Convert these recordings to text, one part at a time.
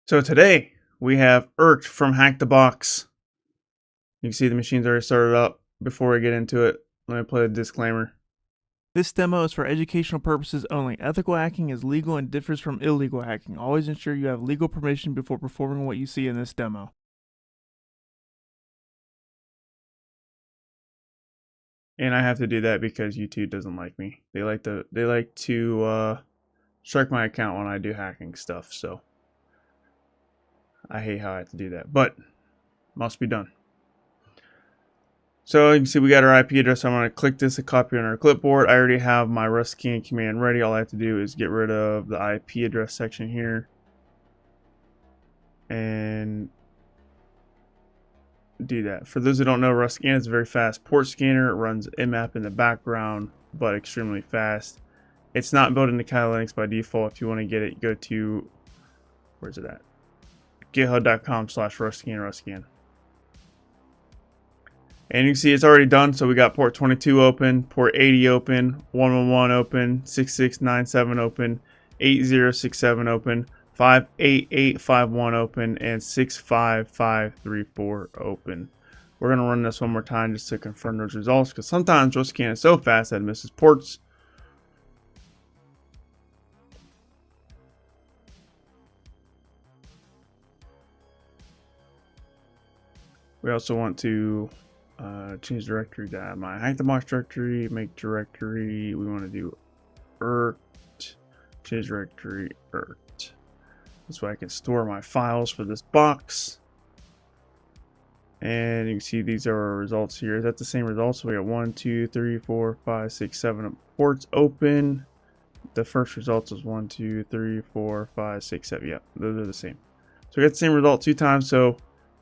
So today we have Irked from Hack the Box. You can see the machine's already started up. Before we get into it, let me play a disclaimer. This demo is for educational purposes only. Ethical hacking is legal and differs from illegal hacking. Always ensure you have legal permission before performing what you see in this demo. And I have to do that because YouTube doesn't like me. They like to strike my account when I do hacking stuff, so I hate how I have to do that. But must be done. So you can see we got our IP address. I'm going to click this and copy on our clipboard. I already have my RustScan command ready. All I have to do is get rid of the IP address section here and do that. For those who don't know, RustScan is a very fast port scanner. It runs Nmap in the background, but extremely fast. It's not built into Kali Linux by default. If you want to get it, go to, where's it at? github.com/rustscan. And you can see it's already done. So we got port 22 open, port 80 open, 111 open, 6697 open, 8067 open, 58851 open, and 65534 open. We're going to run this one more time just to confirm those results, because sometimes RustScan is so fast that it misses ports. We also want to change directory to my hack the box directory, make directory. We want to do Irked, change directory Irked. This way I can store my files for this box. And you can see these are our results here. Is that the same results? So we got 1, 2, 3, 4, 5, 6, 7 ports open. The first results was 1, 2, 3, 4, 5, 6, 7. Yeah, those are the same. So we got the same result 2 times. So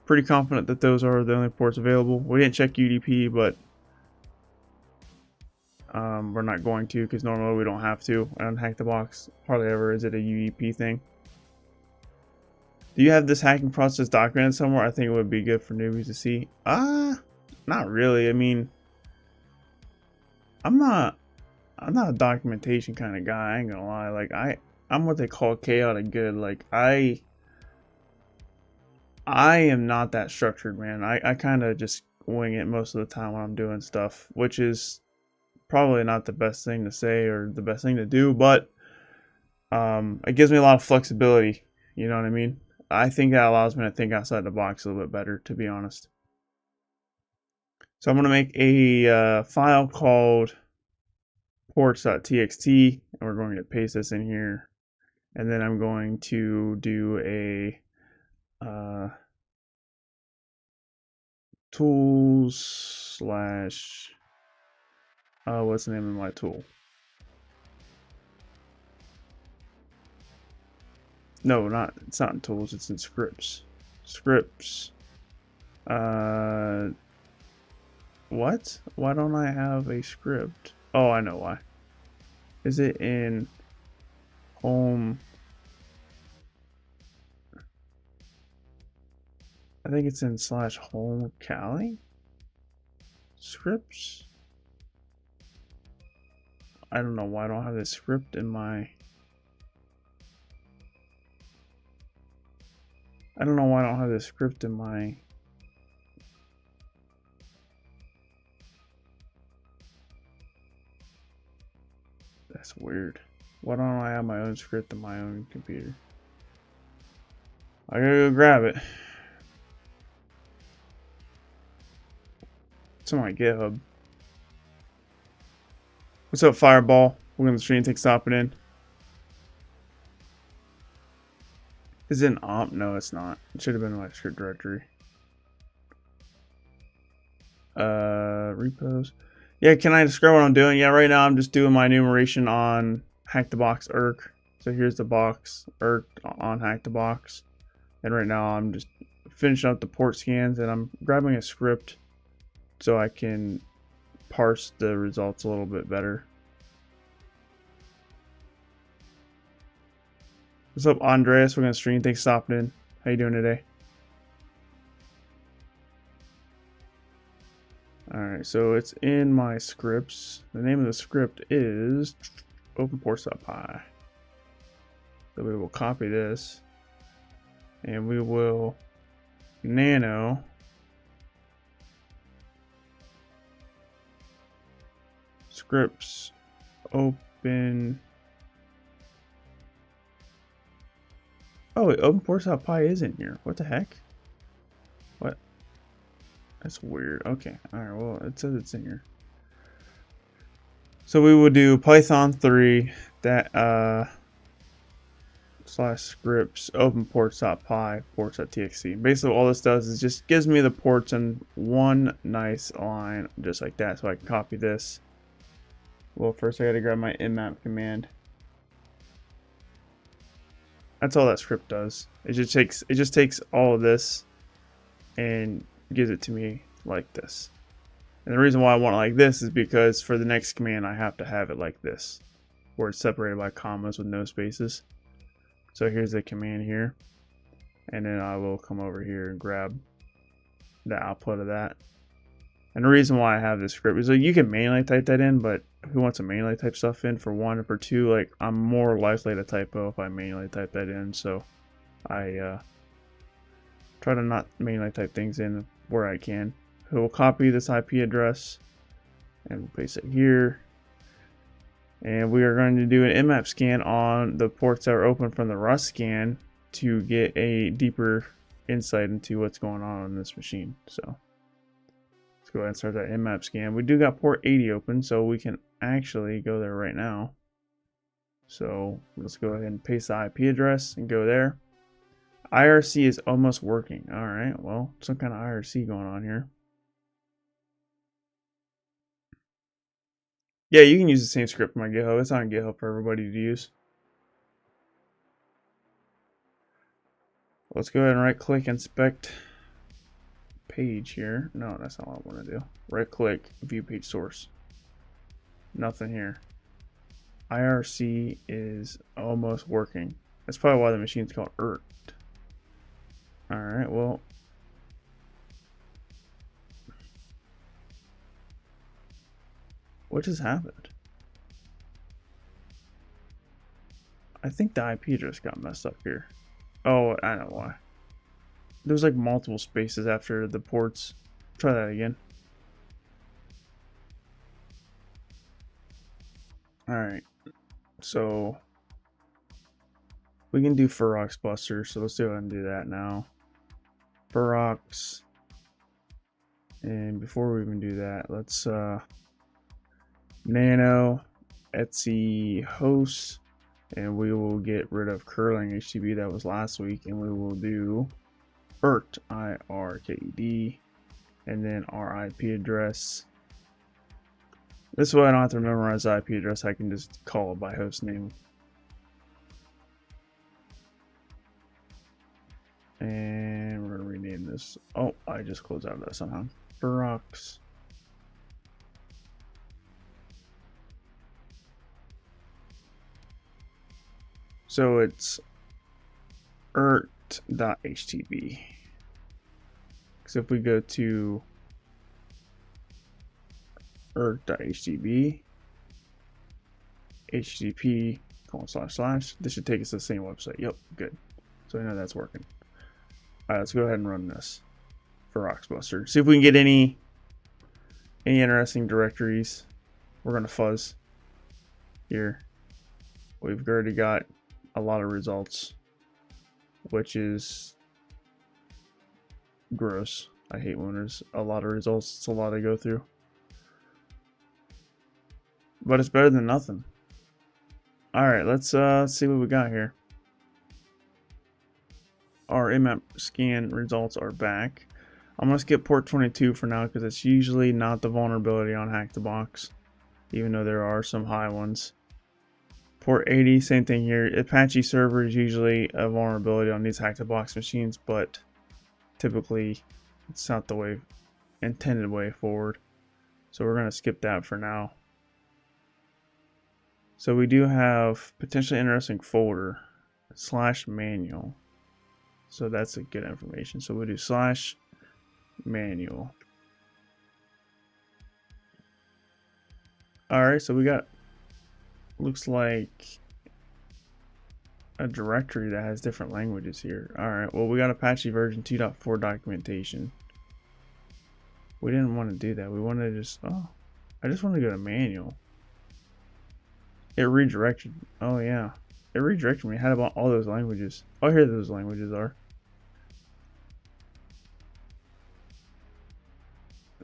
pretty confident that those are the only ports available. We didn't check UDP, but we're not going to, because normally we don't have to. On Hack the Box, hardly ever is it a UDP thing. Do you have this hacking process documented somewhere? I think it would be good for newbies to see. Not really. I mean, I'm not a documentation kind of guy. I ain't gonna lie. Like I'm what they call chaotic good. Like I am not that structured, man. I kind of just wing it most of the time when I'm doing stuff, which is probably not the best thing to say or the best thing to do, but it gives me a lot of flexibility. You know what I mean? I think that allows me to think outside the box a little bit better, to be honest. So I'm going to make a file called ports.txt, and we're going to paste this in here. And then I'm going to do a tools slash, what's the name of my tool? No, it's not in tools, it's in scripts. Scripts. What? Why don't I have a script? Oh, I know why. Is it in home? I think it's in /home Kali scripts. I don't know why I don't have this script in my. I don't know why I don't have this script in my. That's weird. Why don't I have my own script in my own computer? I gotta go grab it. It's on my GitHub. What's up, Fireball? We're gonna stream take stopping in. Is it an omp? No, it's not. It should have been in my script directory. Repos. Yeah, can I describe what I'm doing? Yeah, right now I'm just doing my enumeration on Hack the Box Irk. So here's the box Irk on Hack the Box. And right now I'm just finishing up the port scans, and I'm grabbing a script so I can parse the results a little bit better. What's up, Andreas? We're gonna stream. Thanks for stopping in. How you doing today? Alright, so it's in my scripts. The name of the script is openports.py. So we will copy this. and we will nano scripts open. Oh, wait, open ports.py is in here. What the heck? What? That's weird. Okay. Alright, well, it says it's in here. So we will do Python 3 that slash scripts open ports.py ports.txt. Basically, all this does is just gives me the ports in one nice line, just like that. So I can copy this. Well, first I got to grab my mmap command. That's all that script does. It just takes all of this and gives it to me like this. And the reason why I want it like this is because for the next command I have to have it like this, where it's separated by commas with no spaces. So here's the command here, and then I will come over here and grab the output of that. And the reason why I have this script is like you can manually type that in, but who wants to manually type stuff in for one? And for two, like I'm more likely to typo if I manually type that in. So I try to not manually type things in where I can. So we'll copy this IP address and we'll paste it here. And we are going to do an mmap scan on the ports that are open from the Rust scan to get a deeper insight into what's going on this machine. So let's go ahead and start that mmap scan. We do got port 80 open, so we can actually go there right now. So let's go ahead and paste the IP address and go there. IRC is almost working. All right, well, some kind of IRC going on here. Yeah, you can use the same script from my GitHub. It's on GitHub for everybody to use. Let's go ahead and right click inspect page here. No, that's not what I want to do. Right click view page source. Nothing here. IRC is almost working. That's probably why the machine's called Irked. Alright, well. What just happened? I think the IP address got messed up here. Oh, I know why. There's like multiple spaces after the ports. Try that again. Alright. So we can do Ferox Buster, so let's go ahead and do that now. Ferox. And before we even do that, let's nano etsy host, and we will get rid of curling HTTP that was last week, and we will do Irked, IRKED, and then our IP address. This way I don't have to memorize the IP address, I can just call it by host name. And we're going to rename this. Oh, I just closed out of that somehow. Ferox. So it's irked.htb. Because if we go to irked.htb, http:// this should take us to the same website. Yep, good. So I know that's working. Alright, let's go ahead and run this for Roxbuster. See if we can get any interesting directories. We're gonna fuzz here. We've already got a lot of results, which is gross. I hate when there's a lot of results. It's a lot to go through, but it's better than nothing. All right, let's see what we got here. Our mmap scan results are back. I'm gonna skip port 22 for now because it's usually not the vulnerability on Hack the Box, even though there are some high ones. Port 80, same thing here. Apache server is usually a vulnerability on these Hack the Box machines, but typically it's not the intended way forward. So we're gonna skip that for now. So we do have potentially interesting folder /manual. So that's a good information. So we'll do /manual. All right, so we got, looks like a directory that has different languages here. Alright, well we got Apache version 2.4 documentation. We didn't want to do that. We wanted to just, oh, I just want to go to manual. It redirected, oh yeah. It redirected me. How about all those languages? Oh, here those languages are.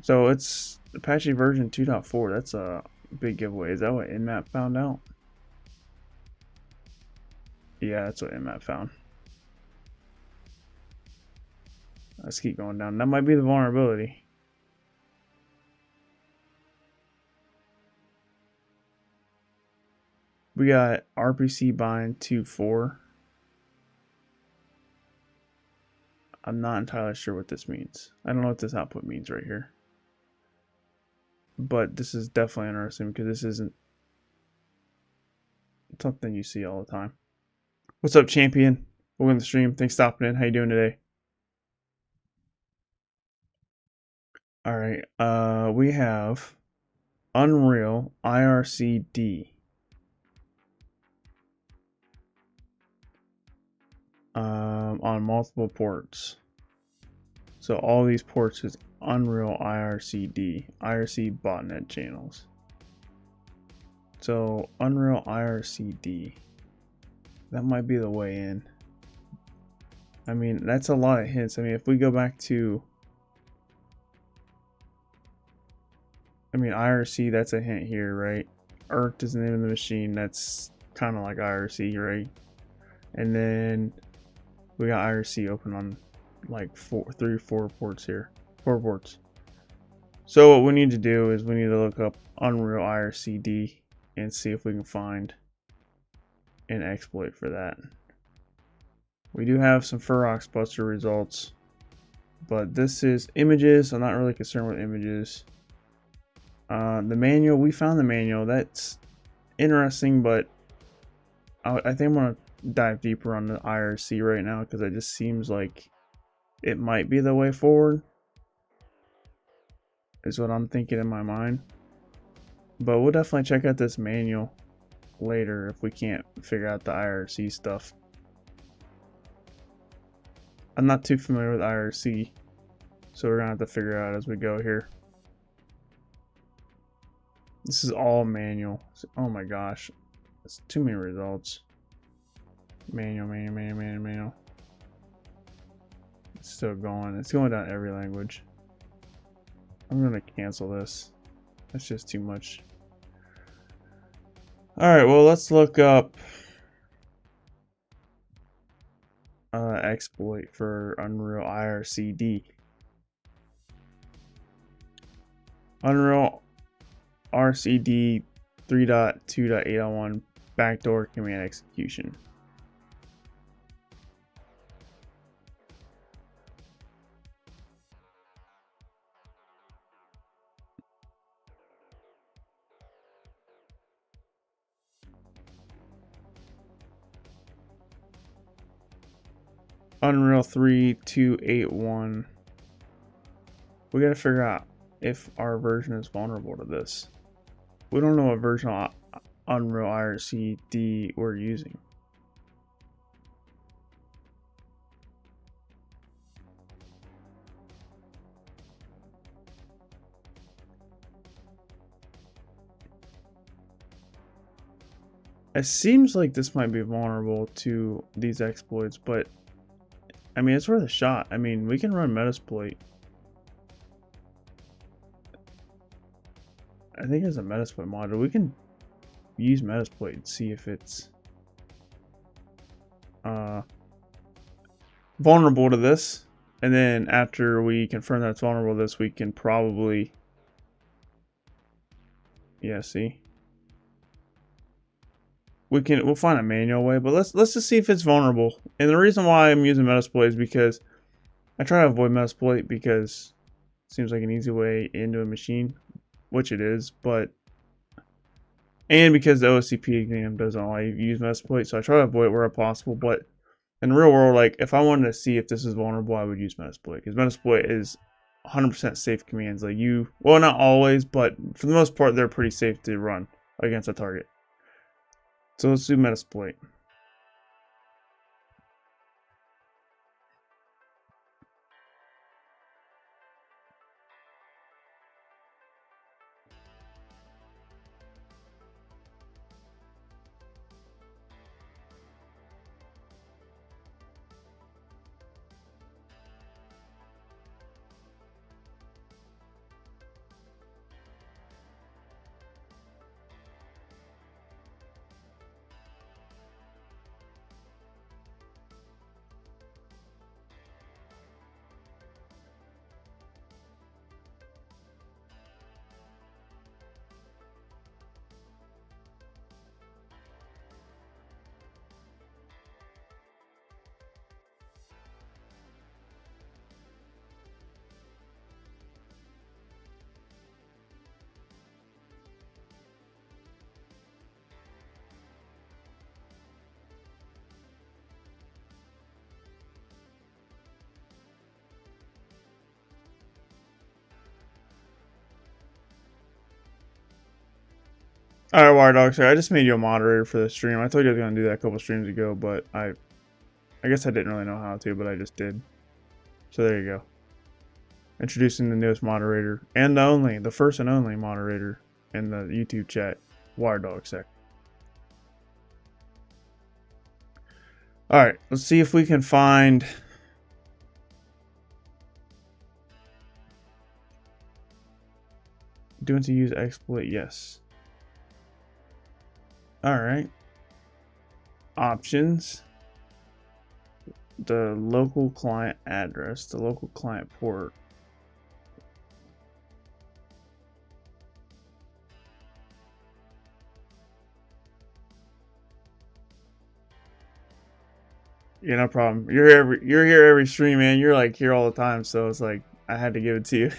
So it's Apache version 2.4. That's a big giveaway. Is that what Nmap found out? Yeah, that's what Nmap found. Let's keep going down. That might be the vulnerability. We got RPC bind 2.4. I'm not entirely sure what this means. I don't know what this output means right here. But this is definitely interesting because this isn't something you see all the time. What's up, champion? Welcome to the stream. Thanks for stopping in. How you doing today? Alright, we have Unreal IRCD. On multiple ports. So all these ports is Unreal IRCD, IRC botnet channels. So Unreal IRCD, that might be the way in. I mean, that's a lot of hints. I mean, if we go back to, I mean, IRC, that's a hint here, right? Irked is the name of the machine. That's kind of like IRC, right? And then we got IRC open on like 4 ports here. 4 ports. So what we need to do is we need to look up Unreal IRCD and see if we can find an exploit for that. We do have some Ferox Buster results, but this is images. I'm not really concerned with images. The manual, we found the manual. That's interesting, but I think I'm gonna dive deeper on the IRC right now because it just seems like it might be the way forward, is what I'm thinking in my mind. But we'll definitely check out this manual later if we can't figure out the IRC stuff. I'm not too familiar with IRC, so we're gonna have to figure it out as we go here. This is all manual. Oh my gosh, that's too many results. Manual. It's still going. It's going down every language. I'm gonna cancel this. That's just too much. Alright, well, let's look up exploit for Unreal IRCD. Unreal RCD 3.2.8.1 backdoor command execution. Unreal 3.2.8.1. We gotta figure out if our version is vulnerable to this. We don't know what version of Unreal IRCD we're using. It seems like this might be vulnerable to these exploits, but I mean, it's worth a shot. I mean, we can run Metasploit. I think it's a Metasploit module. We can use Metasploit and see if it's vulnerable to this. And then after we confirm that it's vulnerable to this, we can probably, yeah, see. We'll find a manual way, but let's just see if it's vulnerable. And the reason why I'm using Metasploit is because I try to avoid Metasploit because it seems like an easy way into a machine, which it is, and because the OSCP exam doesn't allow you to use Metasploit, so I try to avoid it where possible. But in the real world, like if I wanted to see if this is vulnerable, I would use Metasploit because Metasploit is 100% safe commands. Like well, not always, but for the most part, they're pretty safe to run against a target. So let's do Metasploit. Alright, Wire Dog, sorry, I just made you a moderator for the stream. I told you I was going to do that a couple streams ago, but I guess I didn't really know how to, but I just did. So there you go. Introducing the newest moderator, and the first and only moderator in the YouTube chat, Wire Dog Sec. Alright, let's see if we can find... Doing to use exploit, yes. Alright. Options. The local client address, the local client port. Yeah, no problem. You're here every stream, man. You're like here all the time, so it's like I had to give it to you.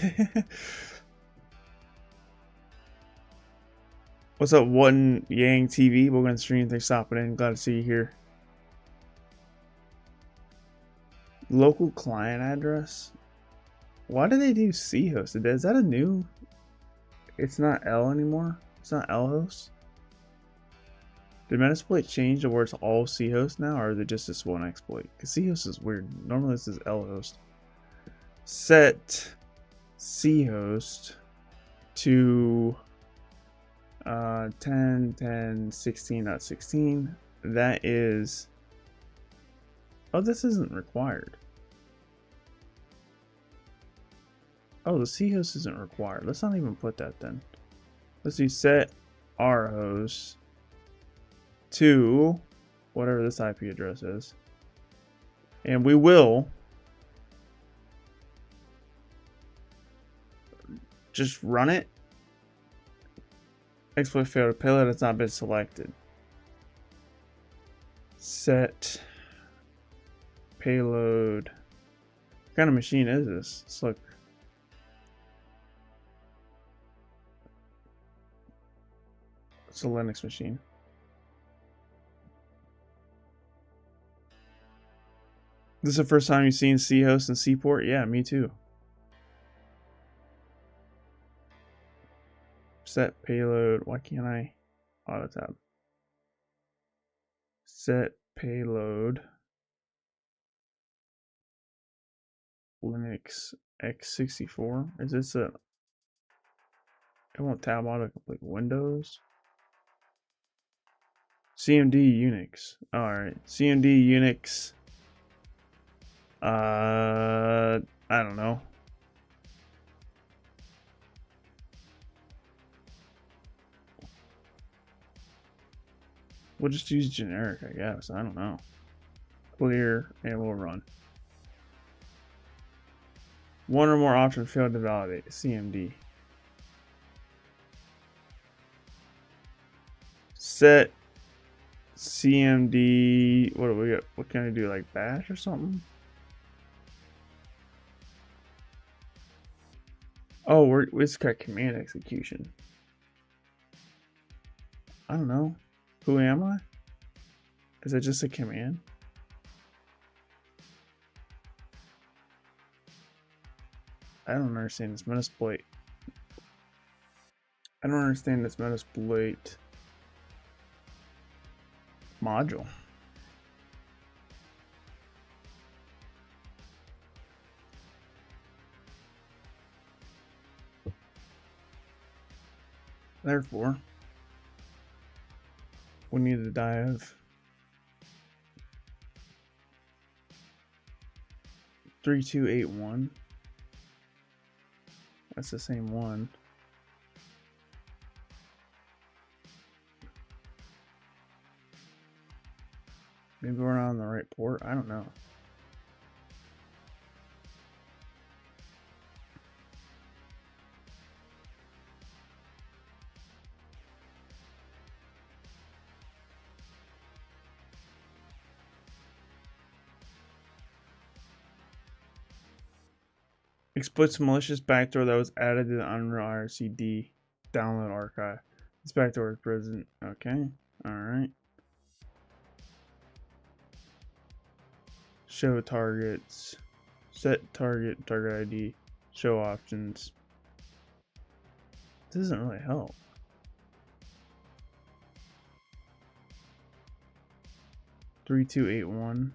What's up, One Yang TV? Welcome to the stream. Thanks for stopping in. Glad to see you here. Local client address. Why do they do C host? Is that a new? It's not L anymore. It's not L host. Did Metasploit change to where it's all C host now, or is it just this one exploit? Because C host is weird. Normally this is L host. Set C host to 10.10.16.16. That is... Oh, this isn't required. Oh, the C host isn't required. Let's not even put that then. Let's do set R host to whatever this IP address is. And we will just run it. Exploit failed. Payload has not been selected. Set payload. What kind of machine is this? Let's look. It's a Linux machine. This is the first time you've seen C host and C port? Yeah, me too. Set payload. Why can't I auto tab? Set payload. Linux x64. Is this a... I won't tab auto complete Windows. CMD Unix. Alright. CMD Unix. I don't know. We'll just use generic, I guess. I don't know. Clear, and we'll run. One or more options failed to validate. CMD. Set CMD. What do we got? What can I do? Like bash or something? Oh, it's got command execution. I don't know. Who am I? Is it just a command? I don't understand this Metasploit. I don't understand this Metasploit module. Therefore, we need to dive 3281. That's the same one. Maybe we're not on the right port. I don't know. Exploits a malicious backdoor that was added to the Unreal IRCD download archive. This backdoor is present. Okay. Alright. Show targets. Set target, target ID. Show options. This doesn't really help. 3281.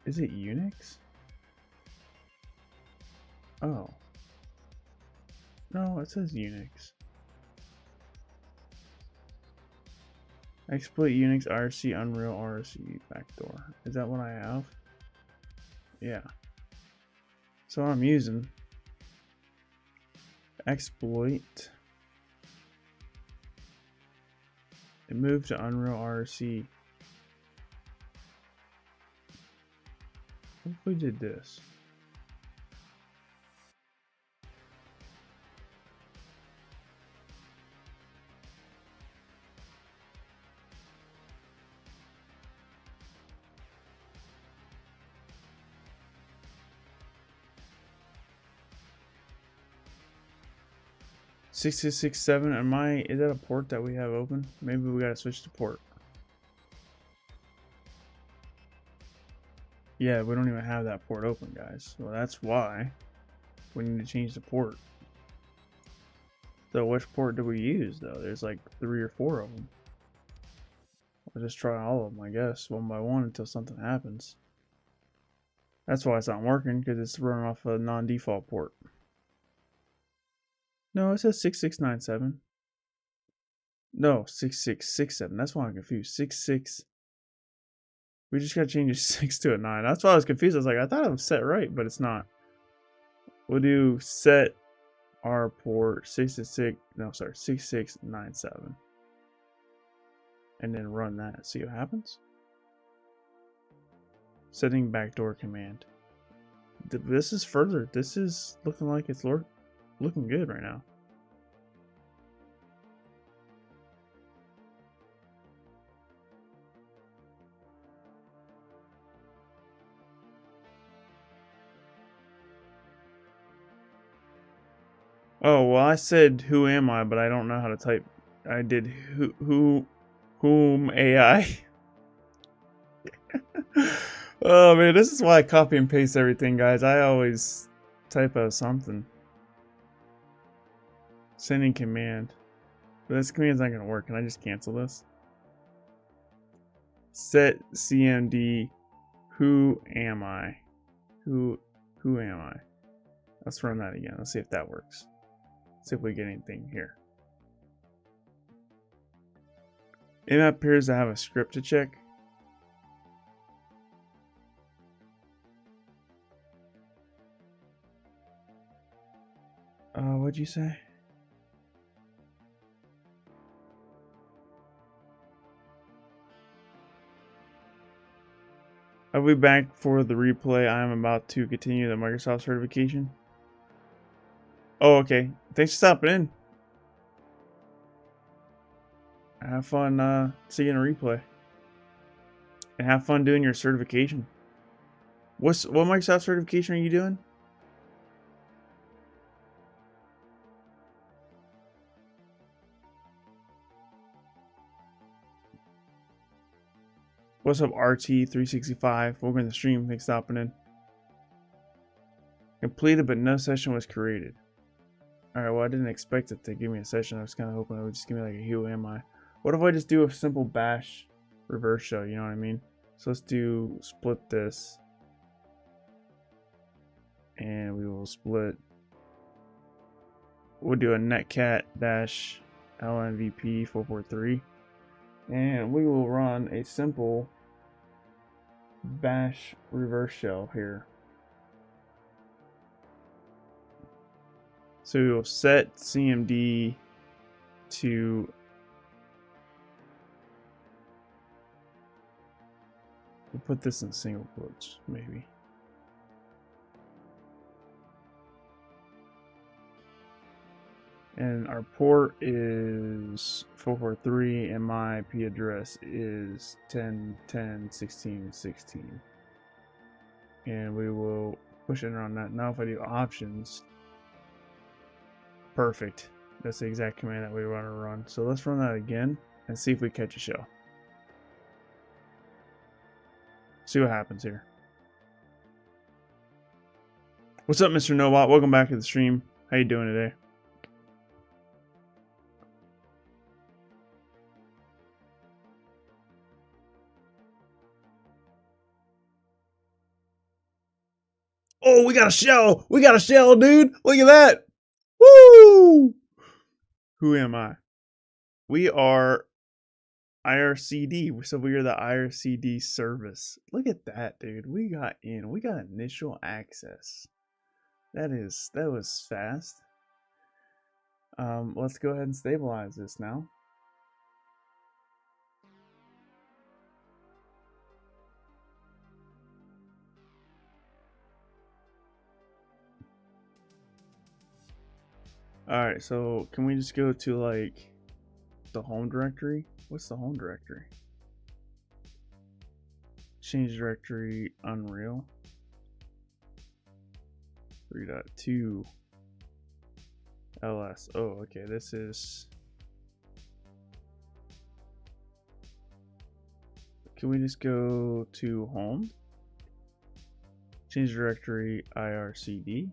Is it Unix? Oh. No, it says Unix. Exploit Unix RC Unreal RC backdoor. Is that what I have? Yeah. So I'm using exploit. It moved to Unreal RC. What if we did this? Six 667. Is that a port that we have open? Maybe we gotta switch to port. Yeah, we don't even have that port open, guys. So that's why we need to change the port. So which port do we use though? There's like 3 or 4 of them. We'll just try all of them, I guess, one by one until something happens. That's why it's not working, because it's running off a non-default port. No, it says 6697. No, 6667. That's why I'm confused. 66. We just gotta change a 6 to a 9. That's why I was confused. I was like, I thought it was set right, but it's not. We'll do set our port 6697. And then run that. See what happens. Setting backdoor command. This is further. This is looking like it's looking good right now. Oh, well, I said who am I, but I don't know how to type. I did whom AI. Oh man, this is why I copy and paste everything, guys. I always type out something. Sending command. But this command's not gonna work. Can I just cancel this? Set CMD. Who am I? Who am I? Let's run that again. Let's see if that works. See if we get anything here. It appears to have a script to check. What'd you say? I'll be back for the replay. I am about to continue the Microsoft certification. Oh, okay. Thanks for stopping in. Have fun seeing a replay. And have fun doing your certification. What Microsoft certification are you doing? What's up, RT365? Welcome to the stream. Thanks for stopping in. Completed, but no session was created. Alright, well, I didn't expect it to give me a session. I was kind of hoping it would just give me like a who am I. What if I just do a simple bash reverse shell? You know what I mean? So let's do split this. And we will split. We'll do a netcat dash lnvp 443. And we will run a simple bash reverse shell here. So we will set CMD to we'll put this in single quotes, maybe. And our port is 443 and my IP address is 10.10.16.16. And we will push enter on that. Now if I do options, perfect. That's the exact command that we want to run. So let's run that again and see if we catch a shell. See what happens here. What's up, Mr. Nobot? Welcome back to the stream. How you doing today? Oh, we got a shell. We got a shell, dude. Look at that. Woo! Who am I? We are IRCD. So we are the IRCD service. Look at that, dude. We got in. We got initial access. That was fast. Let's go ahead and stabilize this now. Alright, so can we just go to like the home directory? What's the home directory? Change directory Unreal 3.2 ls. Oh, okay, this is. Can we just go to home? Change directory IRCD.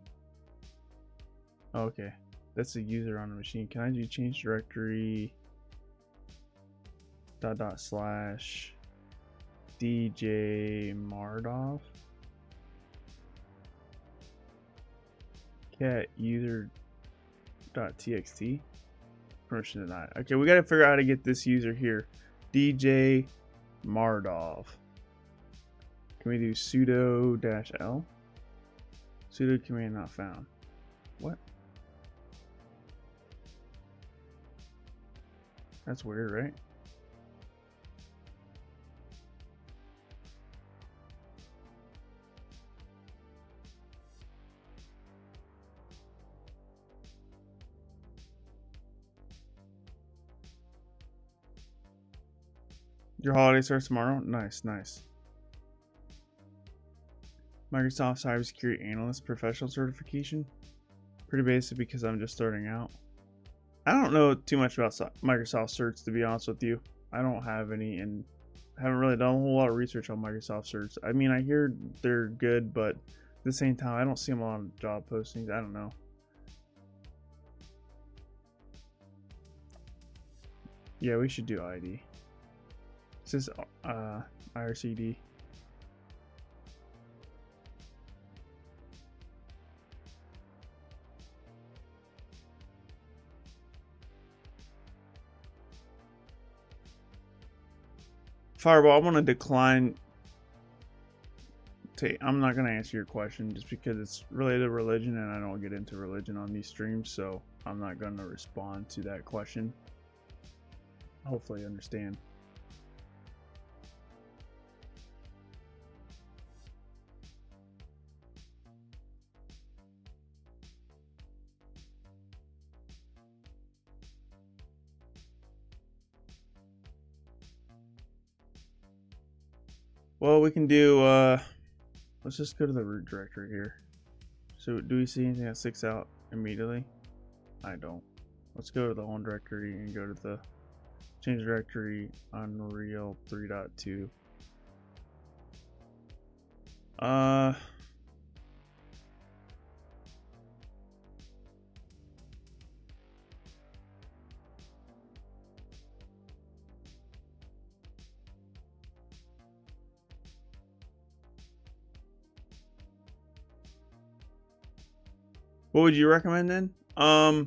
Oh, okay, that's a user on the machine. Can I do change directory // DJ Mardov cat user.txt permission denied. Okay, we gotta figure out how to get this user here. DJ Mardov. Can we do sudo -l? Sudo command not found. What? That's weird, right? Your holiday starts tomorrow? Nice, nice. Microsoft Cybersecurity Analyst Professional Certification. Pretty basic because I'm just starting out. I don't know too much about Microsoft Certs, to be honest with you. I don't have any and haven't really done a whole lot of research on Microsoft Certs. I mean, I hear they're good, but at the same time, I don't see them on job postings. I don't know. Yeah, we should do ID. This is IRCD. Fireball, I want to decline. I'm not going to answer your question just because it's related to religion and I don't get into religion on these streams, so I'm not going to respond to that question. Hopefully you understand. Well, we can do, let's just go to the root directory here. So do we see anything that sticks out immediately? I don't. Let's go to the home directory and go to the change directory Unreal 3.2. What would you recommend then? I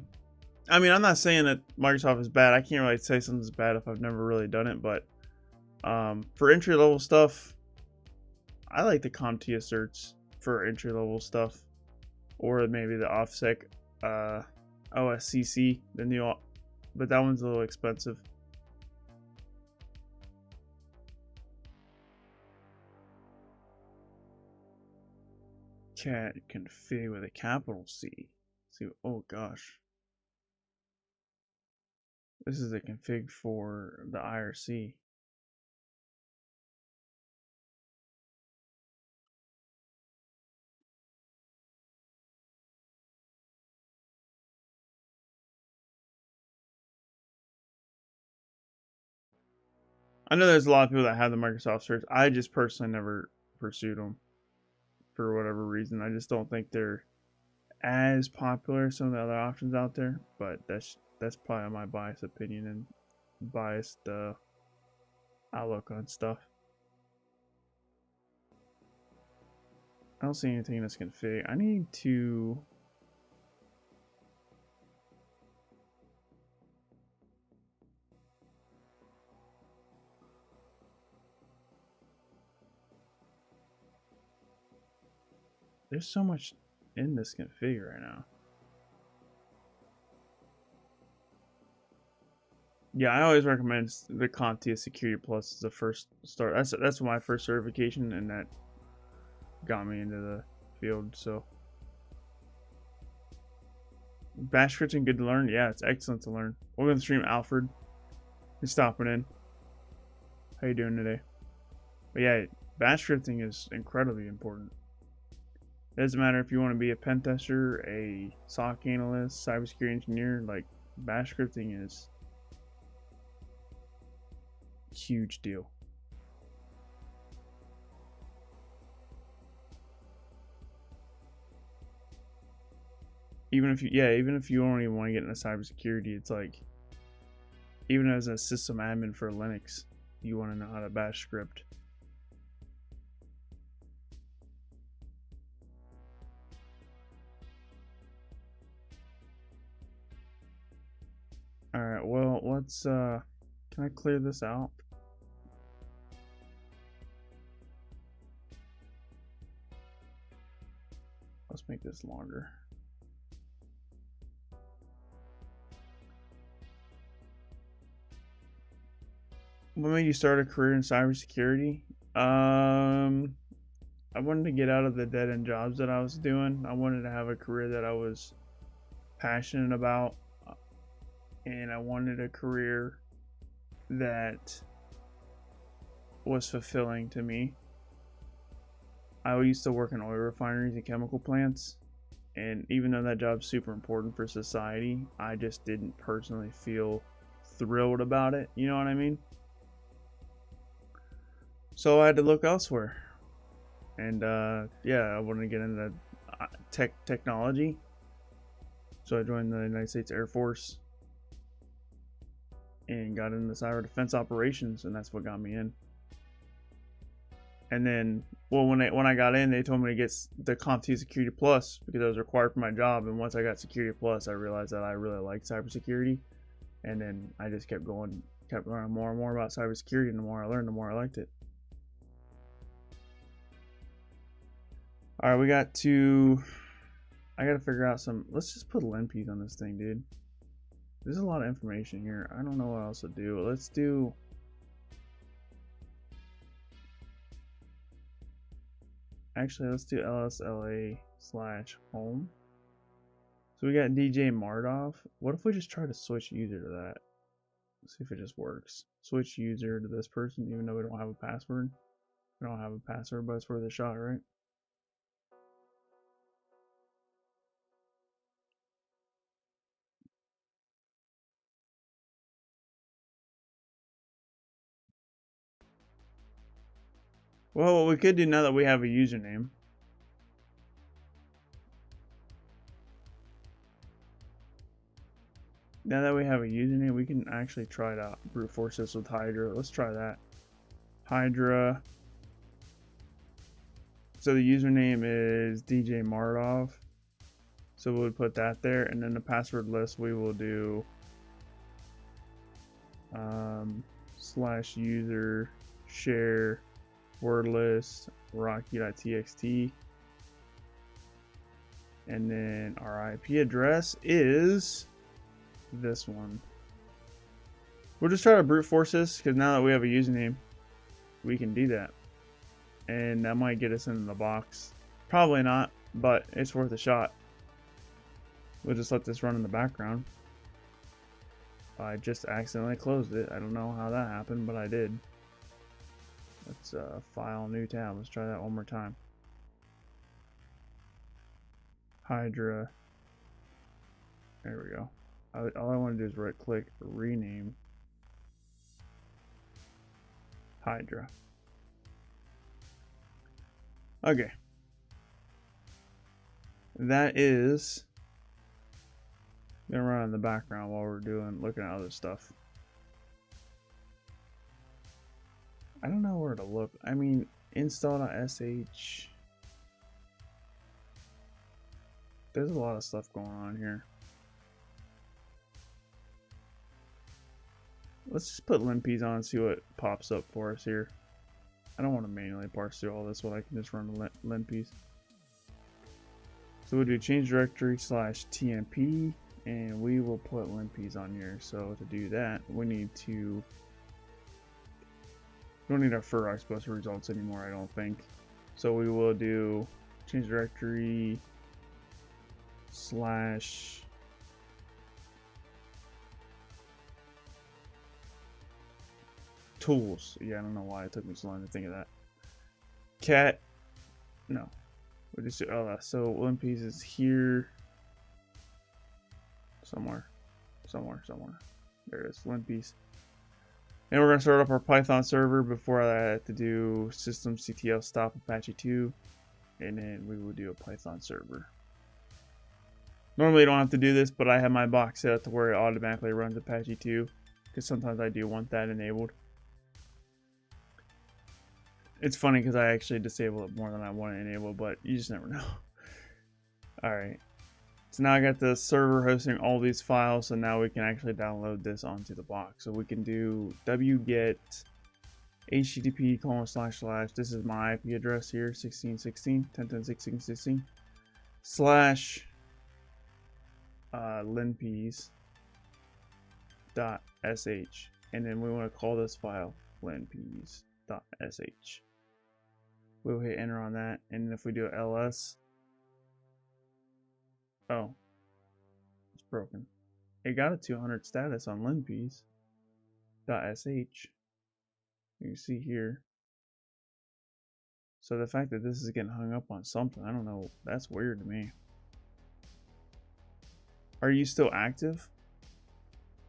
mean, I'm not saying that Microsoft is bad. I can't really say something's bad if I've never really done it, but for entry level stuff, I like the CompTIA certs for entry level stuff, or maybe the OffSec OSCC, the new, but that one's a little expensive. Cat config with a capital C. See, oh gosh. This is a config for the IRC. I know there's a lot of people that have the Microsoft certs. I just personally never pursued them for whatever reason. I just don't think they're as popular as some of the other options out there. But that's probably my biased opinion and biased outlook on stuff. I don't see anything that's config. I need to. There's so much in this config right now. Yeah, I always recommend the CompTIA Security Plus as the first start. That's my first certification, and that got me into the field. So, bash scripting good to learn. Yeah, it's excellent to learn. Welcome to the stream, Alfred. He's stopping in. How you doing today? But yeah, bash scripting is incredibly important. It doesn't matter if you want to be a pentester, a SOC analyst, cybersecurity engineer. Like, bash scripting is a huge deal. Even if you don't even want to get into cybersecurity, it's like, even as a system admin for Linux, you want to know how to bash script. Alright, well, let's, can I clear this out? Let's make this longer. What made you start a career in cybersecurity? I wanted to get out of the dead-end jobs that I was doing. I wanted to have a career that I was passionate about, and I wanted a career that was fulfilling to me. I used to work in oil refineries and chemical plants, and even though that job's super important for society, I just didn't personally feel thrilled about it. You know what I mean? So I had to look elsewhere. And yeah, I wanted to get into technology. So I joined the United States Air Force and got into cyber defense operations, and that's what got me in. And then, well, when I got in, they told me to get the CompTIA Security Plus because it was required for my job. And once I got Security Plus, I realized that I really liked cybersecurity. And then I just kept learning more and more about cybersecurity. And the more I learned, the more I liked it. All right, I got to figure out some. Let's just put linpeas on this thing, dude. There's a lot of information here. I don't know what else to do. Let's do. Actually, let's do lsla/home. So we got DJ Mardov. What if we just try to switch user to that? Let's see if it just works. Switch user to this person, even though we don't have a password. We don't have a password, but it's worth a shot, right? Well, what we could do now that we have a username. Now that we have a username, we can actually try to brute force this with Hydra. Let's try that. Hydra. So the username is DJ Mardov. So we would put that there, and then the password list we will do /user share word list rocky.txt, and then our IP address is this one. We'll just try to brute force this because now that we have a username, we can do that, and that might get us into the box. Probably not, but it's worth a shot. We'll just let this run in the background. I just accidentally closed it. I don't know how that happened, but I did. Let's file new tab. Let's try that one more time. Hydra. There we go. All I want to do is right click, rename Hydra. Okay. That is gonna run in the background while we're looking at other stuff. I don't know where to look. I mean, install.sh. There's a lot of stuff going on here. Let's just put linpeas on and see what pops up for us here. I don't want to manually parse through all this when I can just run the linpeas. So we'll do change directory /tmp and we will put linpeas on here. So to do that, we don't need our fur exposed results anymore, I don't think. So we will do change directory /tools. Yeah, I don't know why it took me so long to think of that. Cat, no, we'll just do ls. So linpeas is here somewhere. There it is, linpeas. And we're going to start up our Python server. Before that, I have to do systemctl stop Apache 2. And then we will do a Python server. Normally, you don't have to do this, but I have my box set up to where it automatically runs Apache 2. Because sometimes I do want that enabled. It's funny because I actually disable it more than I want to enable, but you just never know. Alright. So now I got the server hosting all these files, so now we can actually download this onto the box. So we can do wget http:// this is my IP address here, 16.16 /linpeas.sh, and then we want to call this file linpeas.sh. We'll hit enter on that, and if we do ls, oh, it's broken. It got a 200 status on linpeas.sh. You can see here. So the fact that this is getting hung up on something, I don't know, that's weird to me. Are you still active?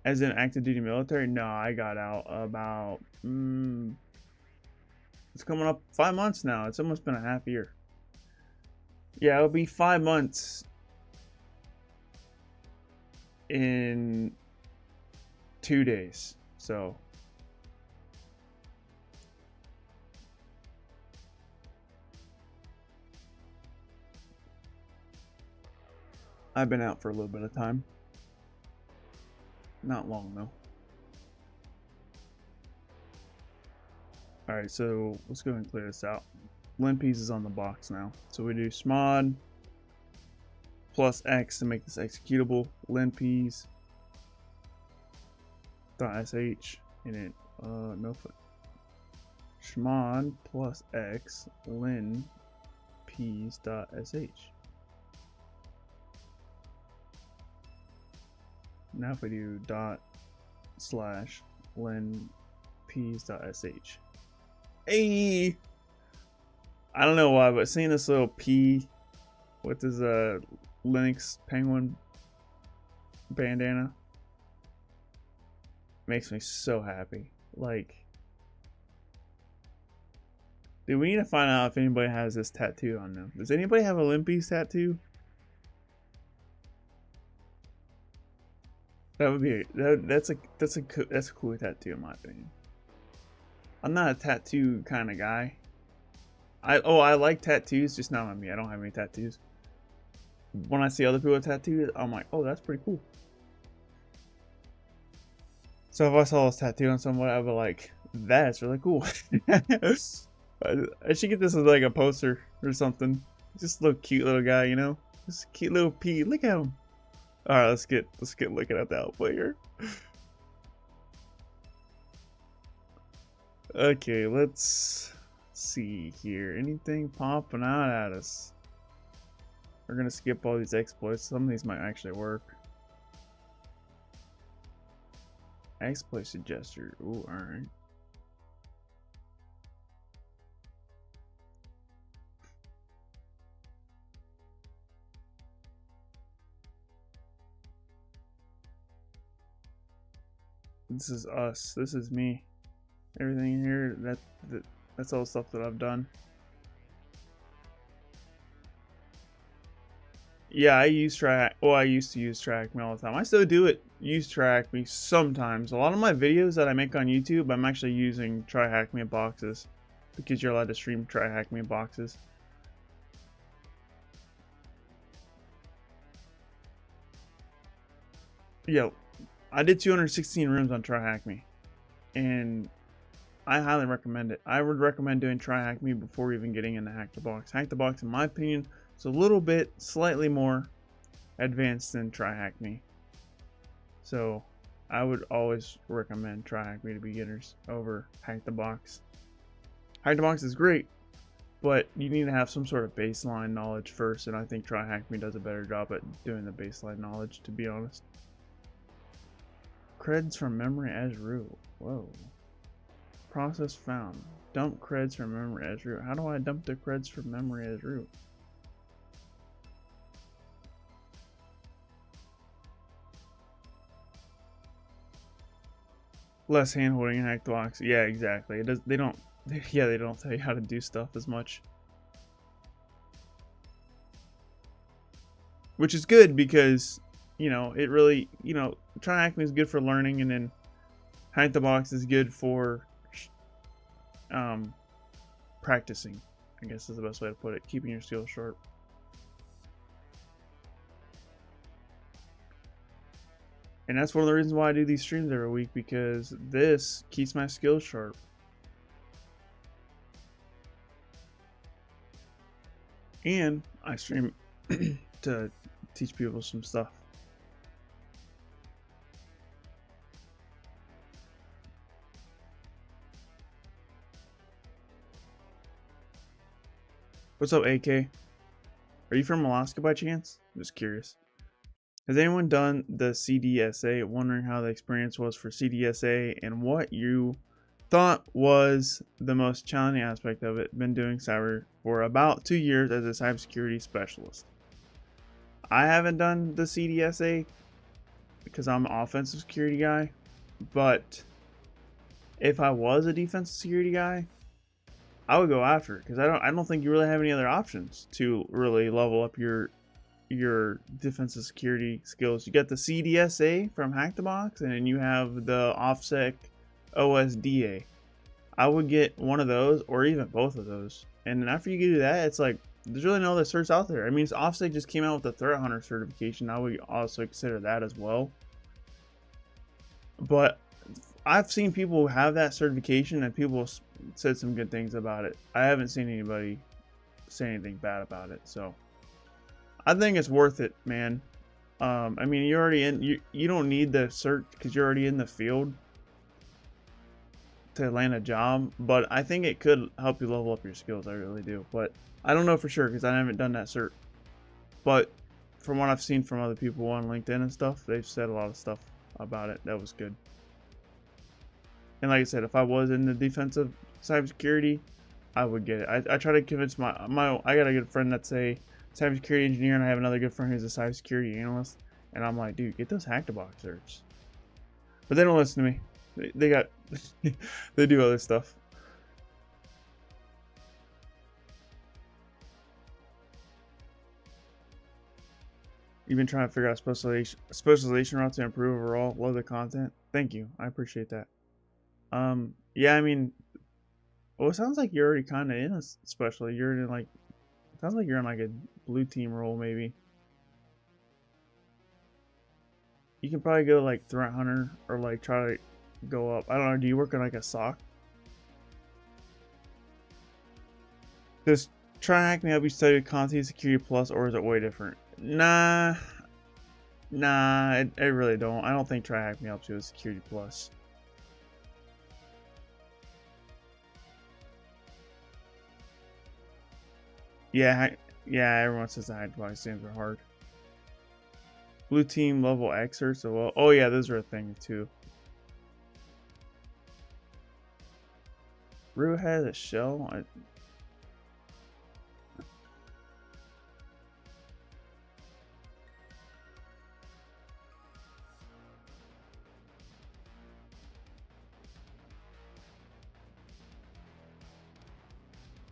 As in active duty military? No, I got out about, it's coming up 5 months now. It's almost been a half year. Yeah, it'll be 5 months in 2 days. So I've been out for a little bit of time. Not long though. Alright, so let's go and clear this out. Linpeas is on the box now. So we do smod +x to make this executable. Linpeas.sh and then no foot. Smod +x linpeas.sh. Now if we do /linpeas.sh. Hey! I don't know why, but seeing this little P with his Linux penguin bandana makes me so happy. Like, dude, we need to find out if anybody has this tattoo on them. Does anybody have a linpeas tattoo? That would be that's a cool tattoo in my opinion. I'm not a tattoo kind of guy. I like tattoos, just not on me. I don't have any tattoos. When I see other people with tattoos, I'm like, oh, that's pretty cool. So if I saw this tattoo on someone, I'd be like, that's really cool. I should get this as like a poster or something. Just a little cute little guy, you know? Just a cute little P. Look at him. All right, let's get looking at the output here. Okay, let's see here. Anything popping out at us? We're gonna skip all these exploits. Some of these might actually work. Exploit suggester. Ooh, all right. This is us. This is me. Everything in here, that's all the stuff that I've done. Yeah, I use track. Well, I used to use TryHackMe all the time. I still do it. Use TryHackMe sometimes. A lot of my videos that I make on YouTube, I'm actually using TryHackMe boxes because you're allowed to stream TryHackMe boxes. Yo, I did 216 rooms on TryHackMe, and I highly recommend it. I would recommend doing TryHackMe before even getting into Hack the Box. Hack the Box, in my opinion, is a little bit slightly more advanced than TryHackMe. So I would always recommend TryHackMe to beginners over Hack the Box. Hack the Box is great, but you need to have some sort of baseline knowledge first, and I think TryHackMe does a better job at doing the baseline knowledge, to be honest. Creds from memory as root. Whoa. Process found. Dump creds from memory as root. How do I dump the creds from memory as root? Less handholding in Hack the Box. Yeah, exactly. It does. They don't. Yeah, they don't tell you how to do stuff as much. Which is good because, you know, it really, you know, TryHackMe is good for learning, and then Hack the Box is good for practicing, I guess is the best way to put it, keeping your skills sharp. And that's one of the reasons why I do these streams every week, because this keeps my skills sharp. And I stream to teach people some stuff. What's up, AK? Are you from Alaska by chance? I'm just curious. Has anyone done the CDSA? Wondering how the experience was for CDSA and what you thought was the most challenging aspect of it. Been doing cyber for about 2 years as a cybersecurity specialist. I haven't done the CDSA because I'm an offensive security guy, but if I was a defensive security guy, I would go after it, because I don't think you really have any other options to really level up your defensive security skills. You get the CDSA from Hack the Box, and then you have the OffSec OSDA. I would get one of those, or even both of those. And then after you do that, it's like there's really no other certs out there. I mean, OffSec just came out with the Threat Hunter certification. I would also consider that as well. But I've seen people have that certification, and people said some good things about it. I haven't seen anybody say anything bad about it, so I think it's worth it, man. I mean, you're already in. You don't need the cert because you're already in the field to land a job. But I think it could help you level up your skills. I really do. But I don't know for sure because I haven't done that cert. But from what I've seen from other people on LinkedIn and stuff, they've said a lot of stuff about it that was good. And like I said, if I was in the defensive cybersecurity, I would get it. I try to convince my I got a good friend that's a cybersecurity engineer, and I have another good friend who's a cybersecurity analyst, and I'm like, dude, get those Hack the Box certs. But they don't listen to me. They got they do other stuff. You've been trying to figure out specialization route to improve overall. Love the content. Thank you. I appreciate that. Yeah, I mean, well, it sounds like you're already kind of in a specialty. You're in like, it sounds like you're in like a blue team role, maybe. You can probably go like Threat Hunter, or like try to go up. I don't know. Do you work on like a SOC? Does TryHackMe help you study Content Security Plus, or is it way different? Nah, I really don't. I don't think TryHackMe helps you with Security Plus. Yeah, everyone says the Hack the Box exams are hard. Blue team level Xers, so well. Oh yeah, those are a thing too. Root has a shell.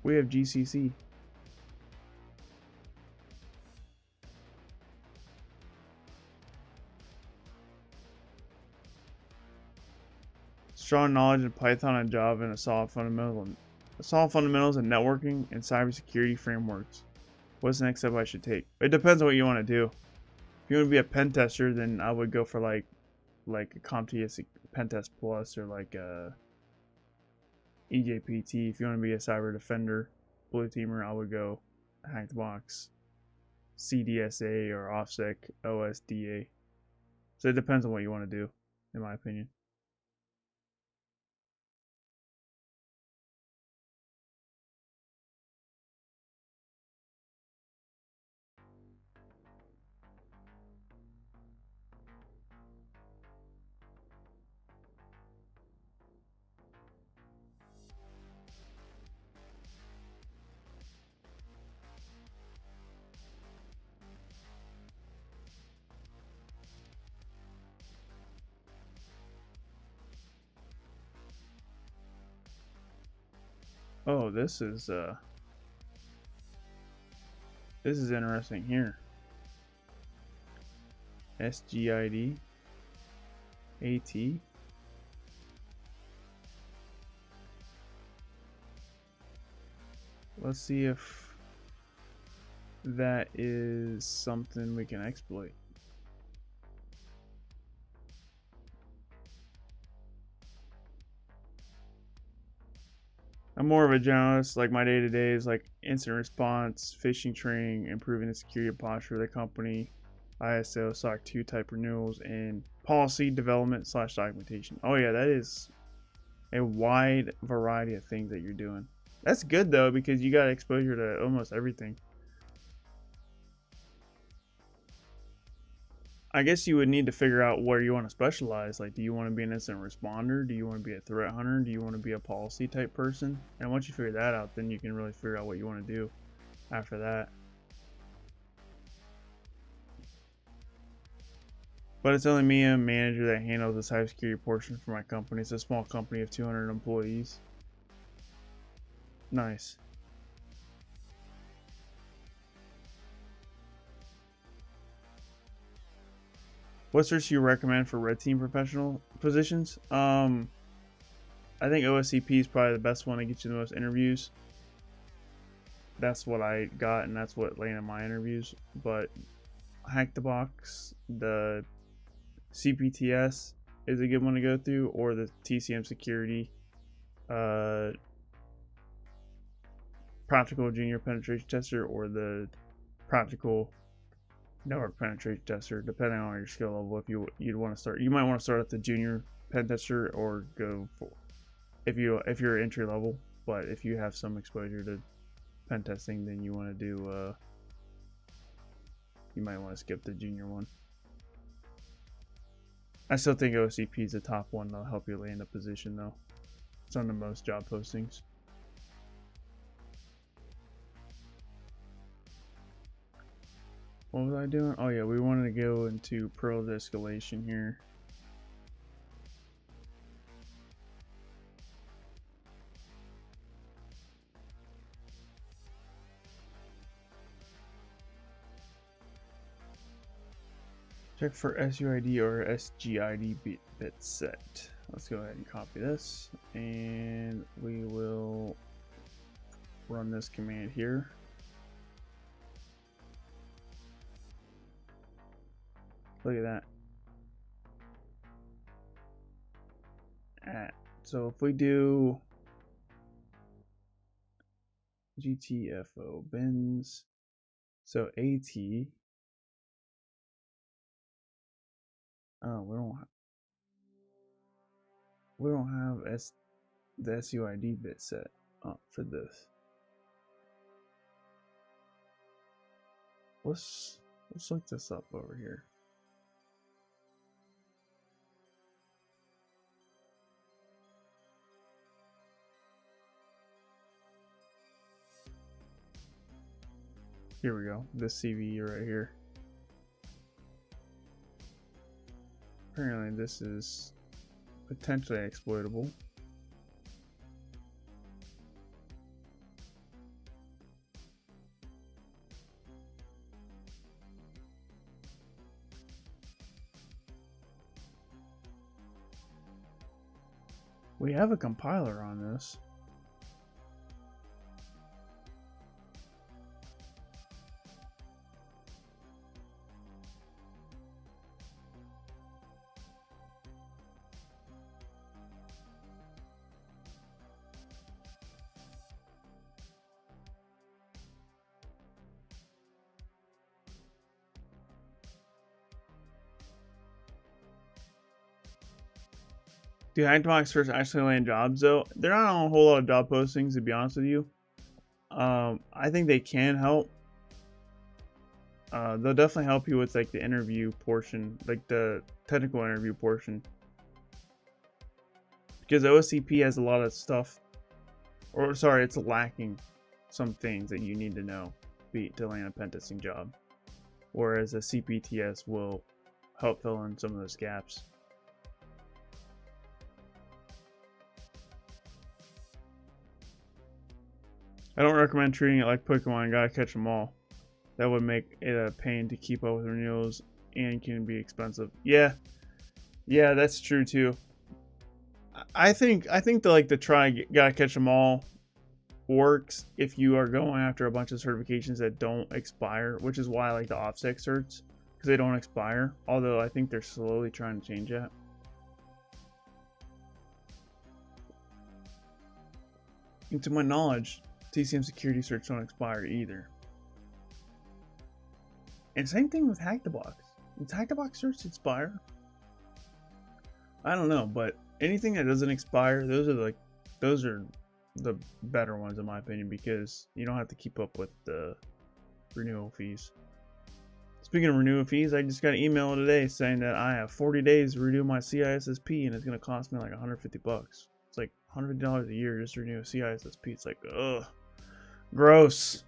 We have GCC. Strong knowledge in Python and Java, and a solid fundamentals in networking and cybersecurity frameworks. What's the next step I should take? It depends on what you want to do. If you want to be a pen tester, then I would go for like a CompTIA Pentest Plus or like a EJPT. If you want to be a cyber defender, blue teamer, I would go Hack the Box, CDSA or OffSec OSDA. So it depends on what you want to do, in my opinion. Oh, this is interesting here. SGID AT. Let's see if that is something we can exploit. I'm more of a generalist. Like my day-to-day is like incident response, phishing training, improving the security posture of the company, ISO, SOC 2 type renewals, and policy development / documentation. Oh yeah, that is a wide variety of things that you're doing. That's good though, because you got exposure to almost everything. I guess you would need to figure out where you want to specialize. Like, do you want to be an incident responder? Do you want to be a threat hunter? Do you want to be a policy type person? And once you figure that out, then you can really figure out what you want to do after that. But it's only me, a manager, that handles the cybersecurity portion for my company. It's a small company of 200 employees. Nice. What search do you recommend for red team professional positions? I think OSCP is probably the best one to get you the most interviews. That's what I got, and that's what landed my interviews. But Hack the Box, the CPTS is a good one to go through, or the TCM Security, Practical Junior Penetration Tester, or the Practical Network Penetration Tester, depending on your skill level. If you'd want to start, you might want to start at the Junior Pen Tester, or go for if you're entry level. But if you have some exposure to pen testing, then you want to do you might want to skip the junior one. I still think OCP is the top one that'll help you land a position though. It's on the most job postings. What was I doing? Oh yeah, we wanted to go into privilege escalation here. Check for SUID or SGID bit set. Let's go ahead and copy this, and we will run this command here. Look at that. So if we do GTFO bins, so AT, oh, we don't have the SUID bit set up for this. Let's look this up over here. Here we go, this CV right here. Apparently this is potentially exploitable. We have a compiler on this. Do hack box first actually land jobs though? They're not on a whole lot of job postings, to be honest with you. I think they can help. They'll definitely help you with like the interview portion, like the technical interview portion, because OSCP has a lot of stuff, or sorry, it's lacking some things that you need to know to land a pen testing job, whereas a CPTS will help fill in some of those gaps. I don't recommend treating it like Pokemon. Gotta catch them all. That would make it a pain to keep up with renewals and can be expensive. Yeah, that's true too. I think the try gotta catch them all works if you are going after a bunch of certifications that don't expire, which is why I like the offsec certs, because they don't expire. Although I think they're slowly trying to change that. And to my knowledge, TCM security certs don't expire either. And same thing with Hack the Box. Does Hack the Box certs expire? I don't know, but anything that doesn't expire, those are the better ones in my opinion, because you don't have to keep up with the renewal fees. Speaking of renewal fees, I just got an email today saying that I have 40 days to renew my CISSP and it's gonna cost me like $150. It's like $150 a year just to renew a CISSP. It's like, ugh, gross.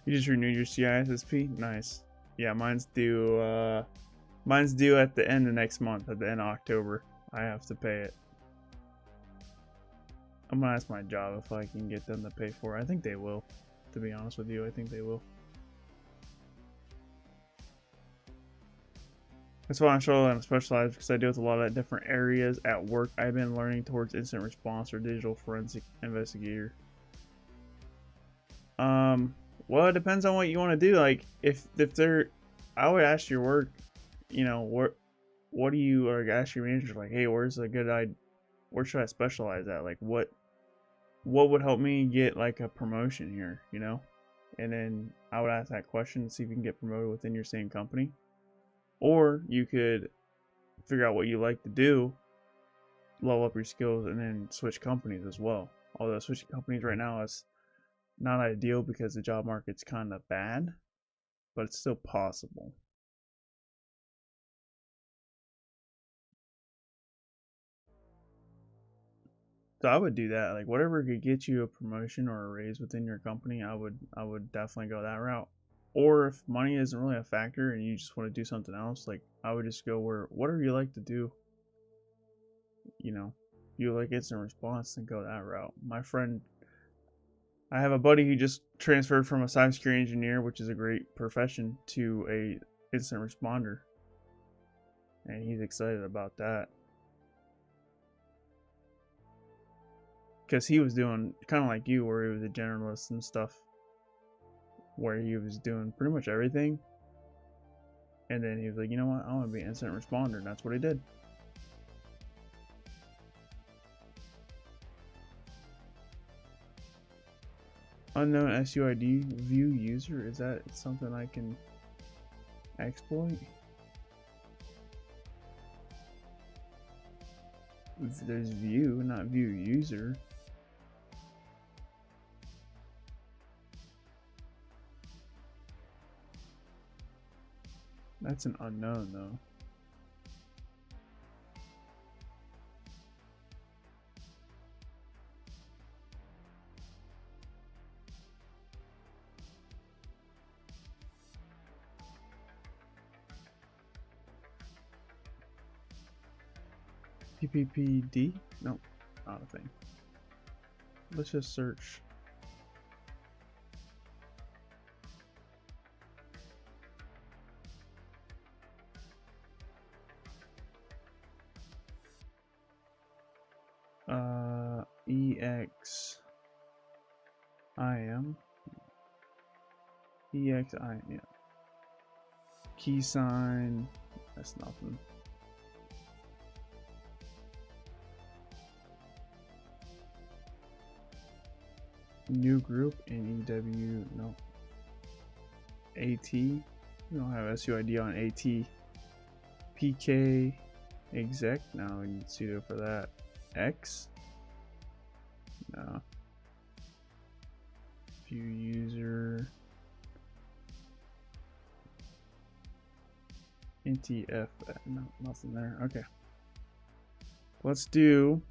You just renewed your CISSP? Nice. Yeah, mine's due at the end of next month, at the end of October. I have to pay it. I'm gonna ask my job if I can get them to pay for it. I think they will. To be honest with you, I think they will. That's why I'm sure I'm specialized, because I deal with a lot of different areas at work. I've been learning towards incident response or digital forensic investigator. Well, it depends on what you want to do. Like, if they're, I would ask your work, you know, what do you, or ask your manager, like, hey, where's a good where should I specialize at? Like, what would help me get like a promotion here, you know? And then I would ask that question and see if you can get promoted within your same company. Or you could figure out what you like to do, level up your skills, and then switch companies as well. Although switching companies right now is not ideal because the job market's kind of bad, but it's still possible. So I would do that. Like, whatever could get you a promotion or a raise within your company, I would definitely go that route. Or if money isn't really a factor and you just want to do something else, like, I would just go whatever you like to do. You know, if you like instant response, then go that route. I have a buddy who just transferred from a cybersecurity engineer, which is a great profession, to a incident responder, and he's excited about that because he was doing kind of like you, where he was a generalist and stuff, where he was doing pretty much everything, and then he was like, you know what, I want to be an incident responder, and that's what he did. Unknown SUID view user, is that something I can exploit? There's view, not view user. That's an unknown though. PPPD? No, not a thing. Let's just search. EXIM. EXIM, yeah. Key sign, that's nothing. New group in EW, no. AT, we don't have SUID on AT. PK exec, no, we need sudo for that. X, no. View user. NTF, no, nothing there. Okay. Let's do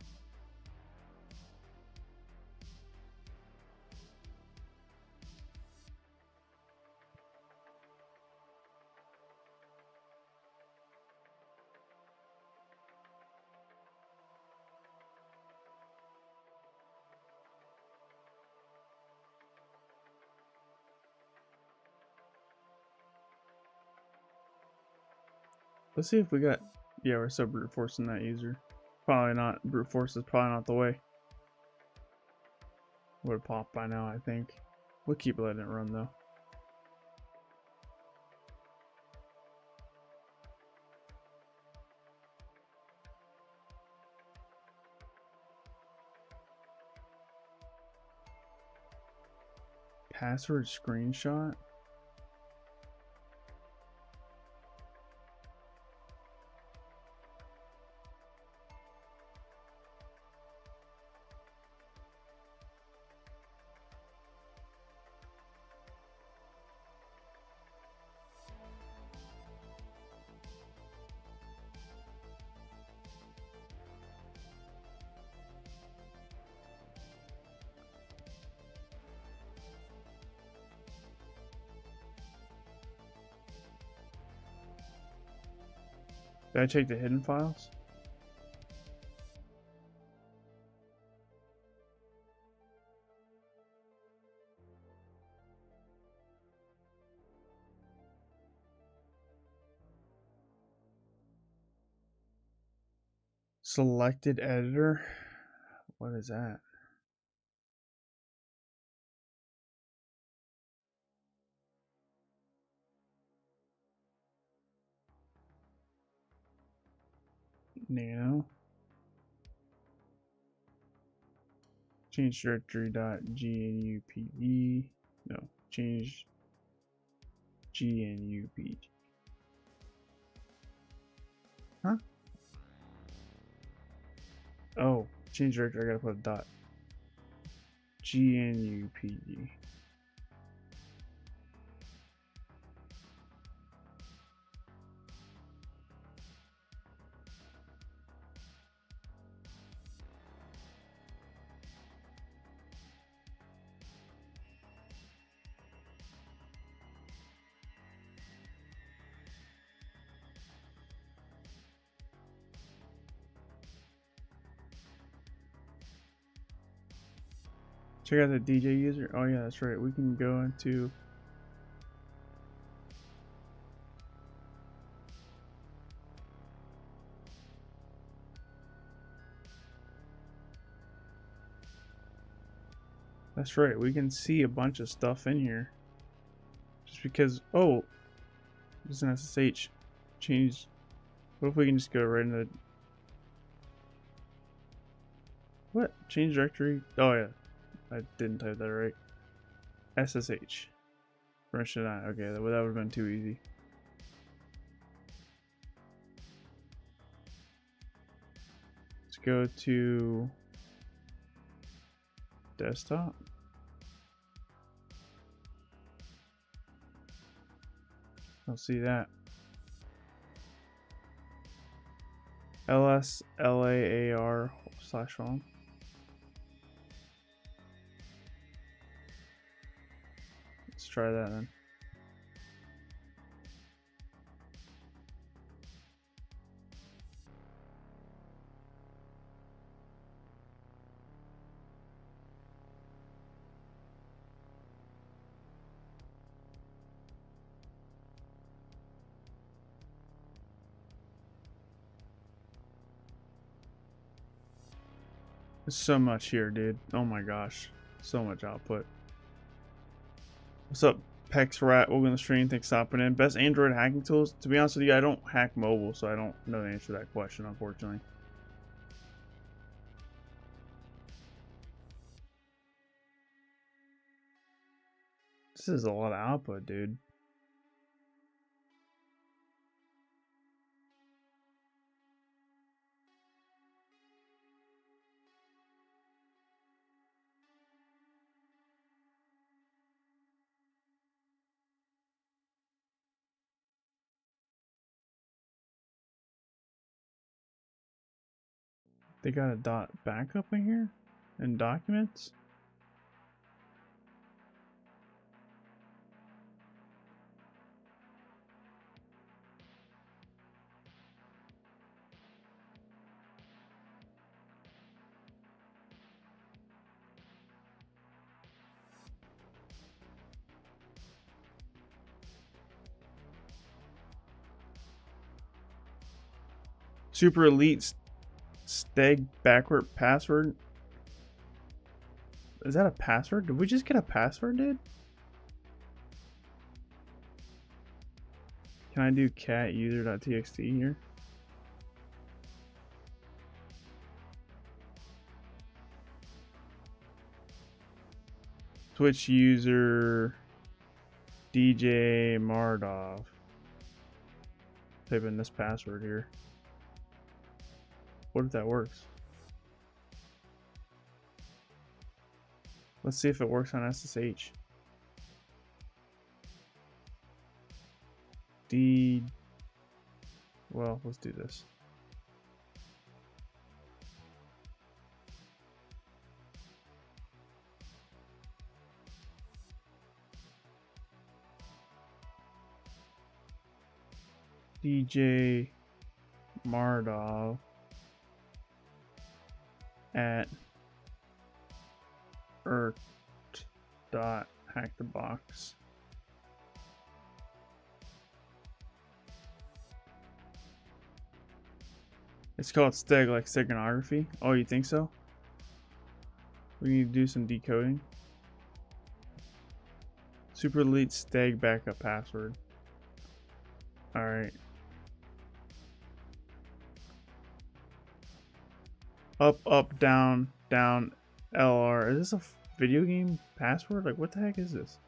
let's see if we got, yeah, we're still brute forcing that user. Probably not, brute force is probably not the way. Would have popped by now, I think. We'll keep letting it run though. Password screenshot. Did I check the hidden files? Selected editor. What is that? Nano. Change directory.gnupd. No, change gnupd. Huh? Oh, change directory. I gotta put a dot. gnupd. Check out the DJ user. Oh yeah, that's right. We can go into that's right. We can see a bunch of stuff in here. Just because, oh, this is an SSH. Change. What if we can just go right into what? Change directory? Oh yeah, I didn't type that right. SSH. Permission on. Okay, that would have been too easy. Let's go to desktop. I'll see that. LSLAAR/home. Let's try that then. There's so much here, dude. Oh my gosh. So much output. What's up, Pex Rat? Welcome to the stream. Thanks for stopping in. Best Android hacking tools? To be honest with you, I don't hack mobile, so I don't know the answer to that question, unfortunately. This is a lot of output, dude. They got a dot backup in here? In documents? Super Elite Steg backward password? Is that a password? Did we just get a password, dude? Can I do cat user.txt here? Twitch user DJ Mardov. Type in this password here. What if that works? Let's see if it works on SSH. Well, let's do this. DJ Mardov at irked.hackthebox. It's called Steg, like steganography. Oh, you think so? We need to do some decoding. Super Elite Steg backup password. Alright. Up, down, down, LR. Is this a video game password? Like, what the heck is this?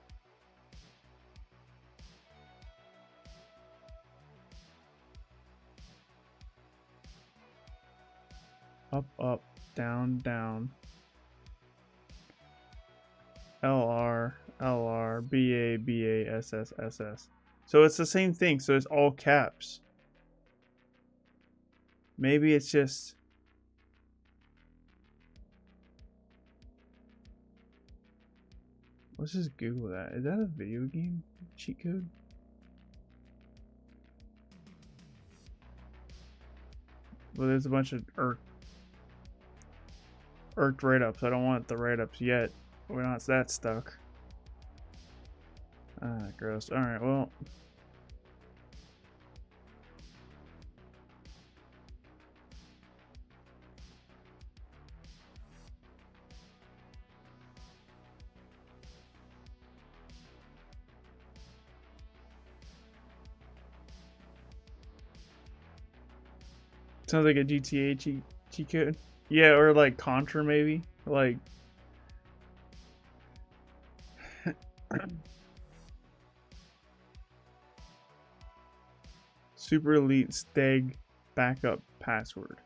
Up, down, down. LR, BA, SS. So it's the same thing. So it's all caps. Maybe it's just... Let's just Google that. Is that a video game cheat code? Well, there's a bunch of irked write-ups. I don't want the write-ups yet. We're not that stuck. Ah, gross. Alright, well. Sounds like a GTA cheat code. Yeah, or like Contra maybe. Like... Super Elite Steg backup password.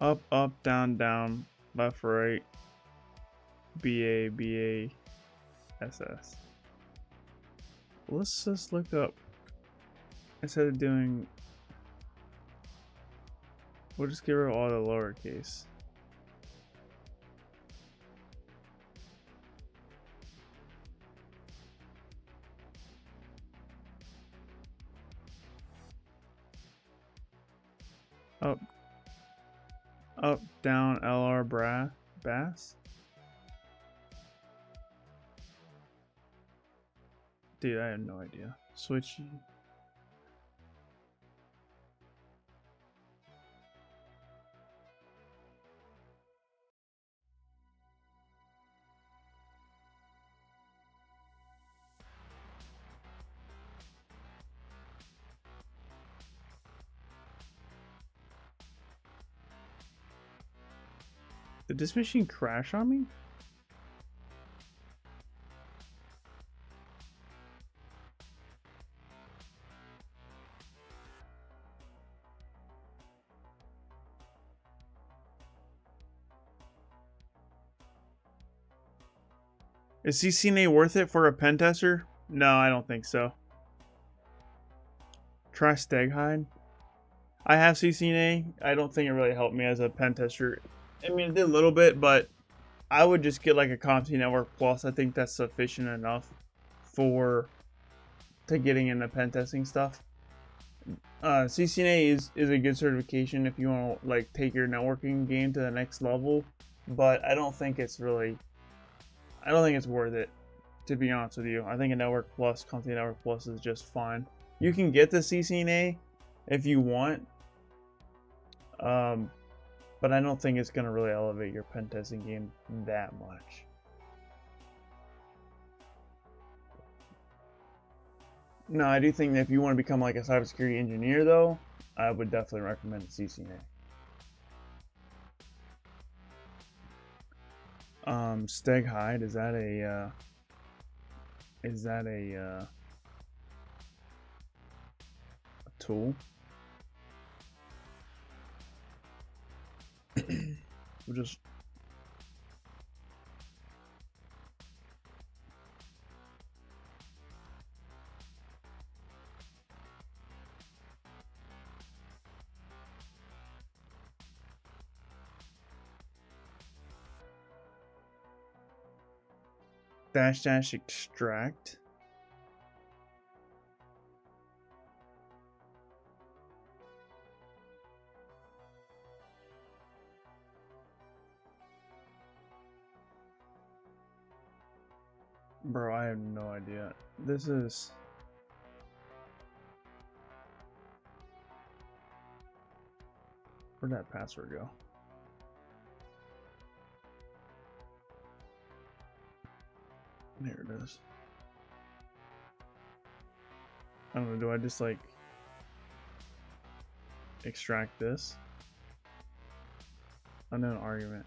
Up, down, down, left, right, BA, SS. Let's just look up, instead of doing, we'll just get rid of all the lowercase. Up, down, LR, bass. Dude, I have no idea. Switch. Did this machine crash on me? Is CCNA worth it for a pen tester? No, I don't think so. Try Steghide. I have CCNA. I don't think it really helped me as a pen tester. I mean, it did a little bit, but I would just get like a CompTIA Network Plus. I think that's sufficient enough to getting into pen testing stuff. CCNA is a good certification if you want to like take your networking game to the next level, but I don't think it's worth it, to be honest with you. I think a Network Plus, CompTIA Network Plus is just fine. You can get the CCNA if you want, but I don't think it's going to really elevate your pen testing game that much. No, I do think that if you want to become like a cybersecurity engineer, though, I would definitely recommend CCNA. Steghide, is that a tool? We'll just -- extract. Bro, I have no idea. This is... Where'd that password go? There it is. I don't know, do I just like extract this? Unknown argument.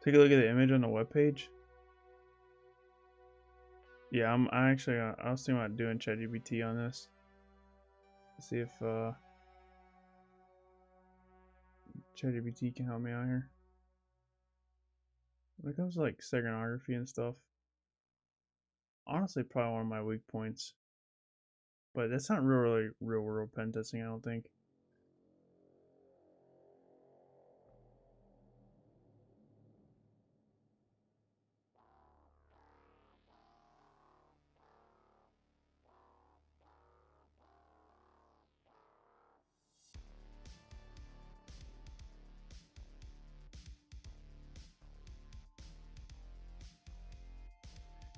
Take a look at the image on the webpage. Yeah, I actually I was thinking about doing ChatGPT on this. See if ChatGPT can help me out here. When it comes to like steganography and stuff, honestly, probably one of my weak points. But that's not really real world pen testing, I don't think.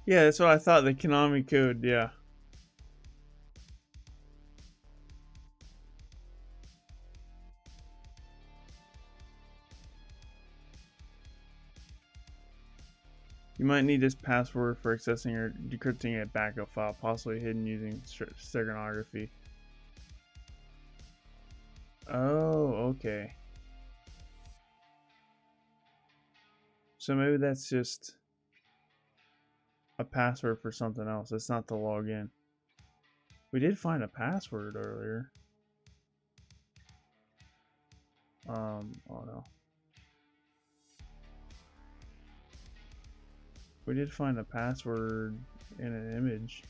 Yeah, that's what I thought. The Konami code, yeah. You might need this password for accessing or decrypting a backup file, possibly hidden using steganography. Oh, okay. So maybe that's just a password for something else. It's not to log in. We did find a password earlier. Oh no. We did find a password in an image.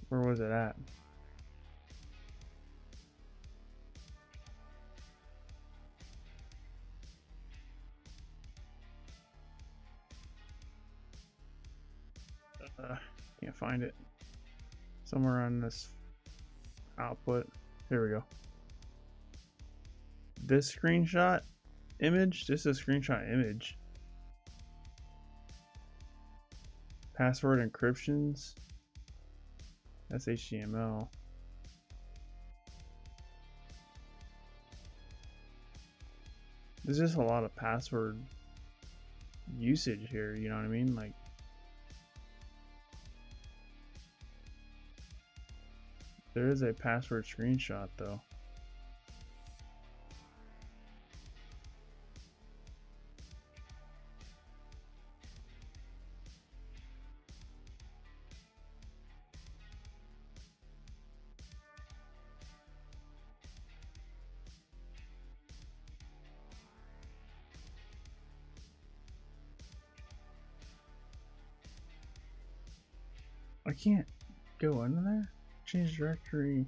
Where was it at? Can't find it. Somewhere on this output. Here we go. This screenshot image. This is a screenshot image. Password encryptions. That's HTML. There's just a lot of password usage here, you know what I mean? Like, there is a password screenshot though. I can't go into there. Change directory.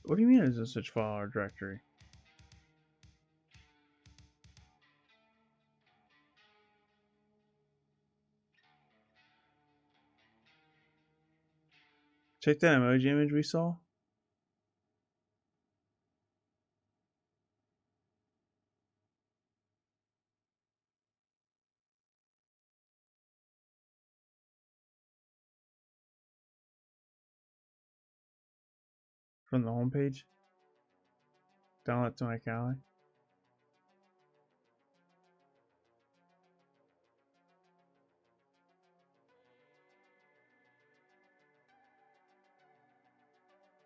What do you mean is a such file or directory? Check that emoji image we saw. From the home page. Download to my Kali.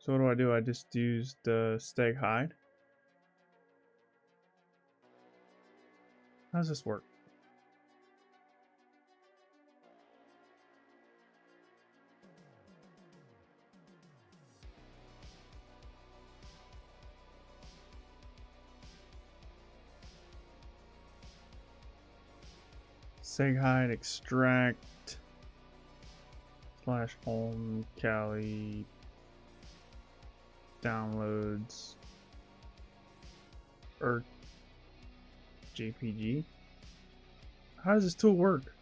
So what do? I just use the stag hide. How does this work? Stag hide extract / home Kali downloads Irked JPG. How does this tool work?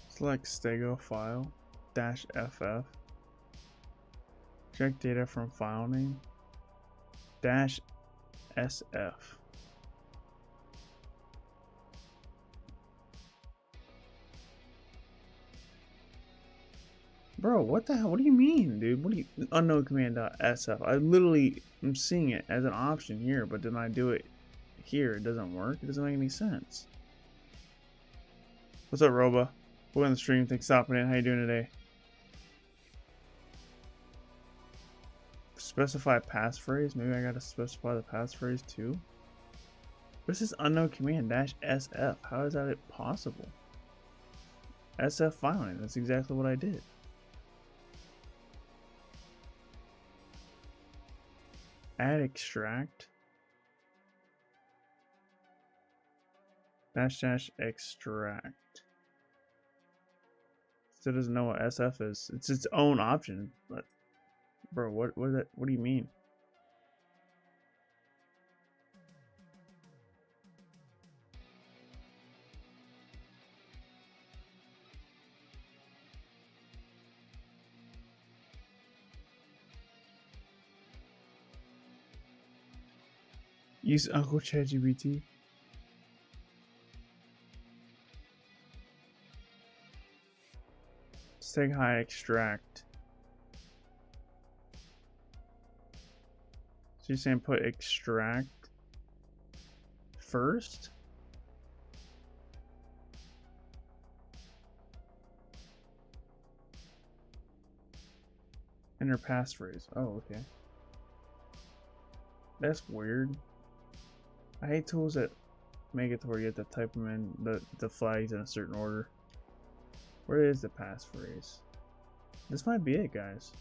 Select stego file -ff. Check data from file name -sf. Bro, what the hell? What do you mean, dude? What do you unknown command .sf? I literally am seeing it as an option here, but then I do it here, it doesn't work. It doesn't make any sense. What's up, Roba? Welcome to the stream. Thanks for stopping in. How you doing today? Specify passphrase. Maybe I gotta specify the passphrase too. This is unknown command -sf. How is that possible? SF file name. That's exactly what I did. Add extract --extract. Still doesn't know what SF is. It's its own option. But bro, what do you mean? Use Uncle ChatGPT. Stag hide extract. So you're saying put extract first? Enter passphrase. Oh, okay. That's weird. I hate tools that make it to where you have to type them in the flags in a certain order. Where is the passphrase? This might be it, guys.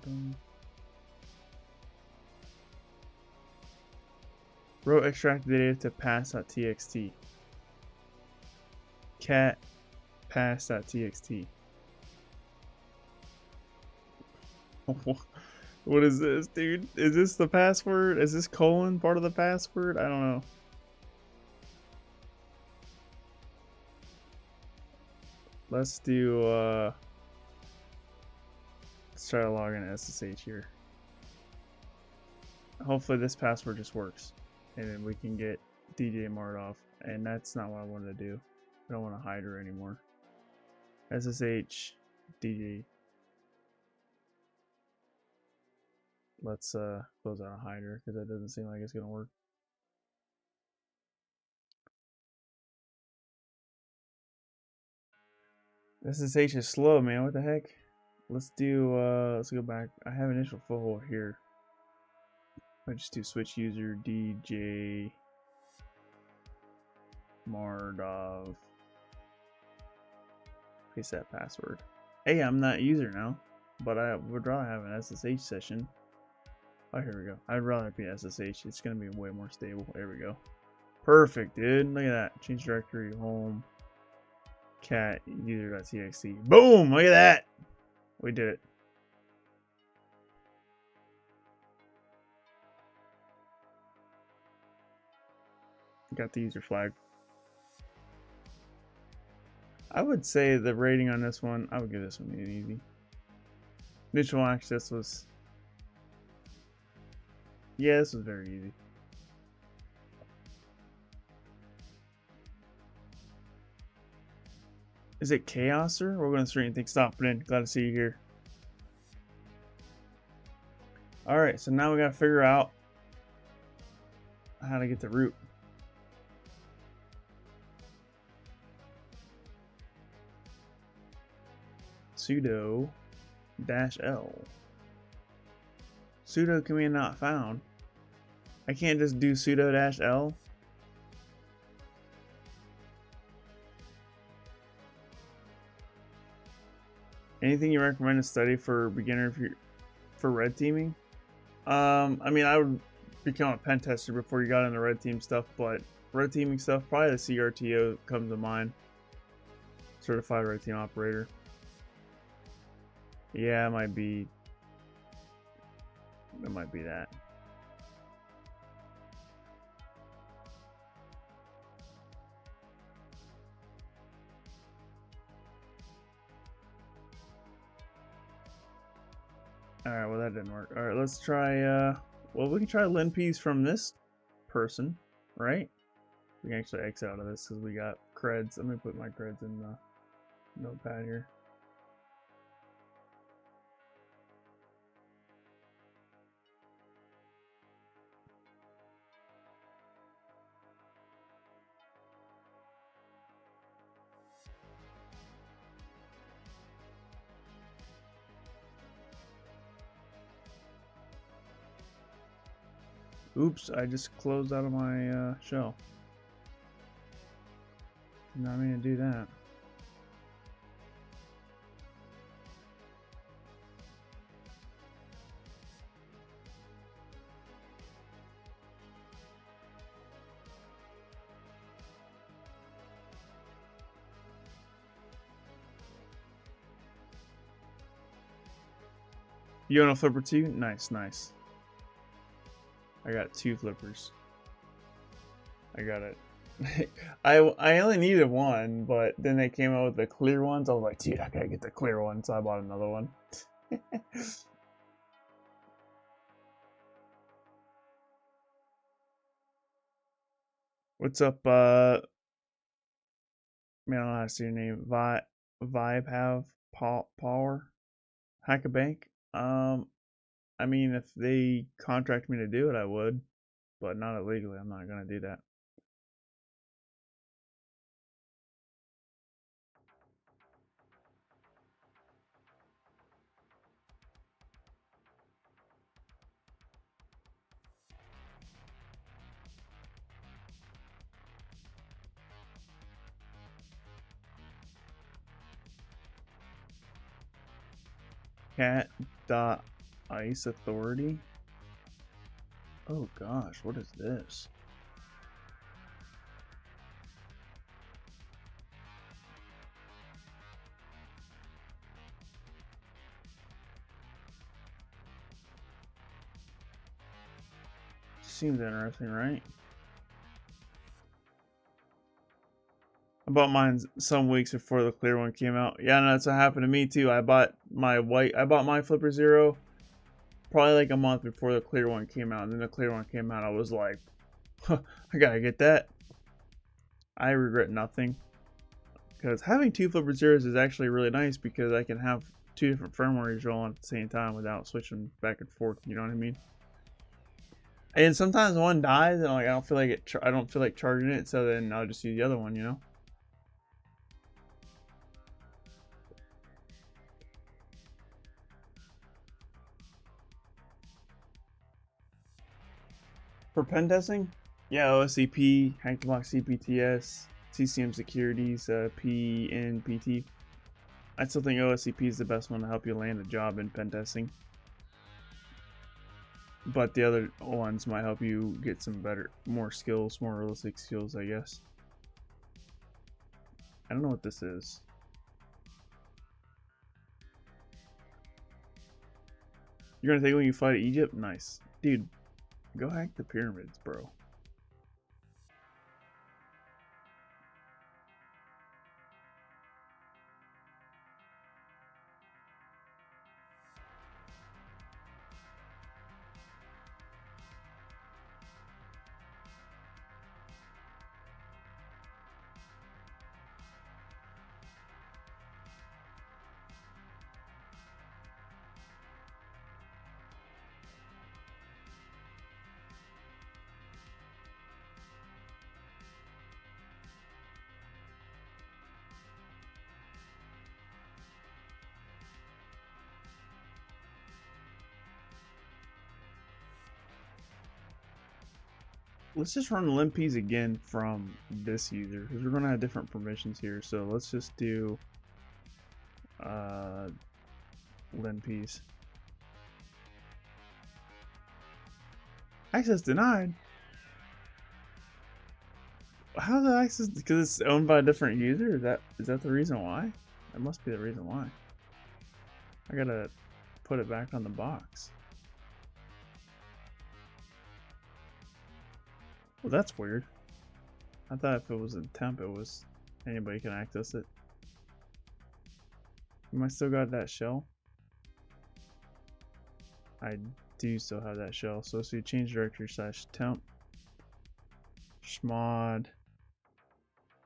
Sharpen. Row extract data to pass.txt. Cat pass.txt. What is this, dude? Is this the password? Is this colon part of the password? I don't know. Let's do, let's try to log in SSH here. Hopefully this password just works. And then we can get DJ Mart off. And that's not what I wanted to do. I don't want to hide her anymore. SSH DJ. Let's close out a hider because that doesn't seem like it's gonna work. SSH is slow, man. What the heck? Let's do let's go back. I have initial foothold here. I just do switch user DJ Mardov. Paste that password. Hey, I'm not user now, but I would rather have an SSH session. Oh, here we go. I'd rather be SSH. It's gonna be way more stable. There we go. Perfect, dude. Look at that. Change directory, home, cat, user.txt. Boom! Look at that. We did it. Got the user flag. I would say the rating on this one, I would give this one an easy. Initial access was, yeah, this was very easy. Is it Chaoser? We're going to straighten things stop it in. Glad to see you here. Alright, so now we got to figure out how to get the root. Sudo -L. Sudo command not found. I can't just do sudo -L. Anything you recommend to study for beginner if you're for red teaming? I mean, I would become a pen tester before you got into red team stuff, but red teaming stuff, probably the CRTO comes to mind. Certified red team operator. Yeah, it might be that. Alright, well that didn't work. Alright, let's try, well we can try linps from this person, right? We can actually X out of this because we got creds. Let me put my creds in the notepad here. Oops, I just closed out of my shell. Did not mean to do that. You own a flipper too? Nice, nice. I got 2 flippers. I got it. I only needed 1, but then they came out with the clear ones. I was like, dude, I gotta get the clear one, so I bought another one. What's up, man, I don't know how to say your name. Vibe have power? Hack a bank? I mean, if they contract me to do it, I would, but not illegally. I'm not gonna do that. Cat dot Ice Authority. Oh gosh, what is this? Seems interesting, right? I bought mine some weeks before the clear one came out. Yeah, no, that's what happened to me too. I bought my Flipper Zero probably like a month before the clear one came out. And then the clear one came out, I was like, huh, I gotta get that. I regret nothing. Because having two Flipper Zeros is actually really nice because I can have two different firmwares rolling at the same time without switching back and forth. You know what I mean? And sometimes one dies, and like I don't feel like it. I don't feel like charging it, so then I'll just use the other one. You know. For pen testing, yeah, OSCP, Hack the Box CPTS, CCM Securities, PNPT. I still think OSCP is the best one to help you land a job in pen testing. But the other ones might help you get some more skills, more realistic skills, I guess. I don't know what this is. You're gonna take it when you fly to Egypt? Nice. Dude, go hack the pyramids, bro. Let's just run limpys again from this user because we're gonna have different permissions here. So let's just do limpys. Access denied. How the access? Because it's owned by a different user. Is that the reason why? That must be the reason why. I gotta put it back on the box. Well, that's weird. I thought if it was a temp, it was anybody can access it. Am I still got that shell? I do still have that shell. So you change directory / temp schmod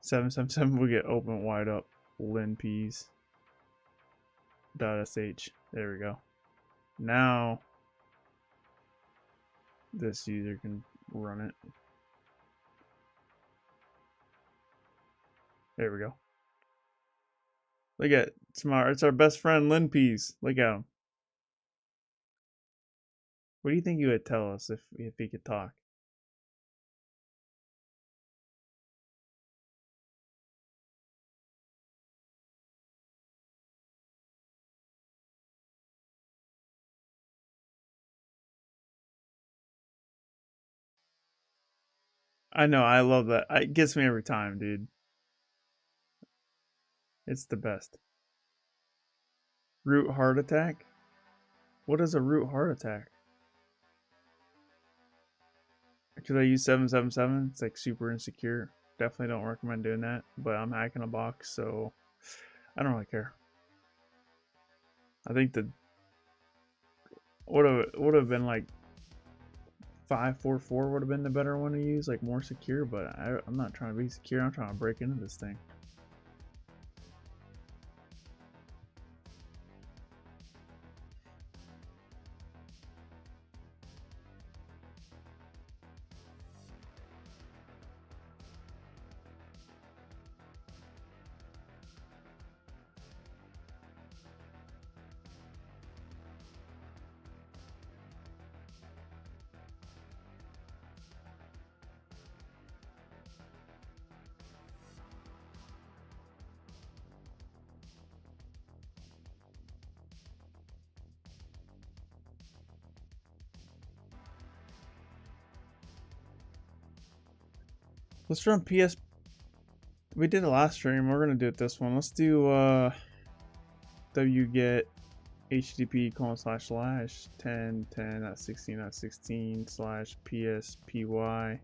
777 we get open wide up linps .sh. There we go. Now this user can run it. There we go. Look at smart. It's our best friend linps. Look at him. What do you think he would tell us if he could talk? I know, I love that. It gets me every time, dude. It's the best. Root heart attack? What is a root heart attack? Should I use 777? It's like super insecure. Definitely don't recommend doing that, but I'm hacking a box, so I don't really care. I think the would have been like 544 would have been the better one to use, like more secure, but I'm not trying to be secure. I'm trying to break into this thing. Let's run PS. We did it last stream. We're gonna do it this one. Let's do wget http :/10.10.16.16/pspy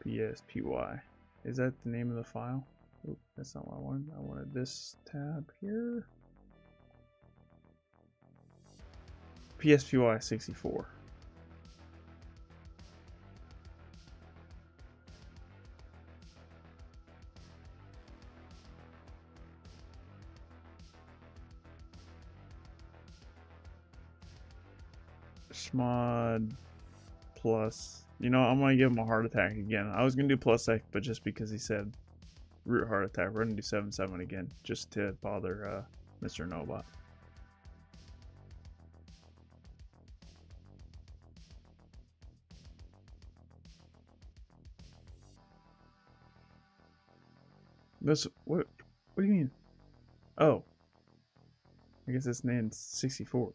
pspy. Is that the name of the file? Oop, that's not what I wanted. I wanted this tab here. pspy64. Schmod plus. You know, I'm gonna give him a heart attack again. I was gonna do plus sec, but just because he said root heart attack, we're gonna do 7.7 again, just to bother Mr. Nobot. This what do you mean? Oh, I guess this name's 64.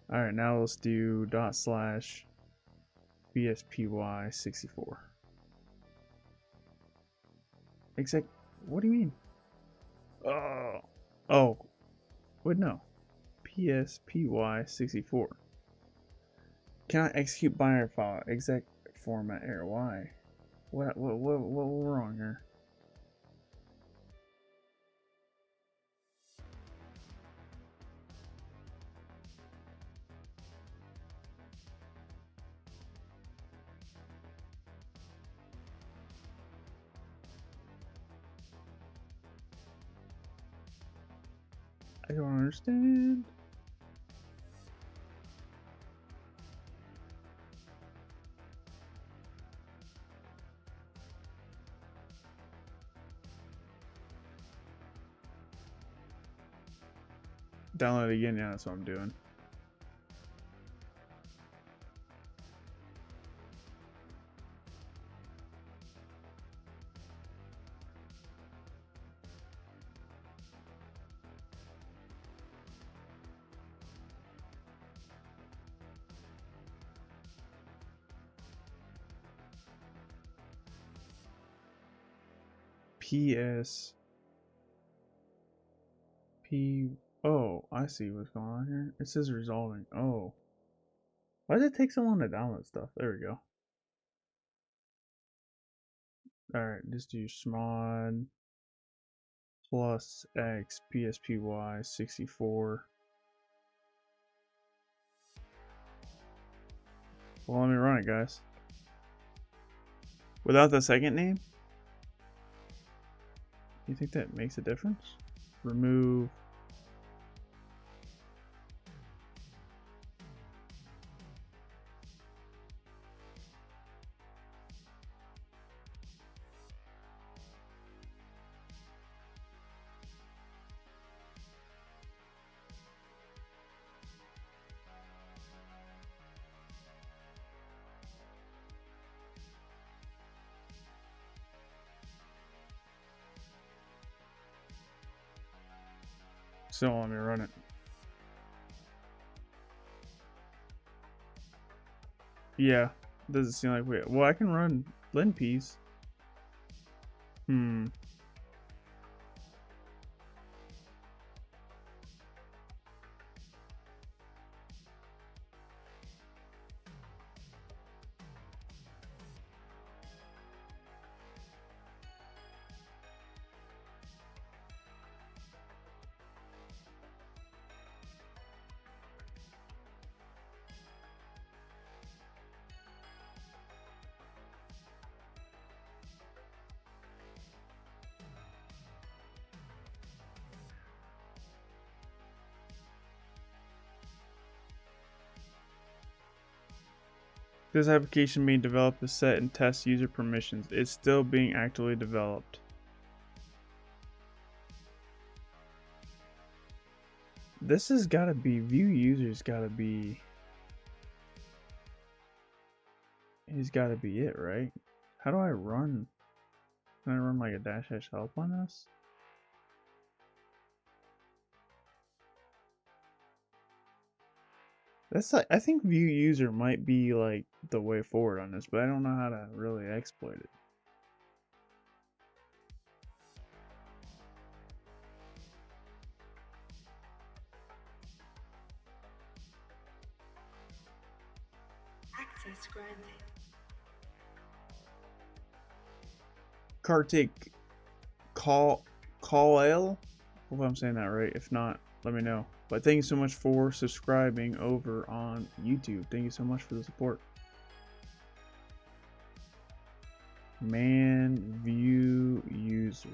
All right, now let's do ./pspy64. Exact. What do you mean? Oh, wait, no. pspy64. Cannot execute binary file. Exact format error. Why? What wrong here? I don't understand. Download it again. Yeah, that's what I'm doing. Oh, I see what's going on here. It says resolving. Oh. Why does it take so long to download stuff? There we go. Alright, just do smod plus x pspy64. Well, let me run it, guys. Without the second name? You think that makes a difference? Remove. Still let me run it. Yeah, doesn't seem like we. Well, I can run linpeas. This application being developed to set and test user permissions. It's still being actively developed. This has got to be view users. Got to be. He's got to be it, right? How do I run? Can I run like a dash help on this? That's like, I think view user might be like the way forward on this, but I don't know how to really exploit it. Access granted. Kartik Call. Hope I'm saying that right. If not, let me know. But thank you so much for subscribing over on YouTube. Thank you so much for the support. Man view user.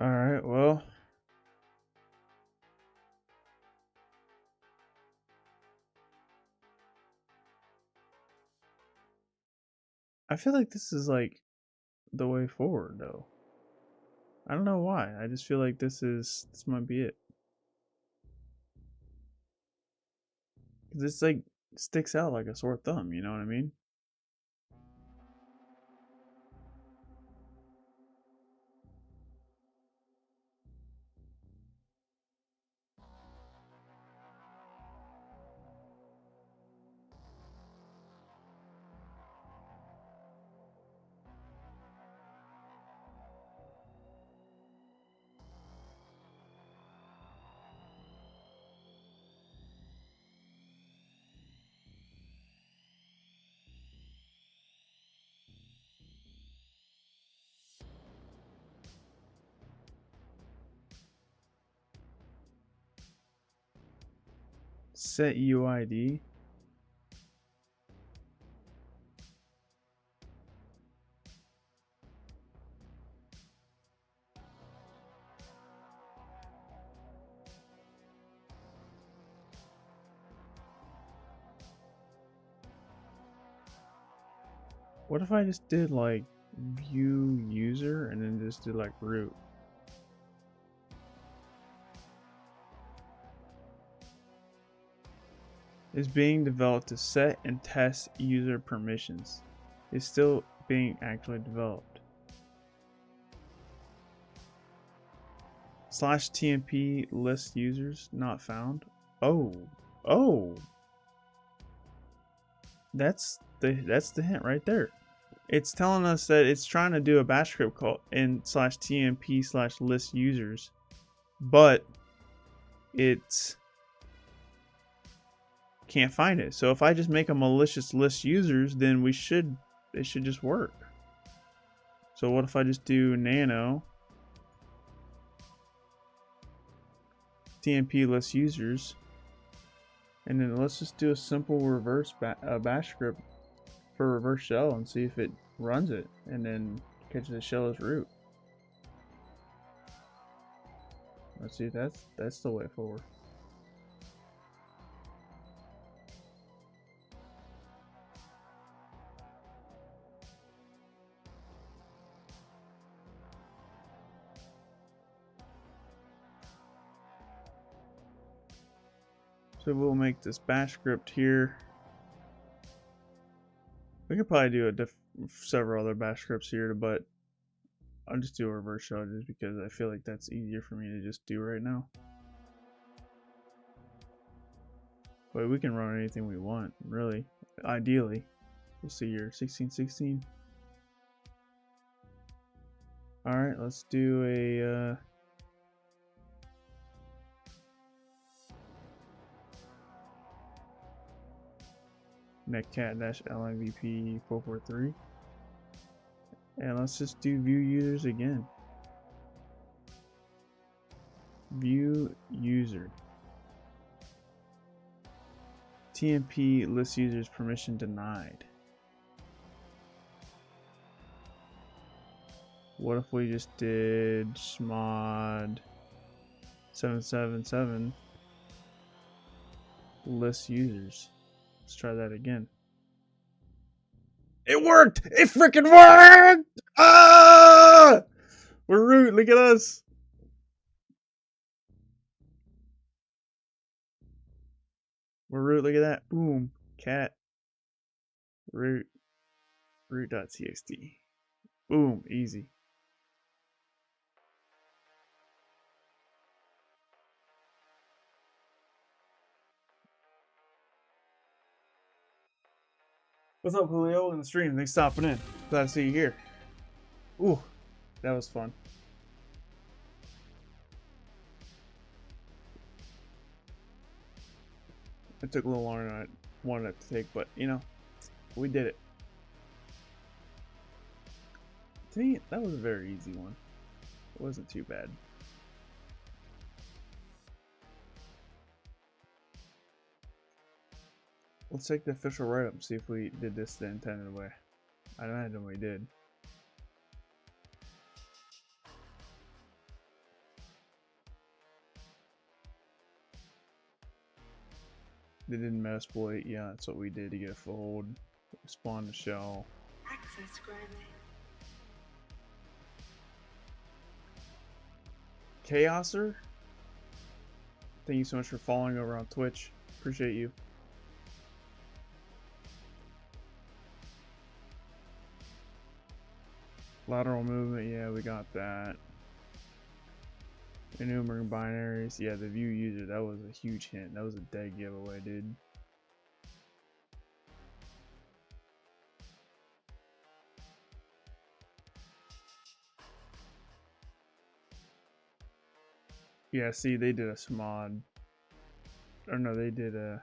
All right, well, I feel like this is like the way forward though. I don't know why. I just feel like this might be it. 'Cause it's like sticks out like a sore thumb, you know what I mean? Set UID. What if I just did like view user and then just did like root? Is being developed to set and test user permissions. Is still being actually developed. /TMP list users not found. Oh. That's the hint right there. It's telling us that it's trying to do a bash script call in /TMP/list users, but it can't find it. So if I just make a malicious list users, then it should just work. So what if I just do nano TMP list users, and then let's just do a simple reverse bash script for reverse shell and see if it runs it and then catches the shell as root. Let's see, that's the way forward. So we'll make this bash script here. We could probably do several other bash scripts here, but I'll just do a reverse shell just because I feel like that's easier for me to just do right now. But we can run anything we want, really. Ideally. We'll see here. 1616. Alright, let's do a netcat-LMVP 443. And let's just do view users again. View user. TMP list users permission denied. What if we just did chmod 777 list users? Let's try that again. It worked! It freaking worked! Ah! We're root. Look at us. We're root. Look at that. Boom. Cat. Root. Root.txt. Boom. Easy. What's up, Julio? In the stream. Thanks for stopping in. Glad to see you here. Ooh. That was fun. It took a little longer than I wanted it to take, but you know, we did it. To me, that was a very easy one. It wasn't too bad. Let's check the official write-up and see if we did this the intended way. I imagine we did. They didn't metasploit. Yeah, that's what we did to get a foothold. Spawn the shell. Access granted. Chaoser? Thank you so much for following over on Twitch. Appreciate you. Lateral movement, yeah, we got that. Enumerating binaries, yeah, the view user, that was a huge hint. That was a dead giveaway, dude. Yeah, see, they did a smod. Or no, they did a...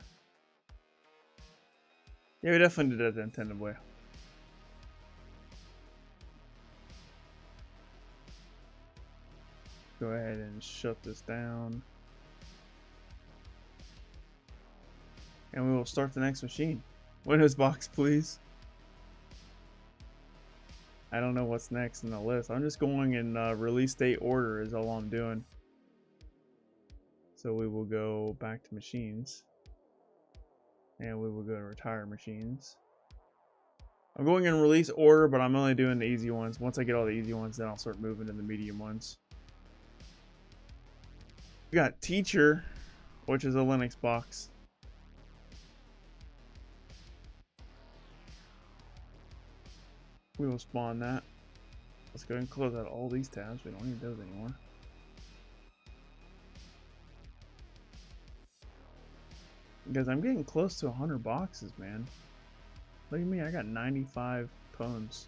Yeah, we definitely did it the intended way. Go ahead and shut this down. And we will start the next machine. Windows box, please. I don't know what's next in the list. I'm just going in release date order is all I'm doing. So we will go back to machines. And we will go to retire machines. I'm going in release order, but I'm only doing the easy ones. Once I get all the easy ones, then I'll start moving to the medium ones. We got Teacher, which is a Linux box. We will spawn that. Let's go ahead and close out all these tabs. We don't need those anymore. Because I'm getting close to 100 boxes, man. Look at me, I got 95 pwns.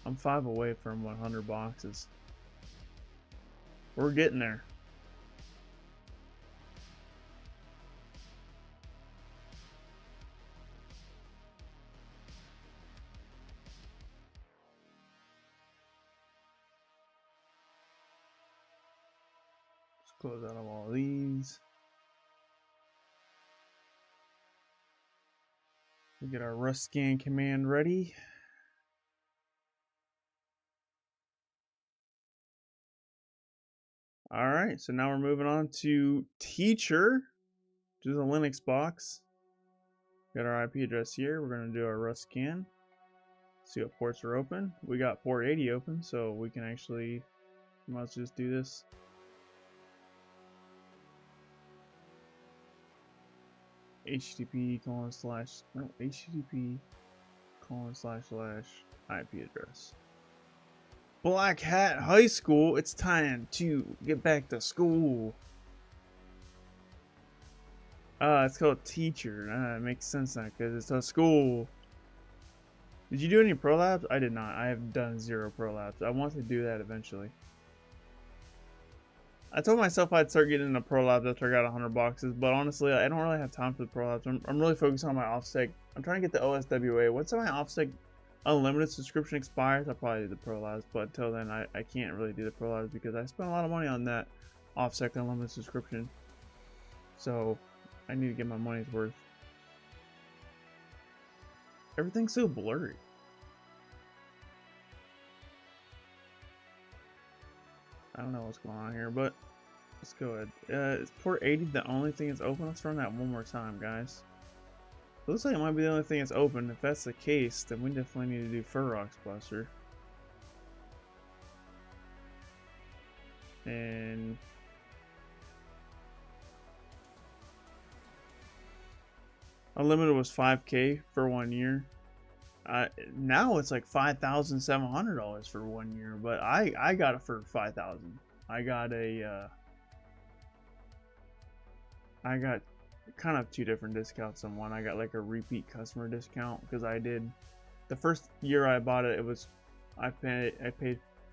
I'm 5 away from 100 boxes. We're getting there. Let's close out of all these. We get our rust scan command ready. Alright, so now we're moving on to Teacher, which is a Linux box. Got our IP address here. We're going to do our rust scan. See what ports are open. We got port 80 open, so we can actually, let's just do this. http://IP address. Black Hat High School, it's time to get back to school. It's called Teacher. It makes sense now because it's a school. Did you do any pro labs? I did not. I have done 0 pro labs. I want to do that eventually. I told myself I'd start getting into pro labs after I got 100 boxes, but honestly, I don't really have time for the pro labs. I'm really focused on my offsec. I'm trying to get the OSWA. Once my offsec unlimited subscription expires, I'll probably do the pro labs, but until then, I can't really do the pro labs because I spent a lot of money on that offsec unlimited subscription. So I need to get my money's worth. Everything's so blurry. I don't know what's going on here, but let's go ahead. Is port 80 the only thing that's open? Let's run that one more time, guys. It looks like it might be the only thing that's open. If that's the case, then we definitely need to do Furrock's Buster. and unlimited was $5K for 1 year. Now it's like $5,700 for 1 year, but I got it for $5,000. I got I got kind of two different discounts on one. I got like a repeat customer discount because I did the first year I bought it. It was I paid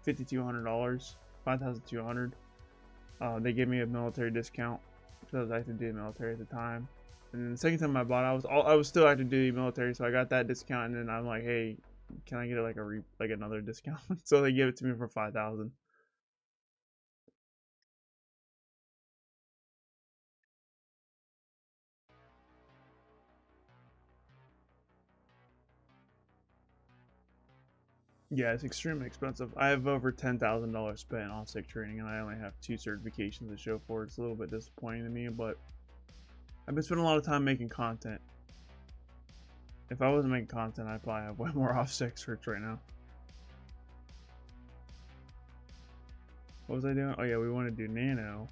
$5,200, $5,200. They gave me a military discount because I was active duty military at the time. And then the second time I bought it, I was still active duty military, so I got that discount. And then I'm like, hey, can I get like another discount? So they gave it to me for $5,000. Yeah, it's extremely expensive. I have over $10,000 spent on OffSec training, and I only have 2 certifications to show for it. It's a little bit disappointing to me, but I've been spending a lot of time making content. If I wasn't making content, I'd probably have way more OffSec certs right now. What was I doing? Oh yeah, we want to do Nano,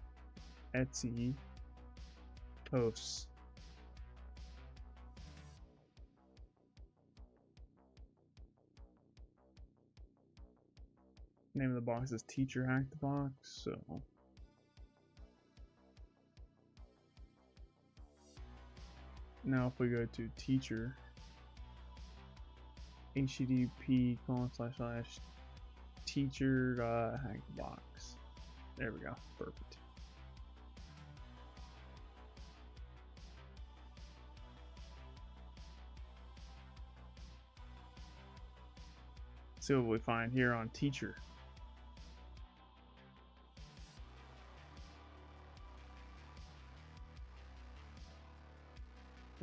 Etsy, posts. Name of the box is Teacher Hack the Box, so now if we go to Teacher, http://teacher.hackbox. There we go. Perfect. See what we find here on Teacher.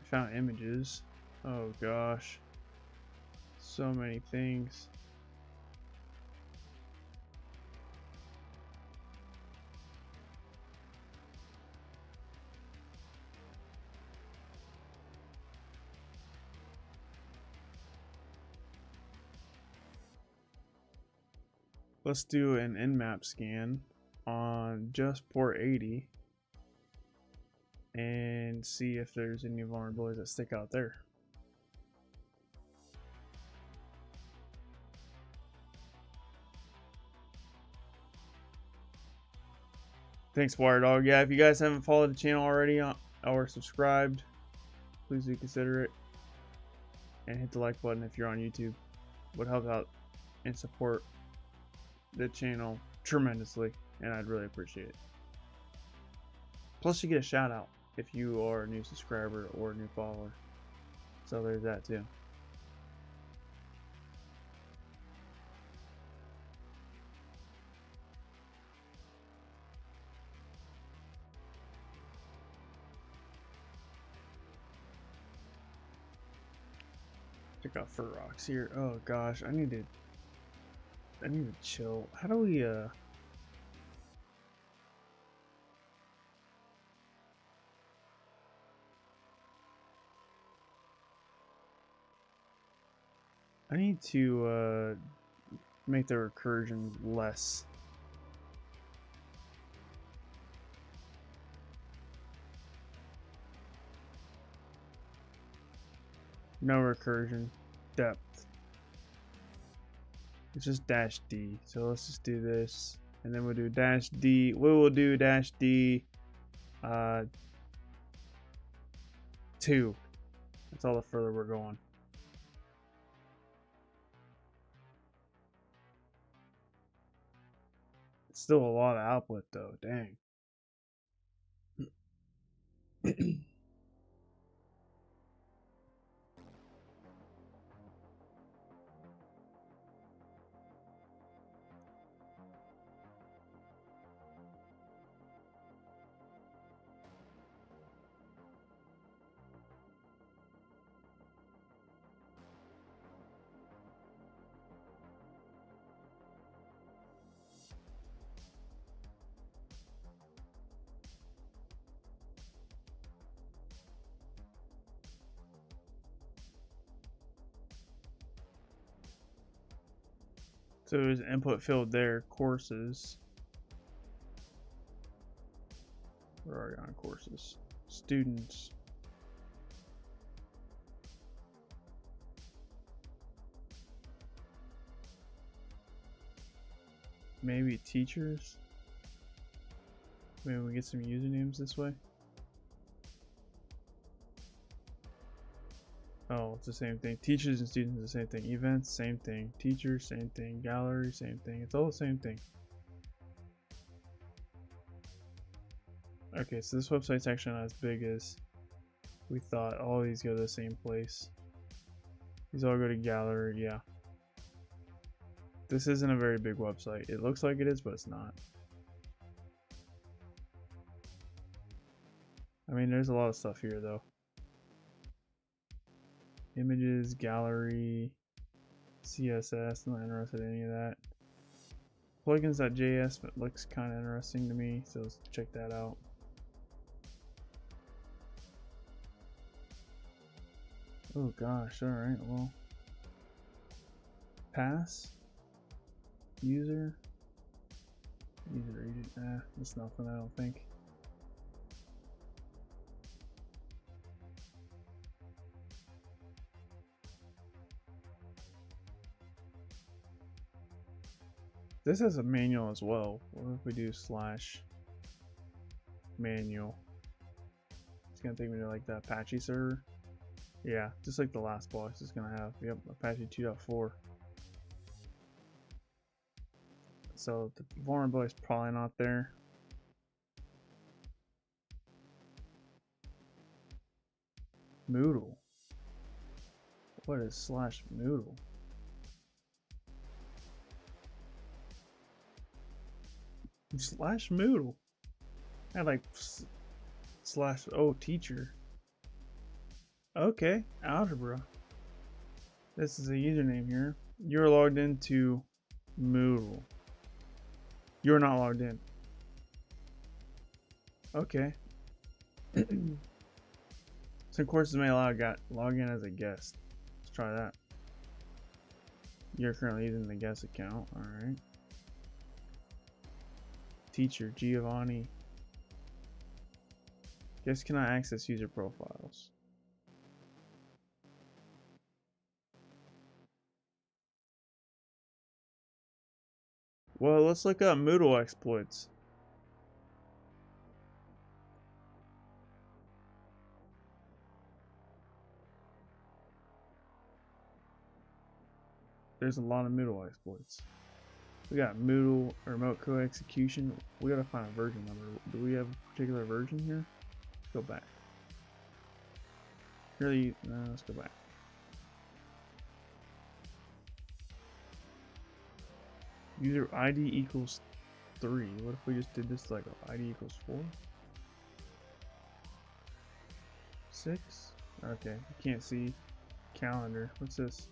I found images. Oh gosh. So many things. Let's do an nmap scan on just port 80 and see if there's any vulnerabilities that stick out there. Thanks, Wire Dog. Yeah, if you guys haven't followed the channel already or subscribed, please do consider it. And hit the like button if you're on YouTube. Would help out and support the channel tremendously, and I'd really appreciate it. Plus, you get a shout out if you are a new subscriber or a new follower. So there's that too. Check out Fur Rocks here. Oh gosh, I need to chill. How do we I need to make the recursion less. No recursion. Depth. It's just dash D. So let's just do this. And then we'll do dash D. We will do dash D 2. That's all the further we're going. It's still a lot of output though. Dang. So there's an input field there, courses. already on courses. Students. Maybe teachers. Maybe we get some usernames this way. Oh, it's the same thing. Teachers and students, the same thing. Events, same thing. Teachers, same thing. Gallery, same thing. It's all the same thing. Okay, so this website's actually not as big as we thought. All these go to the same place. These all go to gallery, yeah. This isn't a very big website. It looks like it is, but it's not. I mean, there's a lot of stuff here, though. Images, gallery, CSS, not interested in any of that. Plugins.js looks kind of interesting to me, so let's check that out. Oh gosh, alright, well. Pass. User agent, that's nothing, I don't think. This has a manual as well. What if we do /manual? It's gonna take me to like the Apache server. Yeah, just like the last box is gonna have. Yep, Apache 2.4. So the vulnerability is probably not there. Moodle. What is /Moodle? /Moodle. I like /teacher. Okay, algebra. This is a username here. You're logged into Moodle. You're not logged in. Okay. Some courses may allow log in as a guest. Let's try that. You're currently using the guest account. Alright. Teacher, Giovanni. Guest cannot access user profiles. Well, let's look up Moodle exploits. There's a lot of Moodle exploits. We got Moodle remote code execution. We gotta find a version number. Do we have a particular version here? Let's go back. Really? No, let's go back. User ID equals 3. What if we just did this like ID equals 4? 6? Okay, you can't see calendar. What's this?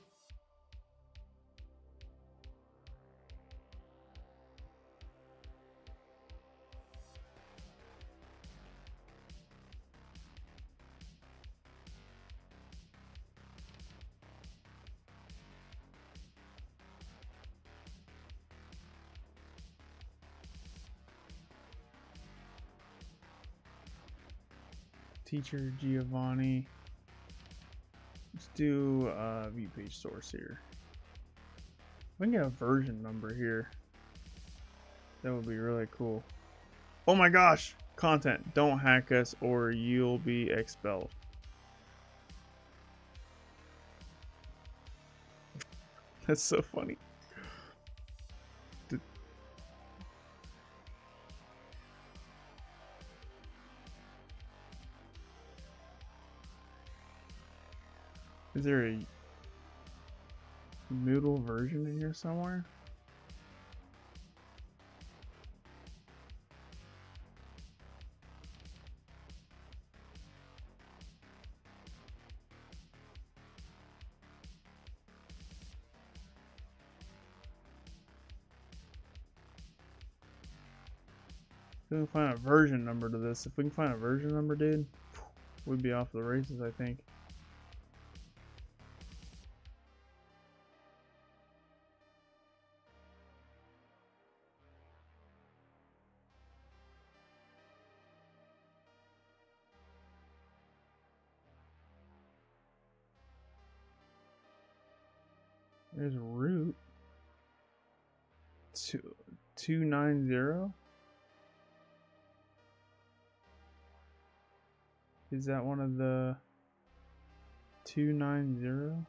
Teacher Giovanni. Let's do view page source here. We can get a version number here. That would be really cool. Oh my gosh! Content. Don't hack us or you'll be expelled. That's so funny. Is there a Moodle version in here somewhere? We can find a version number to this. If we can find a version number, dude, we'd be off the races, I think. There's root 290. Is that one of the 290?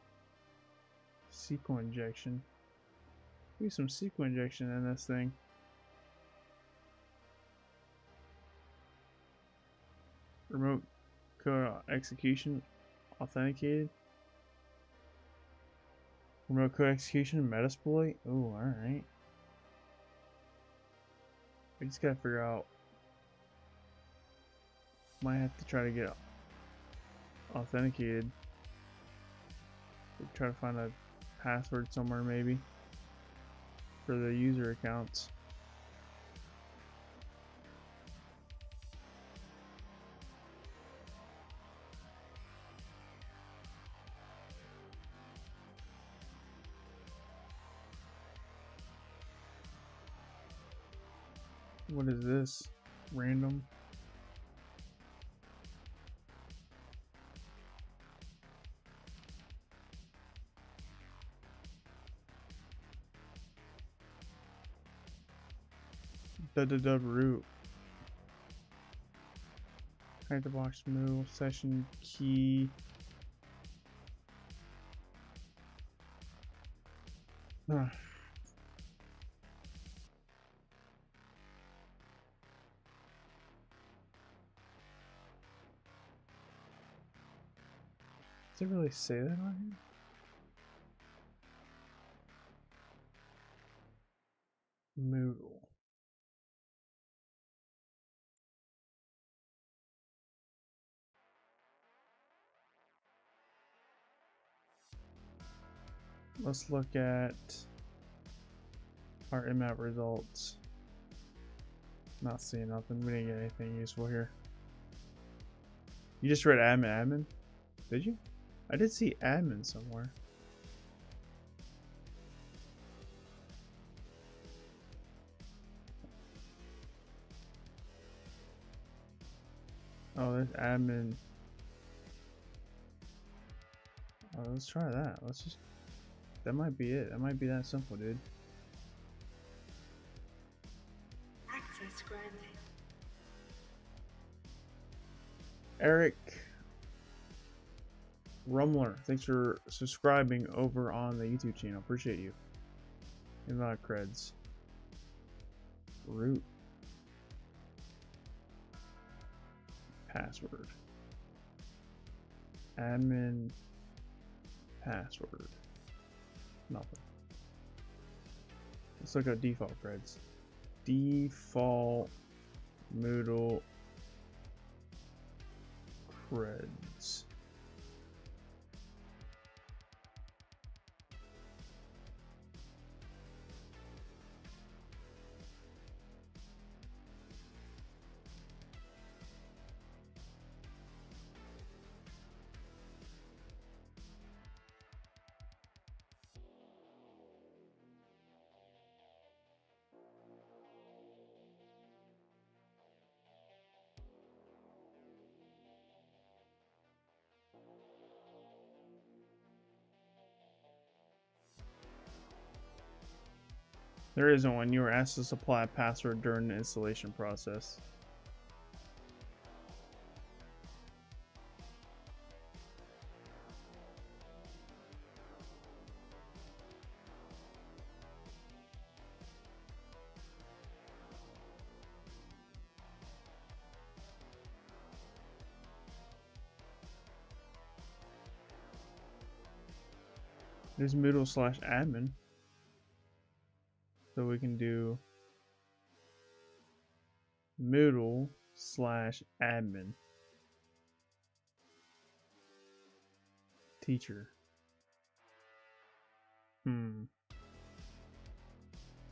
SQL injection. Maybe some SQL injection in this thing. Remote code execution authenticated. Remote code execution metasploit. Oh, alright. We just gotta figure out. Might have to try to get authenticated. Try to find a password somewhere maybe for the user accounts. What is this? Random. Root. Hide the box move. Session key. Ugh. Does it really say that on here? Moodle. Let's look at our IMAP results. Not seeing nothing. We didn't get anything useful here. You just read admin? Did you? I did see admin somewhere. Oh, there's admin. Oh, let's try that. Let's just. That might be it. That might be that simple, dude. Access granted. Eric Rumler, thanks for subscribing over on the YouTube channel. Appreciate you. And a lot of creds. Root. Password. Admin. Password. Nothing. Let's look at default creds. Default Moodle creds. There isn't one. You were asked to supply a password during the installation process. There's Moodle/admin. So we can do Moodle/admin. Teacher.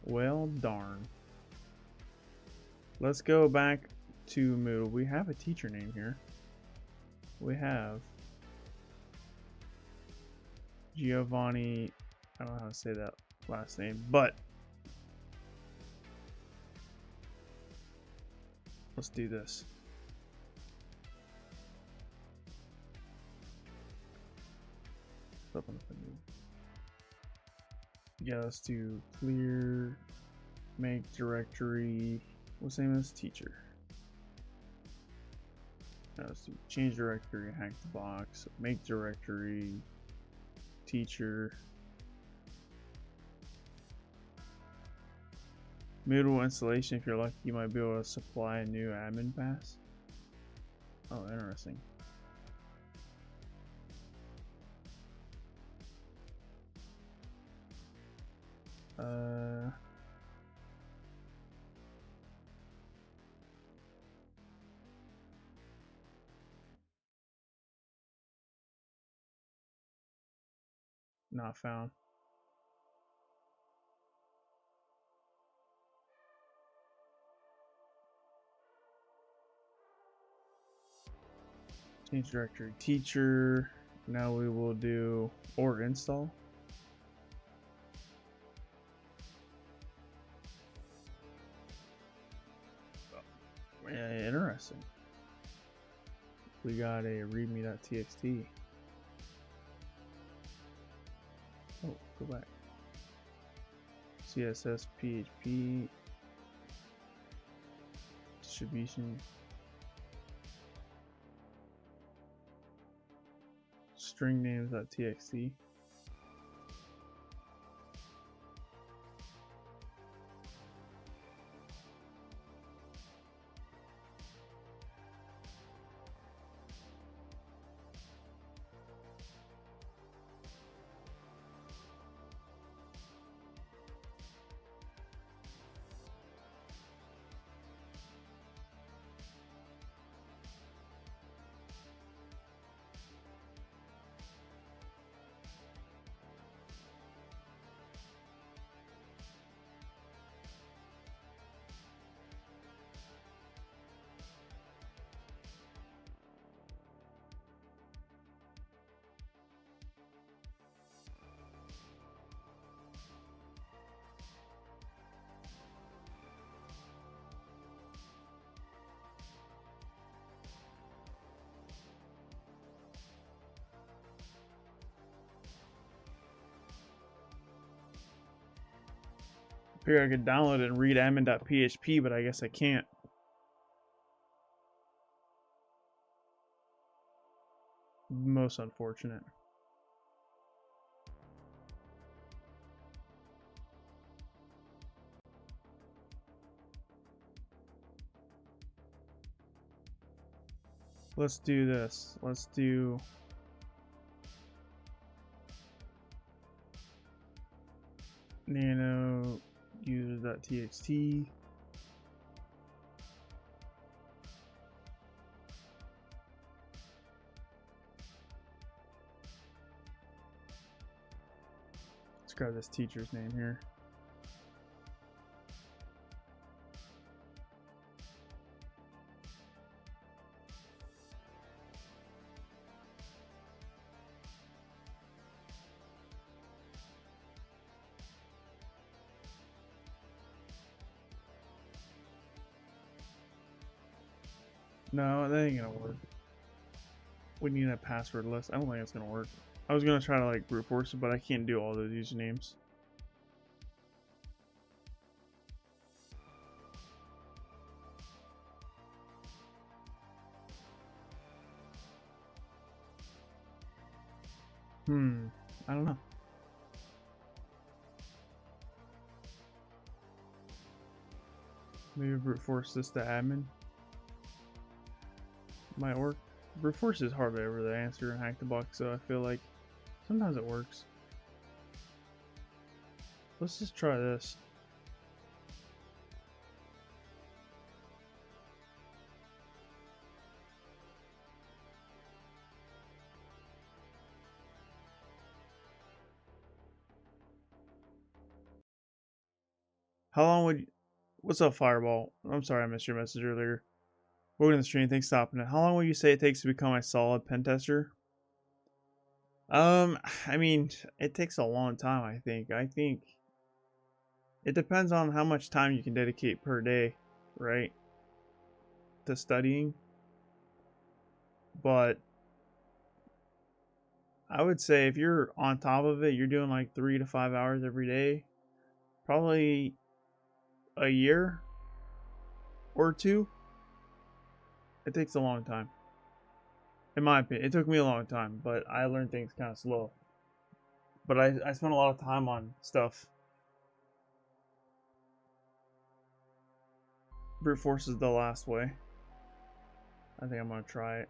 Well, darn. Let's go back to Moodle. We have a teacher name here. We have Giovanni. I don't know how to say that last name, but let's do this. Open up a new. Yeah, let's do clear, make directory. What's the name of this? Teacher. Now let's do change directory, hack the box, make directory, teacher. Mutable installation. If you're lucky, you might be able to supply a new admin pass. Oh, interesting. Not found. Change directory teacher. Now we will do org install. Yeah, interesting. We got a readme.txt. Oh, go back. CSS, PHP, distribution, string names.txt. Here I could download it and read admin.php, but I guess I can't. Most unfortunate. Let's do this. Let's do nano user.txt. Let's grab this teacher's name here. No, that ain't gonna work. We need a password list. I don't think it's gonna work. I was gonna try to like brute force it, but I can't do all those usernames. I don't know. Maybe brute force this to admin. Might work. Brute force is hardly ever the answer in hack the box, so I feel like sometimes it works. Let's just try this. How long would you... What's up, Fireball? I'm sorry I missed your message earlier. Welcome to the stream. Thanks for stopping it. How long would you say it takes to become a solid pentester? I mean, it takes a long time, I think. I think it depends on how much time you can dedicate per day, right? To studying. But I would say if you're on top of it, you're doing like 3 to 5 hours every day, probably a year or two. It takes a long time. In my opinion, it took me a long time, but I learned things kind of slow. But I spent a lot of time on stuff. Brute force is the last way. I think I'm going to try it.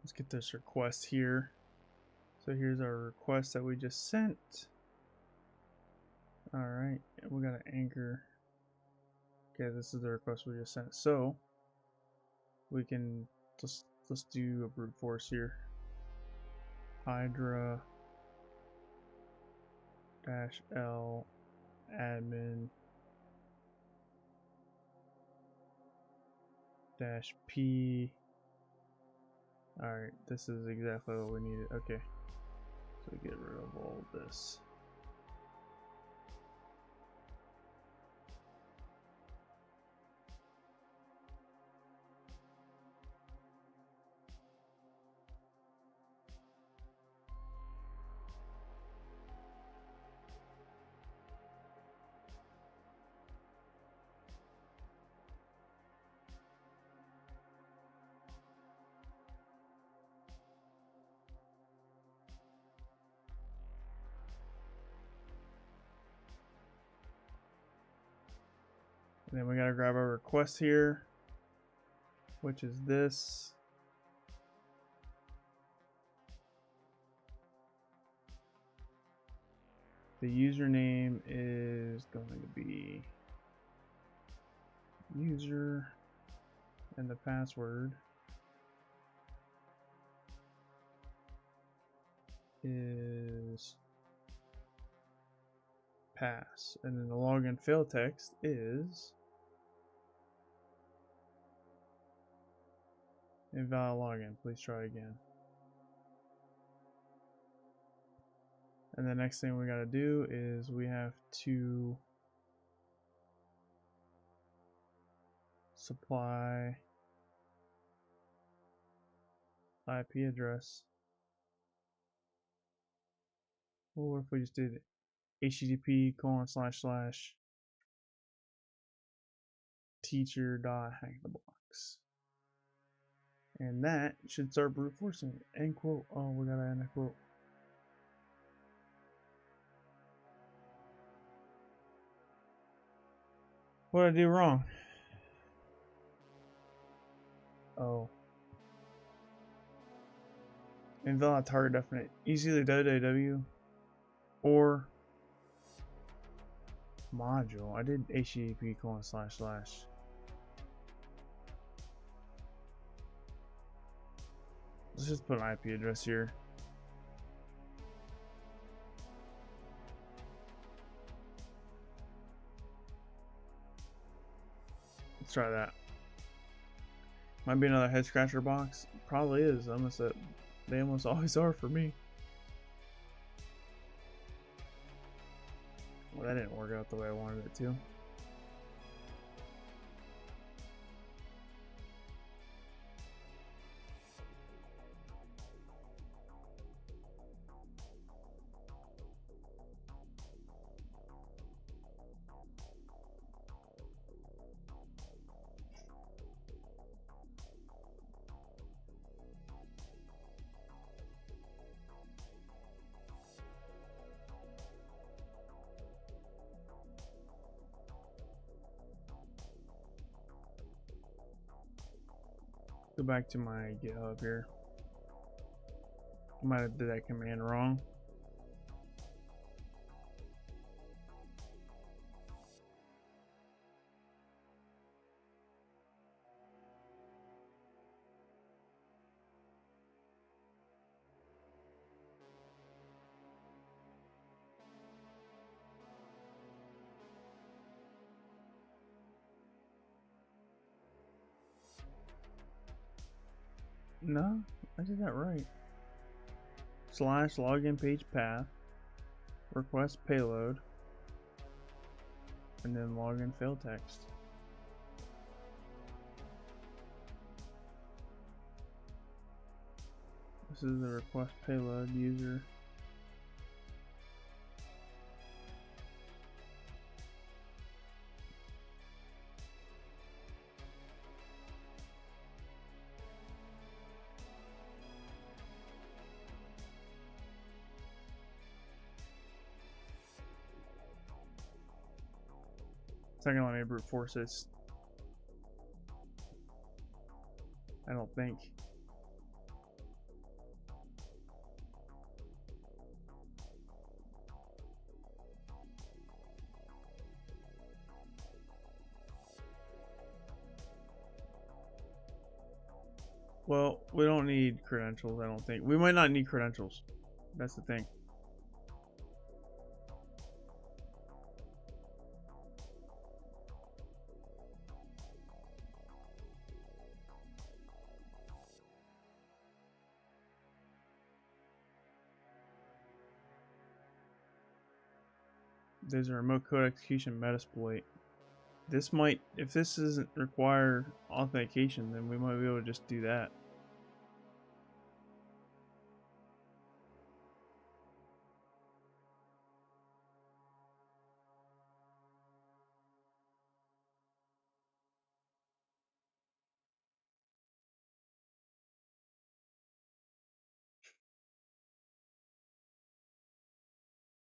Let's get this request here. So here's our request that we just sent. Alright, we got an anchor. Okay, this is the request we just sent. So we can let's do a brute force here. Hydra -L admin -P. Alright, this is exactly what we needed. Okay. So get rid of all this. And then we gotta grab our request here, which is this. The username is going to be user, and the password is pass. And then the login fail text is invalid login. Please try again. And the next thing we got to do is we have to supply IP address. Well, what if we just did http://teacher.hackthebox? And that should start brute forcing it. End quote. Oh, we gotta end a quote. What did I do wrong? Oh. Invalid target definite. Easily www or module. I did http://. Let's just put an IP address here. Let's try that. Might be another head scratcher box. Probably is. They almost always are for me. Well, that didn't work out the way I wanted it to. Go back to my GitHub here. I might have did that command wrong. No, I did that right. / login page path, request payload, and then login fail text. This is the request payload user. It's not gonna let me brute force this. I don't think. Well, we don't need credentials, I don't think. We might not need credentials. That's the thing. There's a remote code execution metasploit. This might, if this doesn't require authentication, then we might be able to just do that.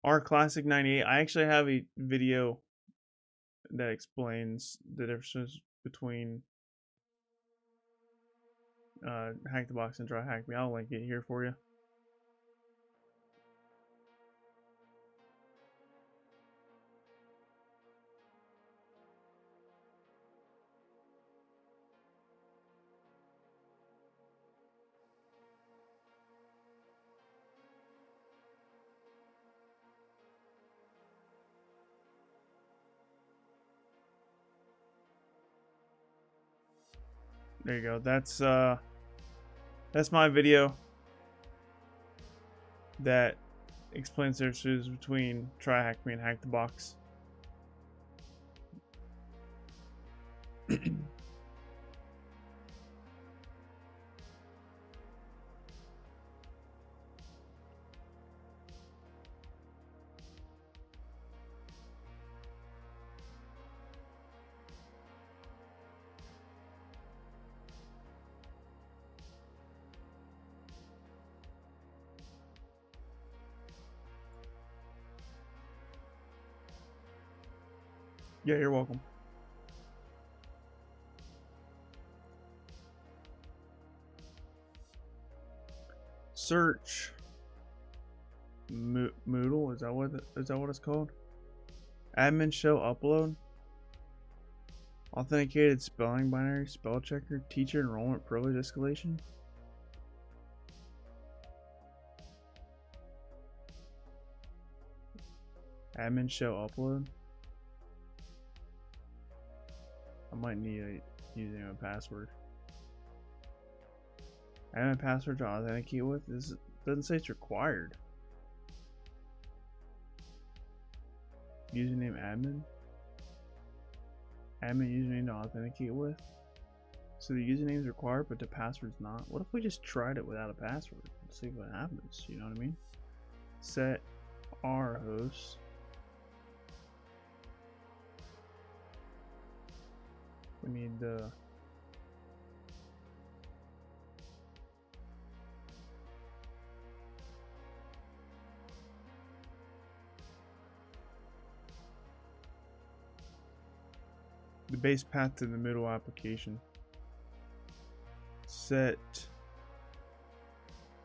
Our classic 98. I actually have a video that explains the differences between hack the box and try hack me. I'll link it here for you. There you go. That's my video that explains the differences between try hack me and hack the box. Yeah, you're welcome. Search Moodle, is that what it's called? Admin show upload. Authenticated spelling binary, spell checker, teacher enrollment privilege escalation. Admin show upload. I might need a username and password. Admin password to authenticate with. This doesn't say it's required. Username admin. Admin username to authenticate with. So the username is required, but the password's not. What if we just tried it without a password? Let's see what happens. You know what I mean? Set our host. We need the base path to the middle application. Set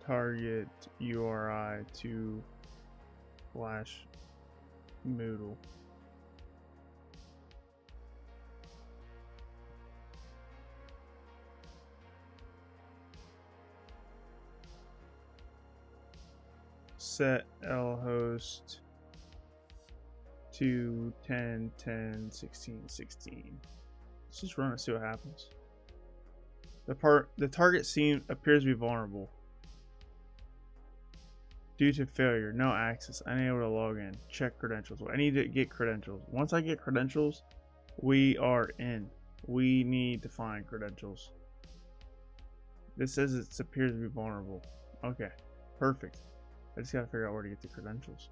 target URI to /Moodle. Set lhost to 10 10 16 16. Let's just run it, see what happens. The target appears to be vulnerable. Due to failure, no access, unable to log in. Check credentials. I need to get credentials. Once I get credentials, we are in. We need to find credentials. This says it appears to be vulnerable. Okay, perfect. I just gotta figure out where to get the credentials.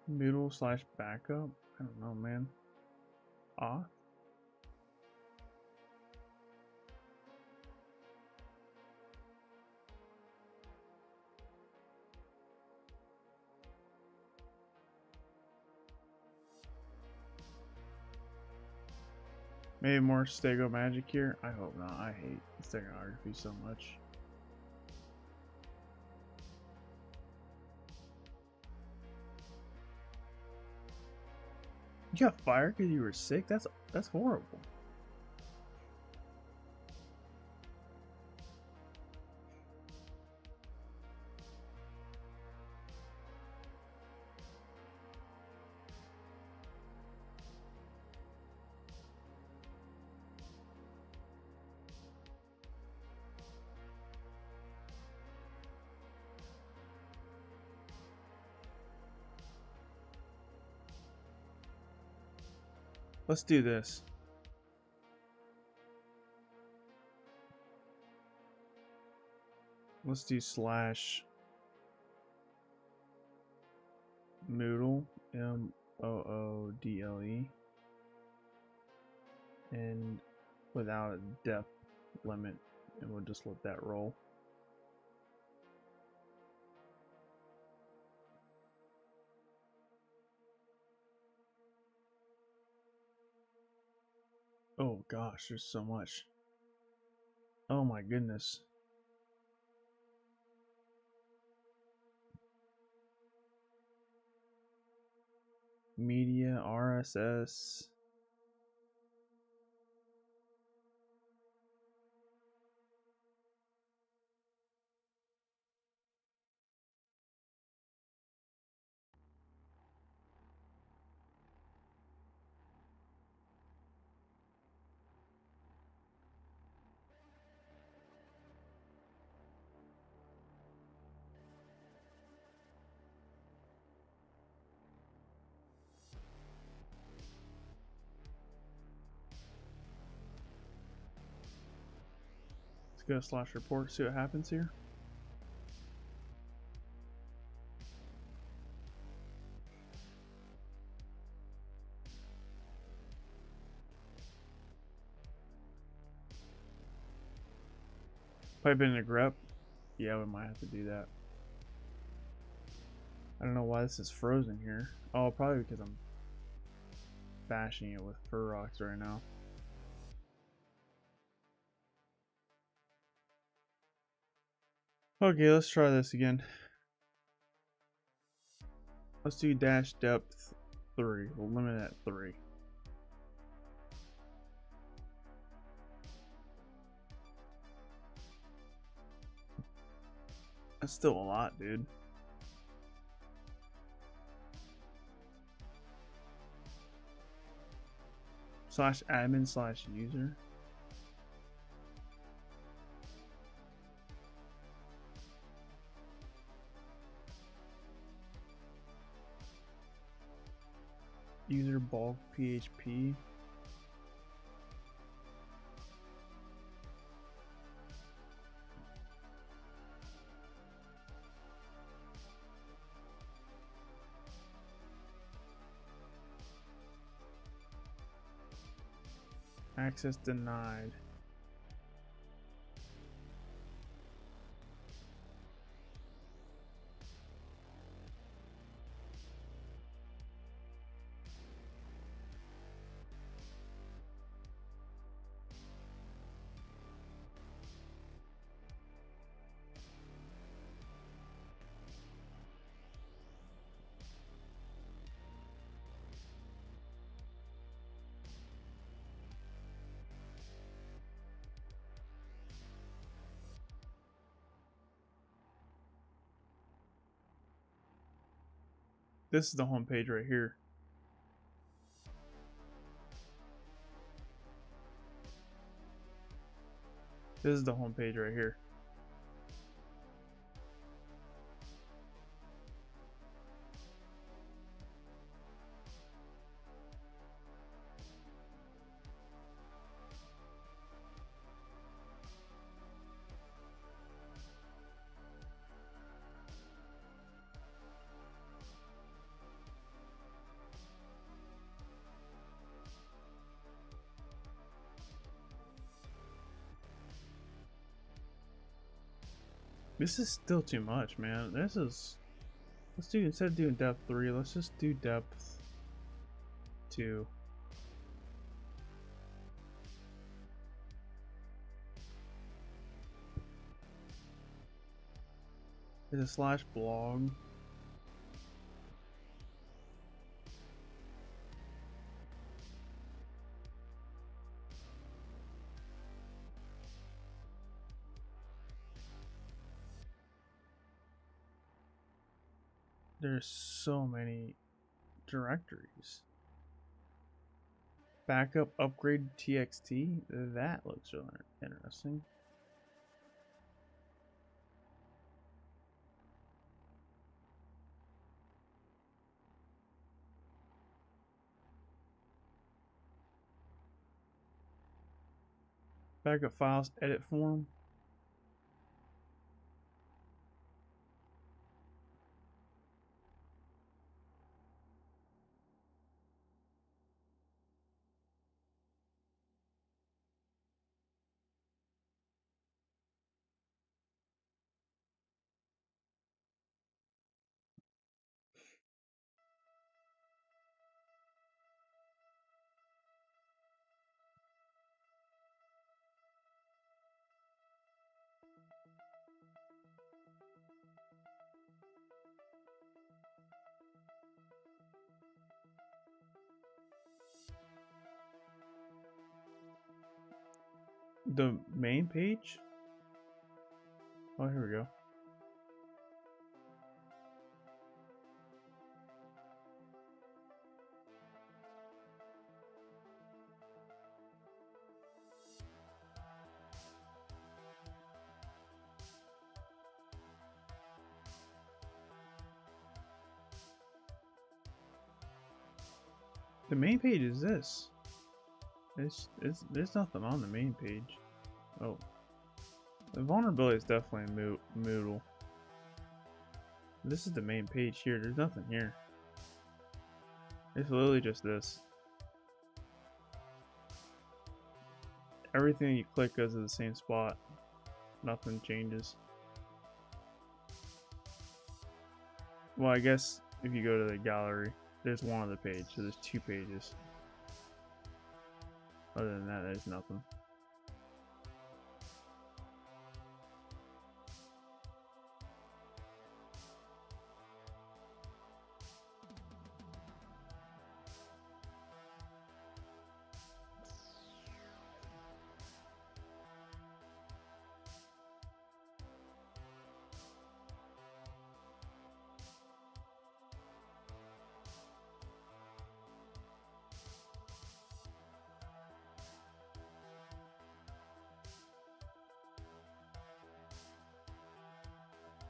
Moodle/backup? I don't know, man. Auth? Maybe more stego magic here? I hope not. I hate steganography so much. You got fired because you were sick? That's horrible. Let's do this. Let's do /Moodle, MOODLE, and without a depth limit, and we'll just let that roll. Oh gosh, there's so much. Oh my goodness. Media, RSS. Go /report, see what happens here. Pipe in a grep. Yeah, we might have to do that. I don't know why this is frozen here. Oh, probably because I'm bashing it with fur rocks right now. Okay, let's try this again. Let's do dash depth 3. We'll limit it at 3. That's still a lot, dude. /admin/user. User bulk PHP. Access denied. this is the home page right here. This is the home page right here. This is still too much, man. Let's do, instead of doing depth 3, let's just do depth 2. Is a /blog. There's so many directories. Backup upgrade txt. That looks really interesting. Backup files edit form. The main page? Oh, here we go. The main page is this. There's nothing on the main page. Oh. The vulnerability is definitely Moodle. This is the main page here. There's nothing here. It's literally just this. Everything you click goes to the same spot. Nothing changes. Well, I guess if you go to the gallery, there's one other page, so there's 2 pages. Other than that, there's nothing.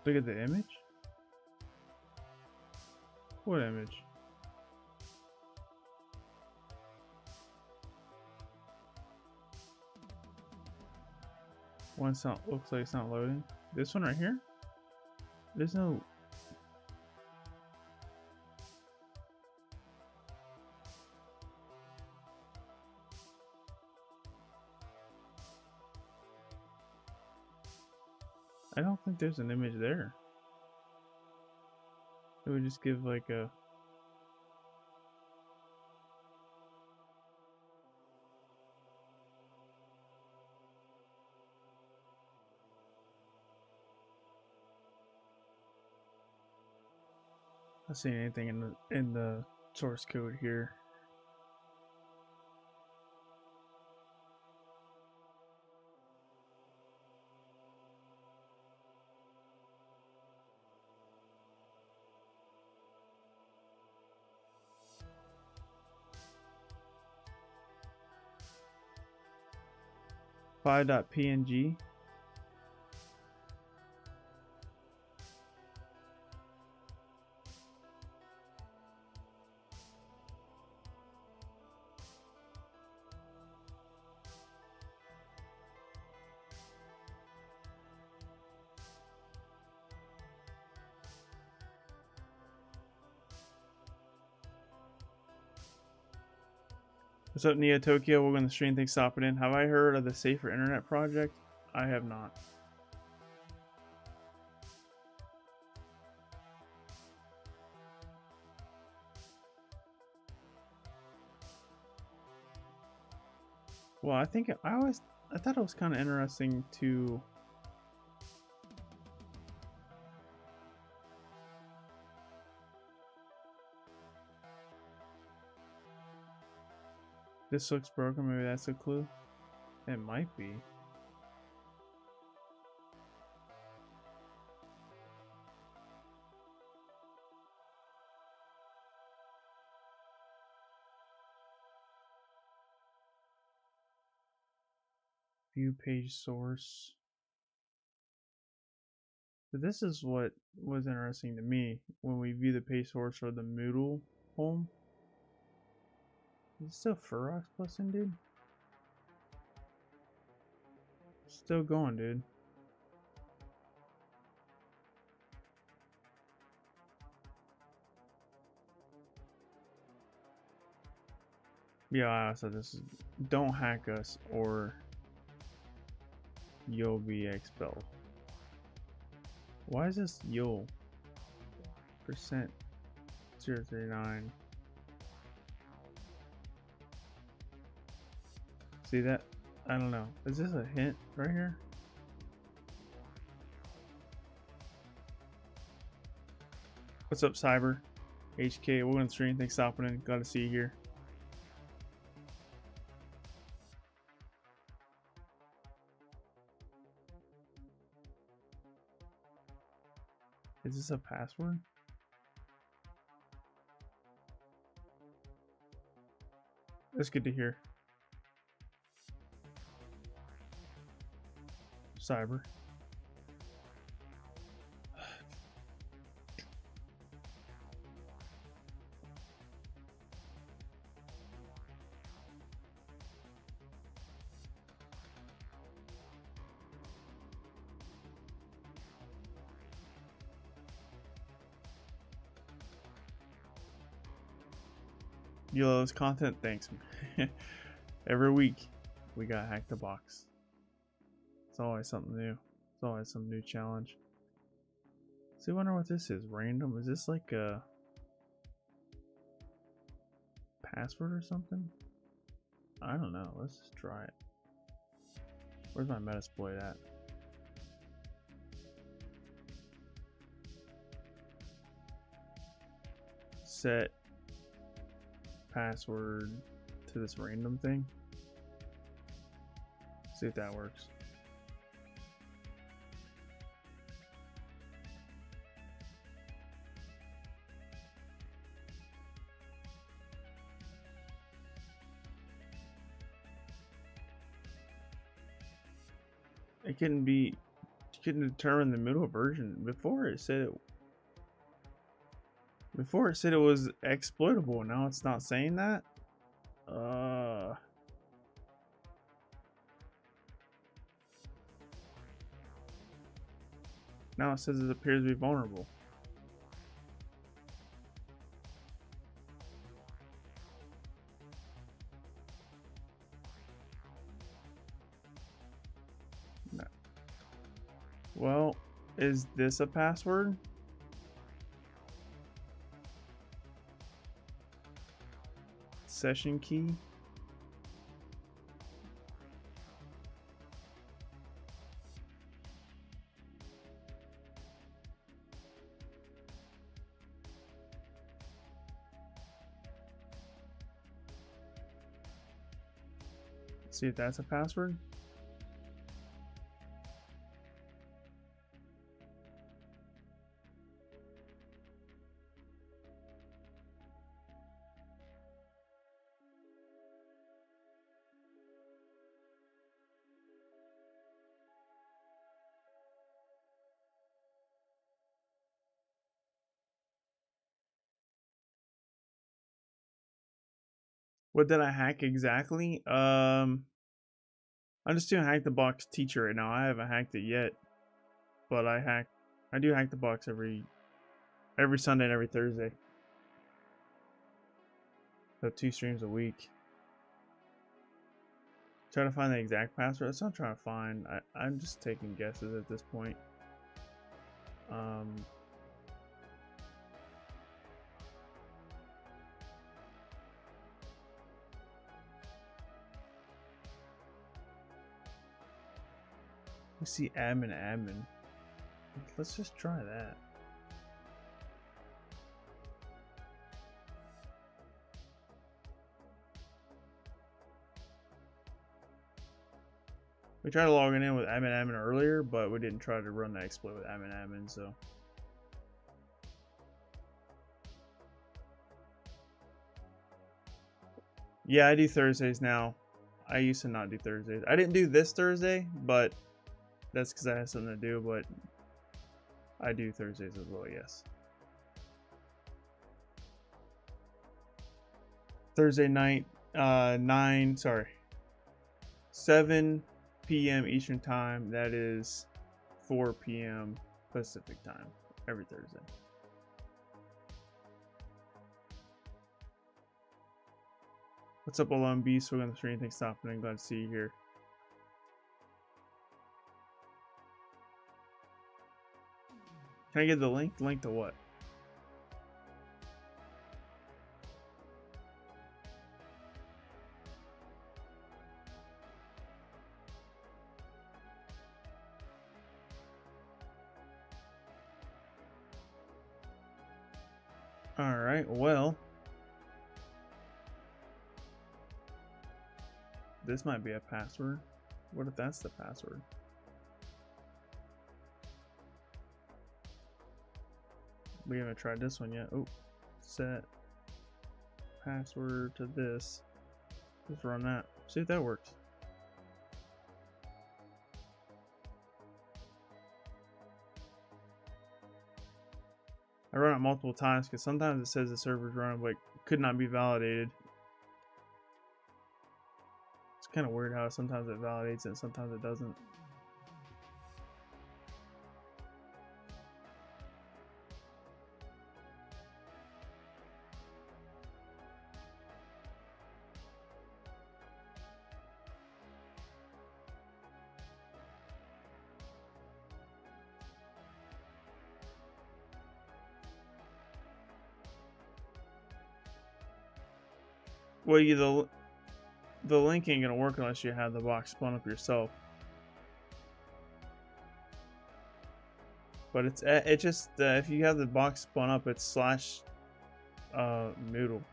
Look at the image. What image? One's not, looks like it's not loading. This one right here? There's no... I don't think there's an image there. It would just give like a... I'm not seeing anything in the source code here. 5.png. What's up, Neo Tokyo? Welcome to the stream. Thanks for stopping in. Have I heard of the Safer Internet Project? I have not. Well, I thought it was kind of interesting to this looks broken. Maybe that's a clue. It might be. View page source. But this is what was interesting to me when we view the page source for the Moodle home. Is it still Furox Bussin', dude? Still going, dude. Yeah, so this is don't hack us or you'll be expelled. Why is this you'll? Percent 039. See that? I don't know. Is this a hint right here? What's up, Cyber? HK, welcome to the stream. Thanks for stopping in. Glad to see you here. Is this a password? That's good to hear. Cyber. You love this content? Thanks. Every week we got Hack the Box. It's always something new. It's always some new challenge. So I wonder what this is. Random? Is this like a password or something? I don't know. Let's just try it. Where's my Metasploit at? Set password to this random thing. See if that works. It couldn't determine the middle version. Before it said it was exploitable. Now it's not saying that. Now it says it appears to be vulnerable. No. Well, is this a password? Session key? See if that's a password. What did I hack exactly? I'm just doing Hack the Box Teacher right now. I haven't hacked it yet, but I do hack the box every Sunday and every Thursday. So 2 streams a week. Try to find the exact password. That's not trying to find. I'm just taking guesses at this point. We see admin. Let's just try that. We tried logging in with admin earlier, but we didn't try to run the exploit with admin, so. Yeah, I do Thursdays now. I used to not do Thursdays. I didn't do this Thursday, but that's because I had something to do, but I do Thursdays as well, yes. Thursday night, 7 p.m. Eastern Time. That is 4 p.m. Pacific Time every Thursday. What's up, OLMB? Swing on the stream. Thanks for stopping in. Glad to see you here. Can I get the link? The link to what? Alright, well. This might be a password. What if that's the password? We haven't tried this one yet. Oh, set password to this. Let's run that. See if that works. I run it multiple times because sometimes it says the server's running but could not be validated. It's kind of weird how sometimes it validates it and sometimes it doesn't. Well, the link ain't gonna work unless you have the box spun up yourself. But it's just if you have the box spun up, it's slash Moodle.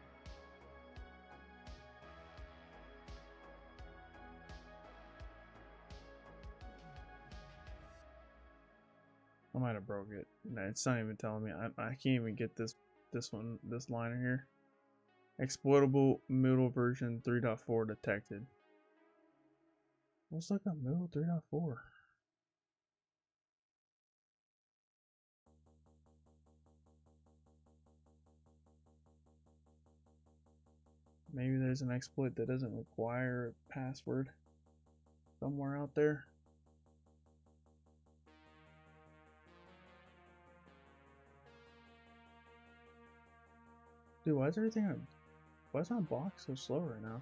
I might have broke it. No, it's not even telling me. I can't even get this liner here. Exploitable Moodle version 3.4 detected. Looks like a Moodle 3.4. Maybe there's an exploit that doesn't require a password somewhere out there. Dude, why is my box so slow right now?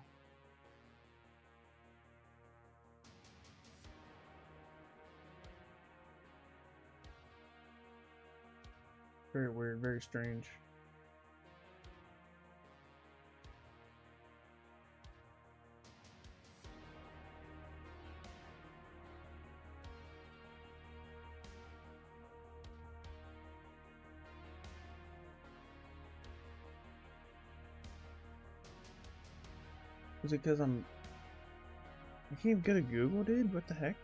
Very weird, very strange. Is it because I can't even go to Google, dude? What the heck?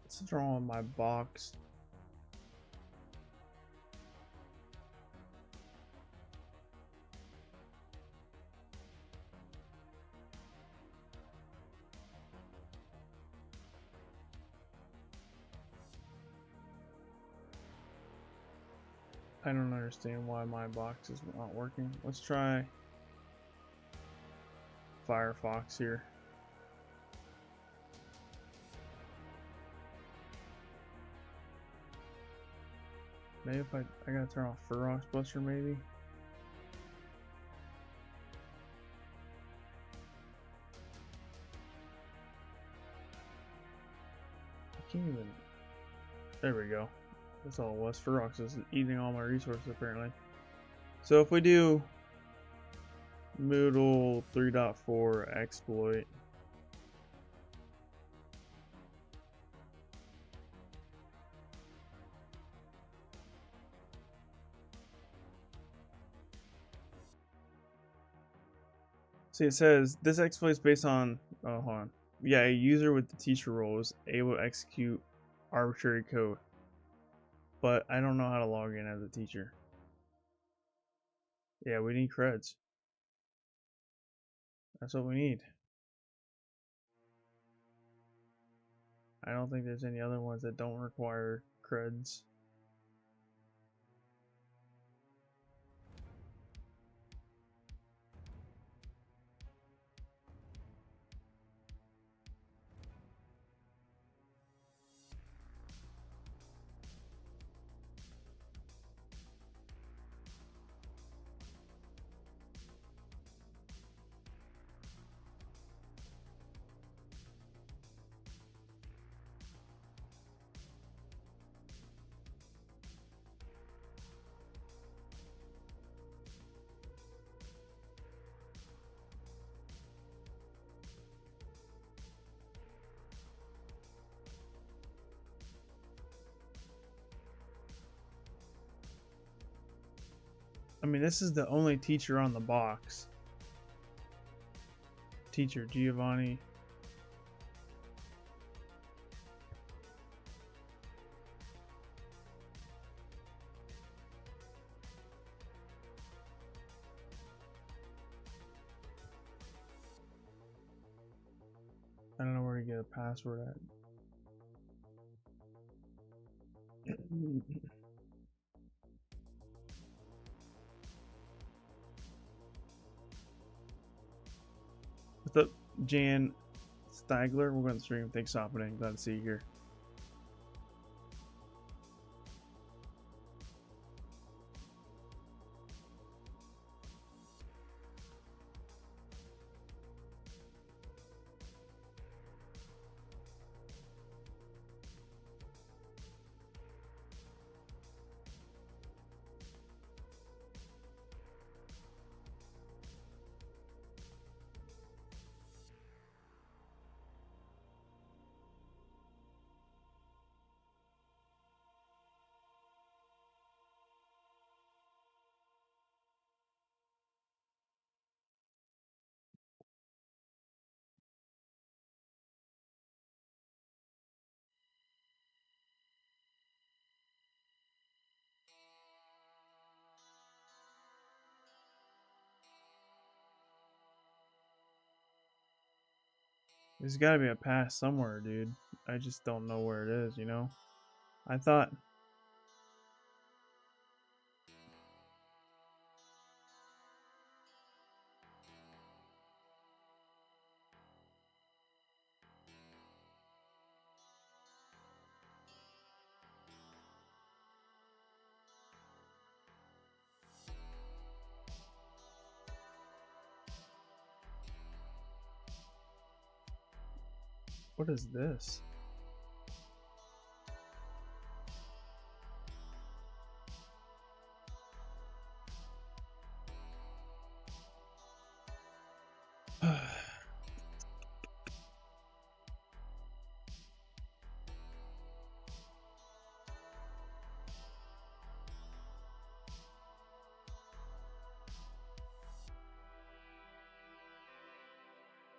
What's wrong with my box? I don't understand why my box is not working. Let's try Firefox here. Maybe if I gotta turn off Firefox Buster maybe. I can't even. There we go. That's all it was. Firefox is eating all my resources apparently. So if we do Moodle 3.4 exploit. See, it says this exploit is based on. Oh, hold on. Yeah, a user with the teacher role is able to execute arbitrary code. But I don't know how to log in as a teacher. Yeah, we need creds. That's what we need. I don't think there's any other ones that don't require creds. I mean, this is the only teacher on the box. Teacher Giovanni. I don't know where to get a password at. What's up, Jan Stigler? We're going to stream. Thanks for stopping in. Glad to see you here. There's got to be a pass somewhere, dude. I just don't know where it is, you know? I thought... What is this?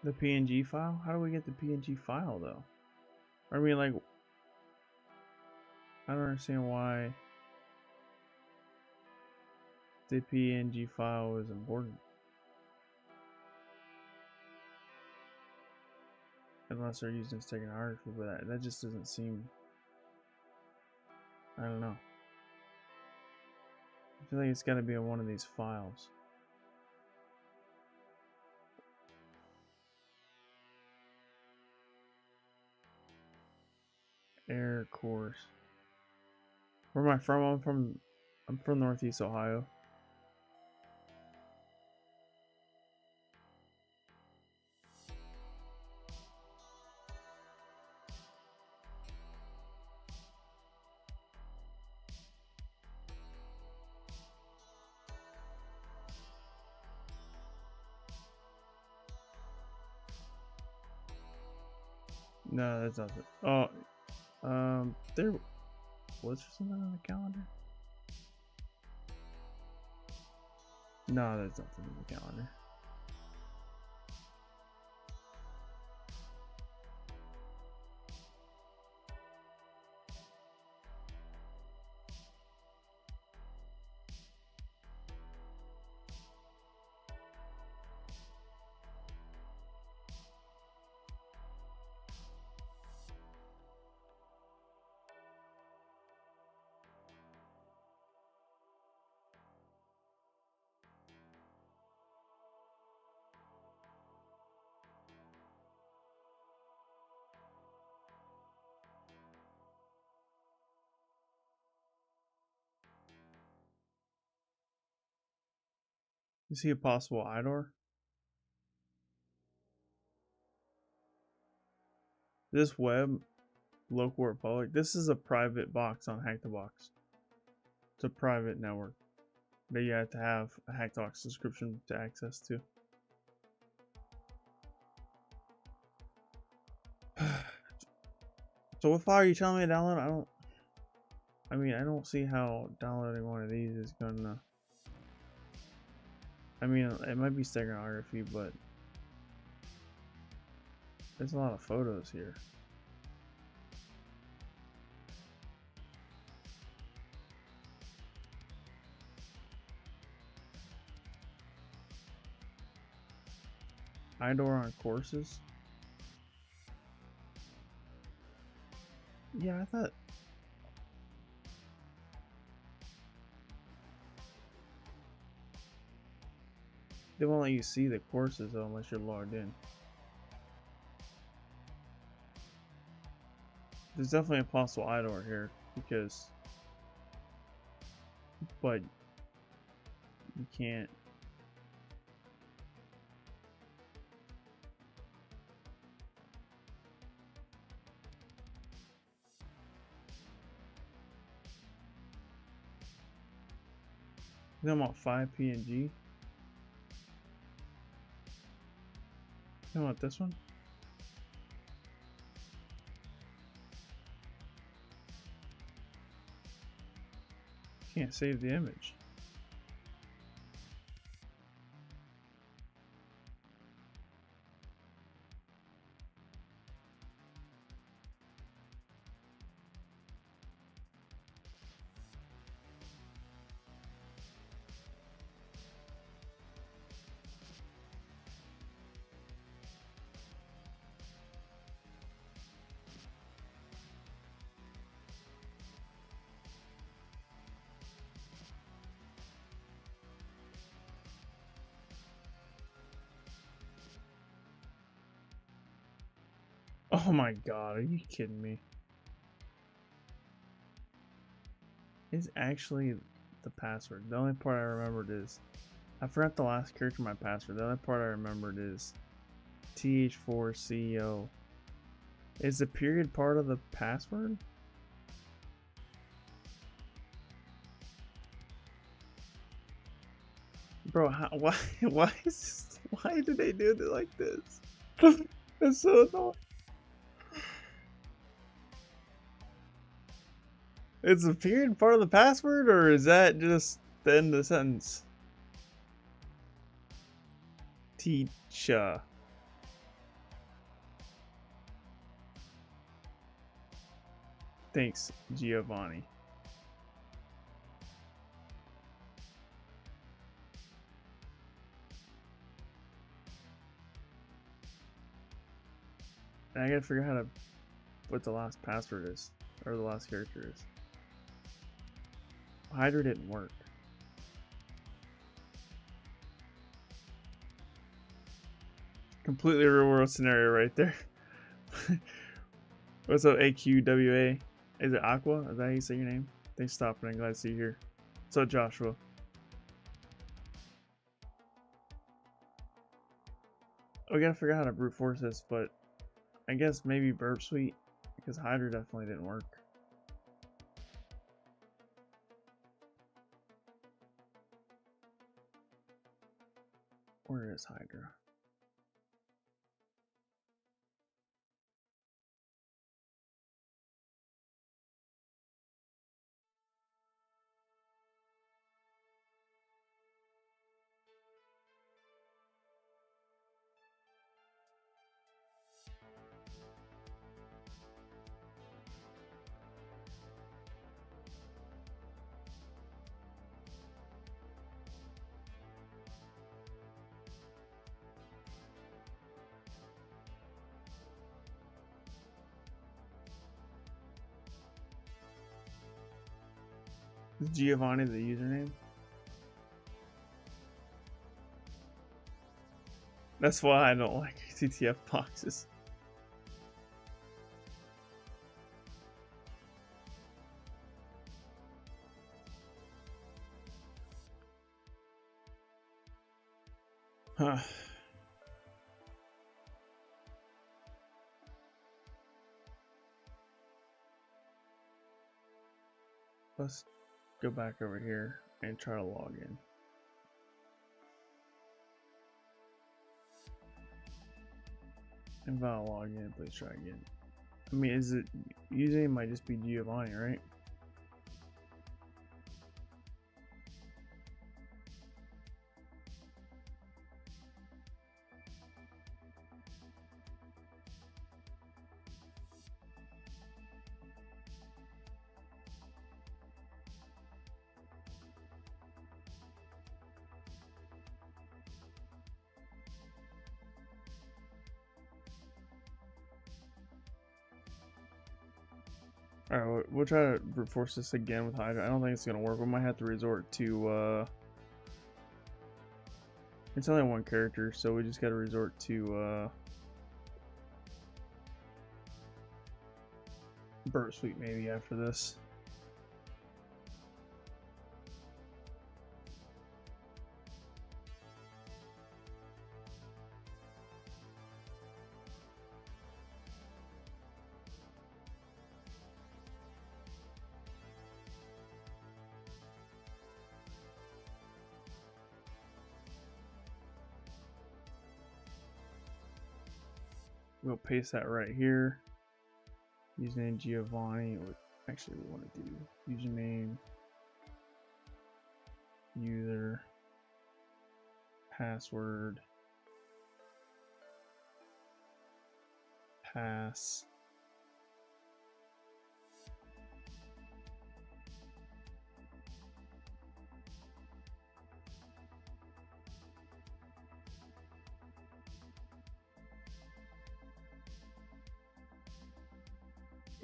The PNG file? How do we get the PNG file, though? I mean, like... I don't understand why... the PNG file is important. Unless they're using steganography, but that just doesn't seem... I don't know. I feel like it's got to be on one of these files. Air course. Where am I from? I'm from Northeast Ohio. No, that's not it. Oh, there was something on the calendar. No, that's nothing on the calendar. You see a possible IDOR? This web, local or public, this is a private box on Hack the Box. It's a private network that you have to have a Hack the Box subscription to access to. So what file are you telling me to download? I don't see how downloading one of these is gonna... I mean, it might be steganography, but there's a lot of photos here. IDOR on courses? Yeah, I thought... They won't let you see the courses though unless you're logged in. There's definitely a possible IDOR here because... But... You can't... You know about 5 PNG? You know what, this one? Can't save the image. Oh my god, are you kidding me? It's actually the password. The only part I remembered is... I forgot the last character of my password. The only part I remembered is TH4CEO. Is the period part of the password? Bro, why is this, why do they do it like this? It's so annoying. Is the period part of the password, or is that just the end of the sentence? Teacher. Thanks, Giovanni. And I gotta figure out how to what the last password is, or the last character is. Hydra didn't work. Completely real world scenario right there. What's up, AQWA? Is it Aqua? Is that how you say your name? Thanks for stopping. I'm glad to see you here. What's up, Joshua? We gotta figure out how to brute force this, but I guess maybe Burp Suite, because Hydra definitely didn't work. Where is Hydra? Is Giovanni the username? That's why I don't like CTF boxes. Huh. Let's go back over here and try to log in. Invalid login, please try again. I mean, is it username might just be Giovanni, right? Alright, we'll try to brute force this again with Hydra. I don't think it's gonna work. We might have to resort to it's only one character, so we just gotta resort to Burp Suite maybe after this. We'll paste that right here. Username Giovanni, or actually we want to do username, user, password, pass.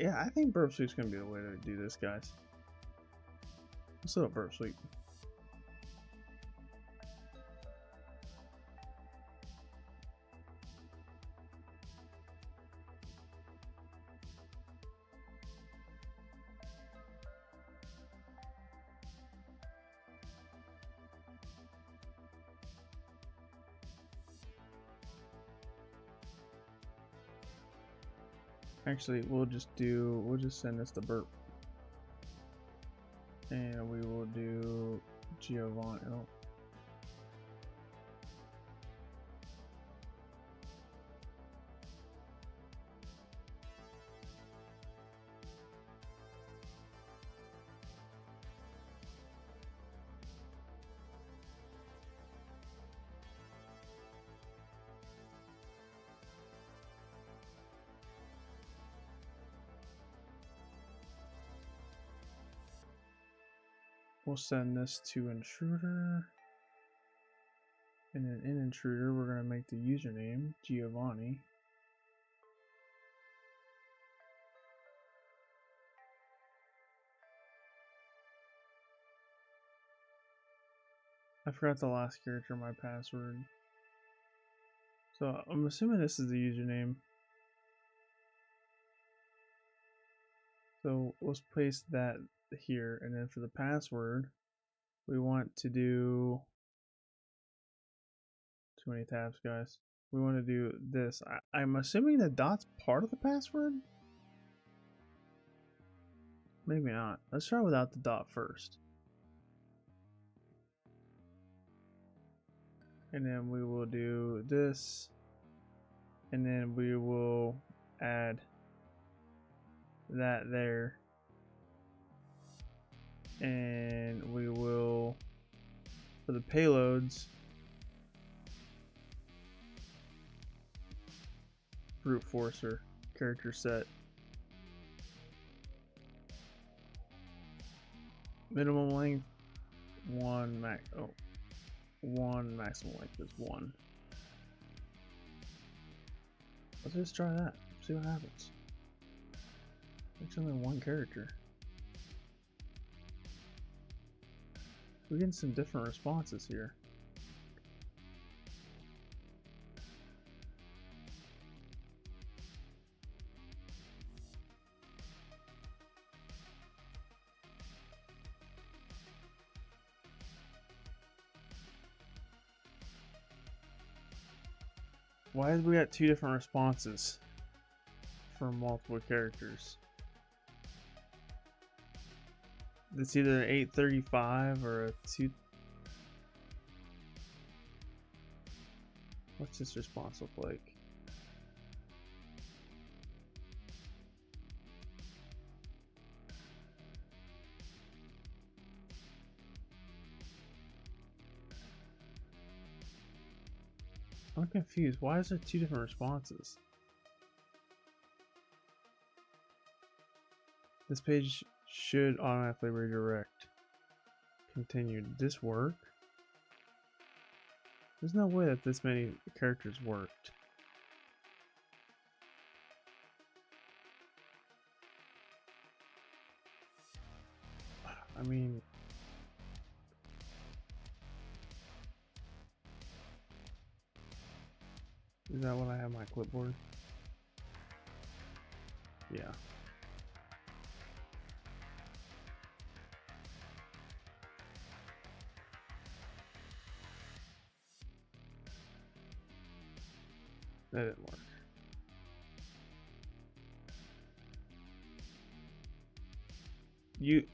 Yeah, I think Burp Suite's gonna be the way to do this, guys. What's up, Burp Suite? Actually, we'll just send this to Burp. And we will do Giovanni. Oh. We'll send this to intruder. And then in intruder, we're going to make the username Giovanni. I forgot the last character of my password. So I'm assuming this is the username. So let's place that here, and then for the password, we want to do too many tabs, guys. We want to do this. I'm assuming the dot's part of the password? Maybe not. Let's try without the dot first. And then we will do this. And then we will add that there. And we will, for the payloads, brute forcer character set. Minimum length 1, one maximum length is 1. Let's just try that. See what happens. It's only 1 character. We're getting some different responses here. Why have we got 2 different responses for multiple characters? It's either an 835 or a 2. What's this response look like? I'm confused. Why is there 2 different responses? This page should automatically redirect. Continue. Did this work? There's no way that this many characters worked. I mean, is that when I have my clipboard? Yeah. That didn't work. If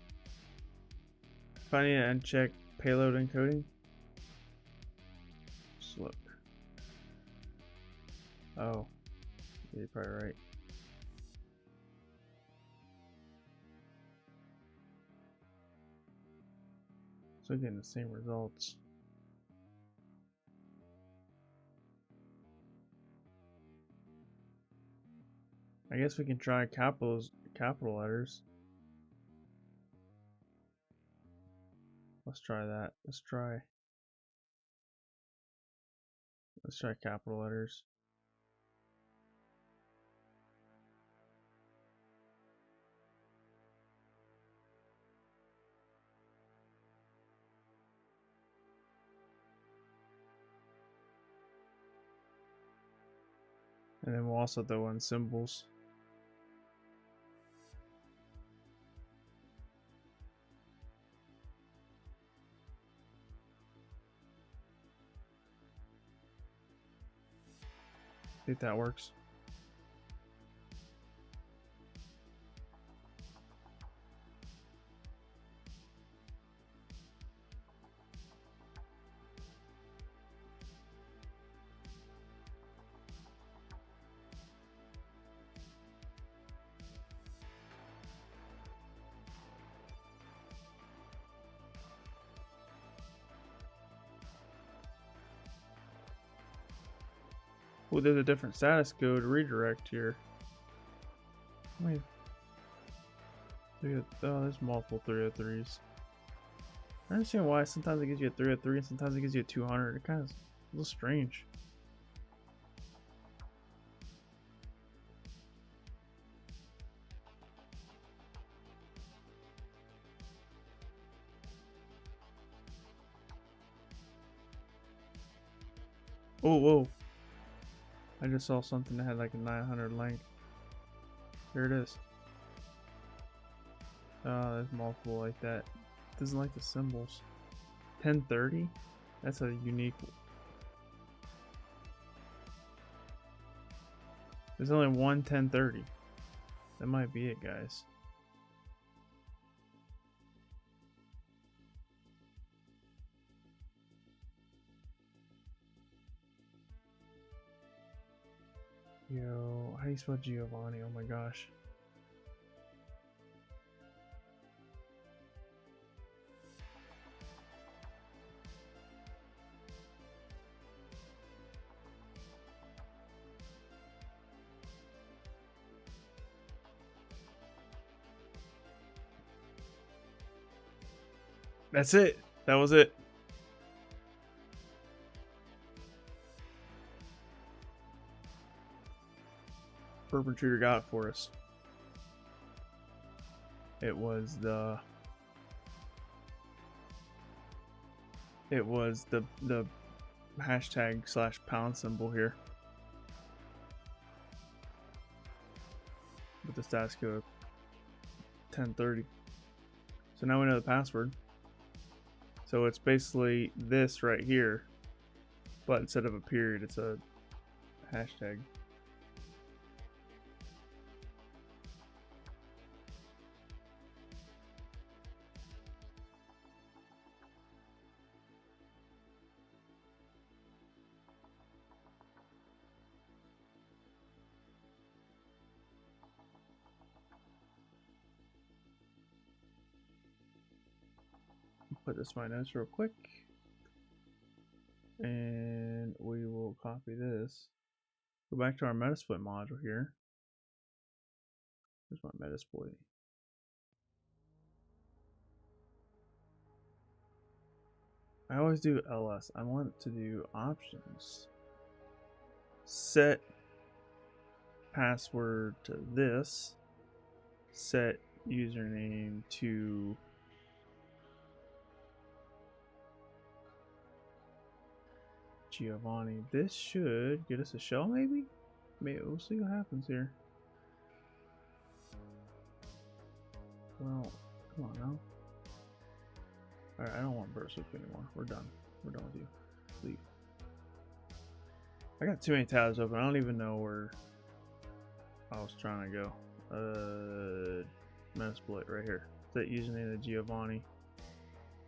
I need to uncheck payload encoding, just look. Oh, yeah, you're probably right. So getting the same results. I guess we can try capital letters. Let's try that. Let's try capital letters. And then we'll also throw in symbols. See if that works. Well, there's a different status code redirect here. Wait. Oh, there's multiple 303s. I understand why sometimes it gives you a 303 and sometimes it gives you a 200. It kind of is a little strange. Oh, whoa. I just saw something that had like a 900 length. Here it is. Oh, there's multiple like that. Doesn't like the symbols. 1030? That's a unique. There's only one 1030. That might be it, guys. Yo, how do you spell Giovanni? Oh my gosh. That's it. That was it. Perpetrator got it for us. It was the hashtag / symbol here with the status code 1030. So now we know the password. So it's basically this right here, but instead of a period, it's a hashtag. Put this in my notes real quick, and we will copy this. Go back to our Metasploit module here. Here's my Metasploit. I always do ls. I want to do options. Set password to this. Set username to Giovanni. This should get us a shell, maybe? Maybe we'll see what happens here. Well, come on now. Alright, I don't want burst loop anymore. We're done. We're done with you. Leave. I got too many tabs open. I don't even know where I was trying to go. Metasploit right here. Set username to Giovanni.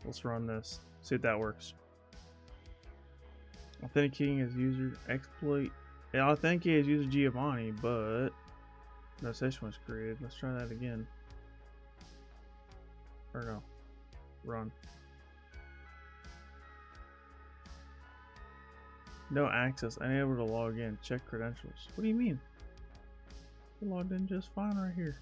Let's run this. See if that works. Authenticating as user exploit. It authenticated as user Giovanni, but no session was created. Let's try that again. Or no. Run. No access. Unable to log in. Check credentials. What do you mean? I logged in just fine right here.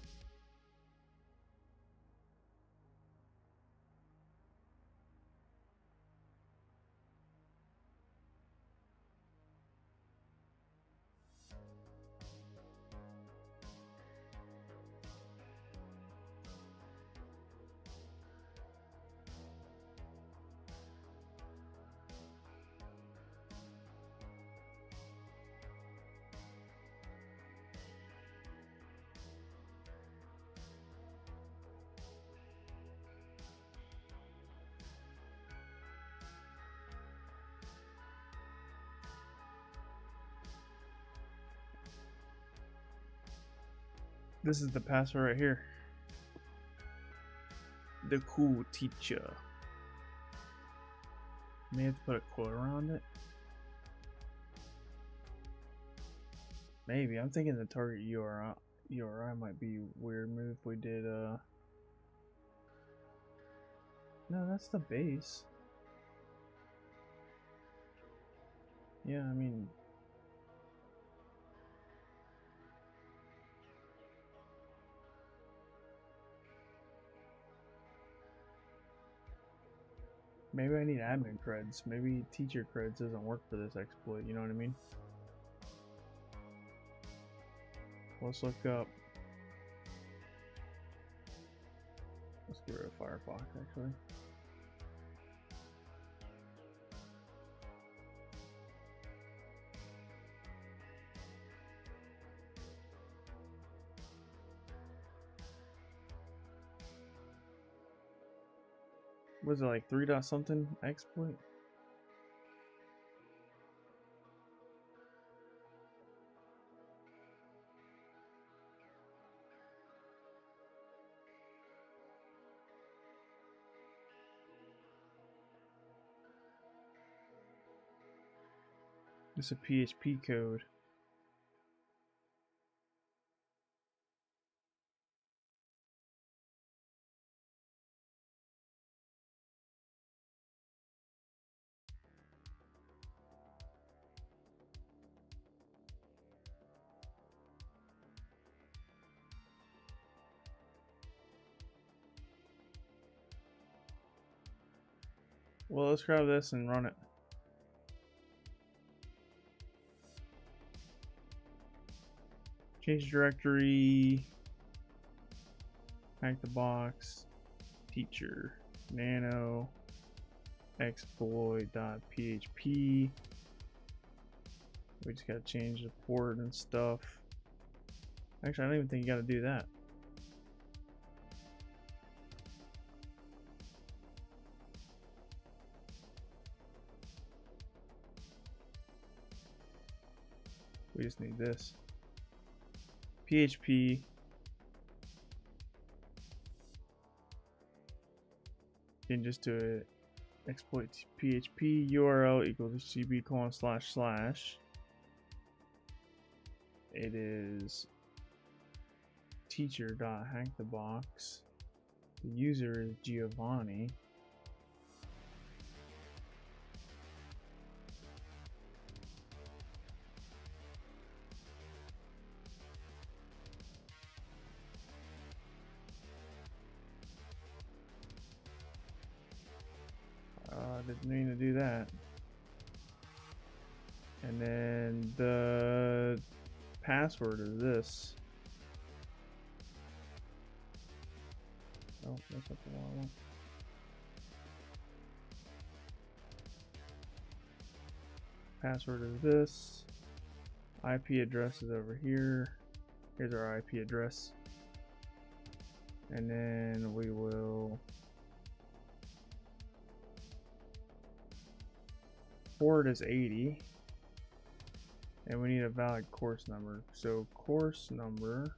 This is the password right here. The cool teacher. May have to put a quote around it. Maybe. I'm thinking the target URI might be weird move if we did no, that's the base. Yeah, I mean, maybe I need admin creds. Maybe teacher creds doesn't work for this exploit, you know what I mean? Let's look up. Let's get rid of Firefox actually. Was it like 3 dot something exploit? It's a PHP code. Well, let's grab this and run it. Change directory. Hack the box. Teacher. Nano. Exploit.php. We just gotta change the port and stuff. Actually, I don't even think you gotta do that. We just need this. PHP. You can just do it. Exploit PHP URL equals http:// It is teacher.hackthebox. The user is Giovanni. Didn't mean to do that. And then the password is this. Oh, that's not the wrong one. Password is this. IP address is over here. Here's our IP address. And then we will port is 80. And we need a valid course number. So course number,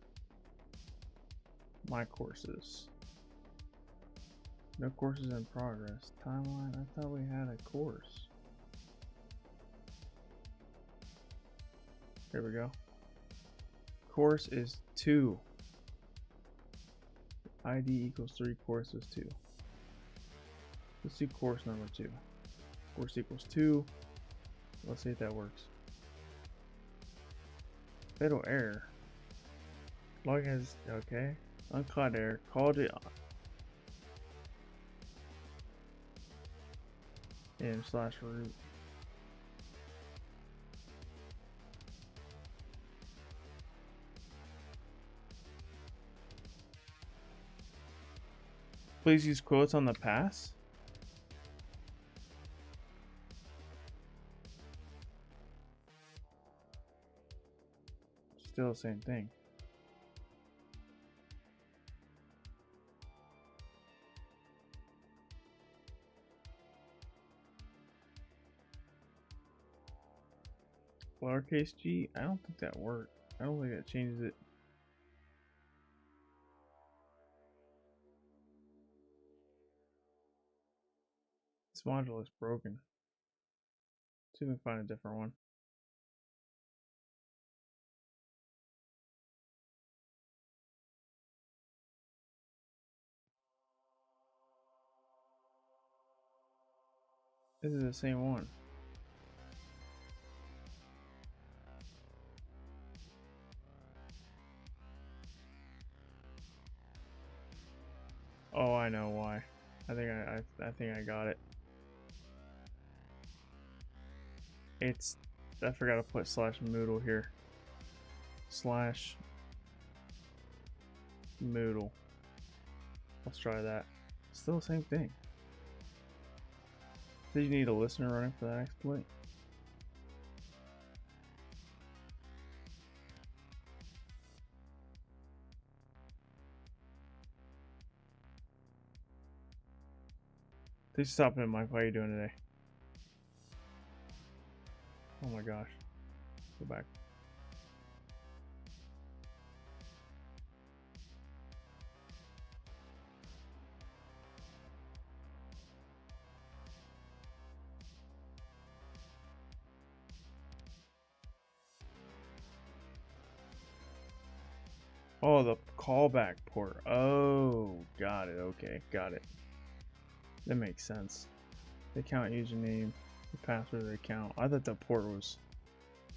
my courses. No courses in progress. Timeline, I thought we had a course. Here we go. Course is 2. ID equals 3, course is 2. Let's do course number 2. Course equals 2. Let's see if that works. Fatal error. Log has, okay. Uncaught error. Called it /root. Please use quotes on the pass. Still the same thing. Lowercase g, I don't think that worked. I don't think that changes it. This module is broken. See if we can find a different one. This is the same one. Oh, I know why. I think I got it. It's, I forgot to put /Moodle here. /Moodle. Let's try that. Still the same thing. Did you need a listener running for that exploit? Thanks for stopping in, Mike. How are you doing today? Oh my gosh. Go back. Oh, the callback port. Oh, got it. Okay, got it. That makes sense. The account username, the password of the account. I thought the port was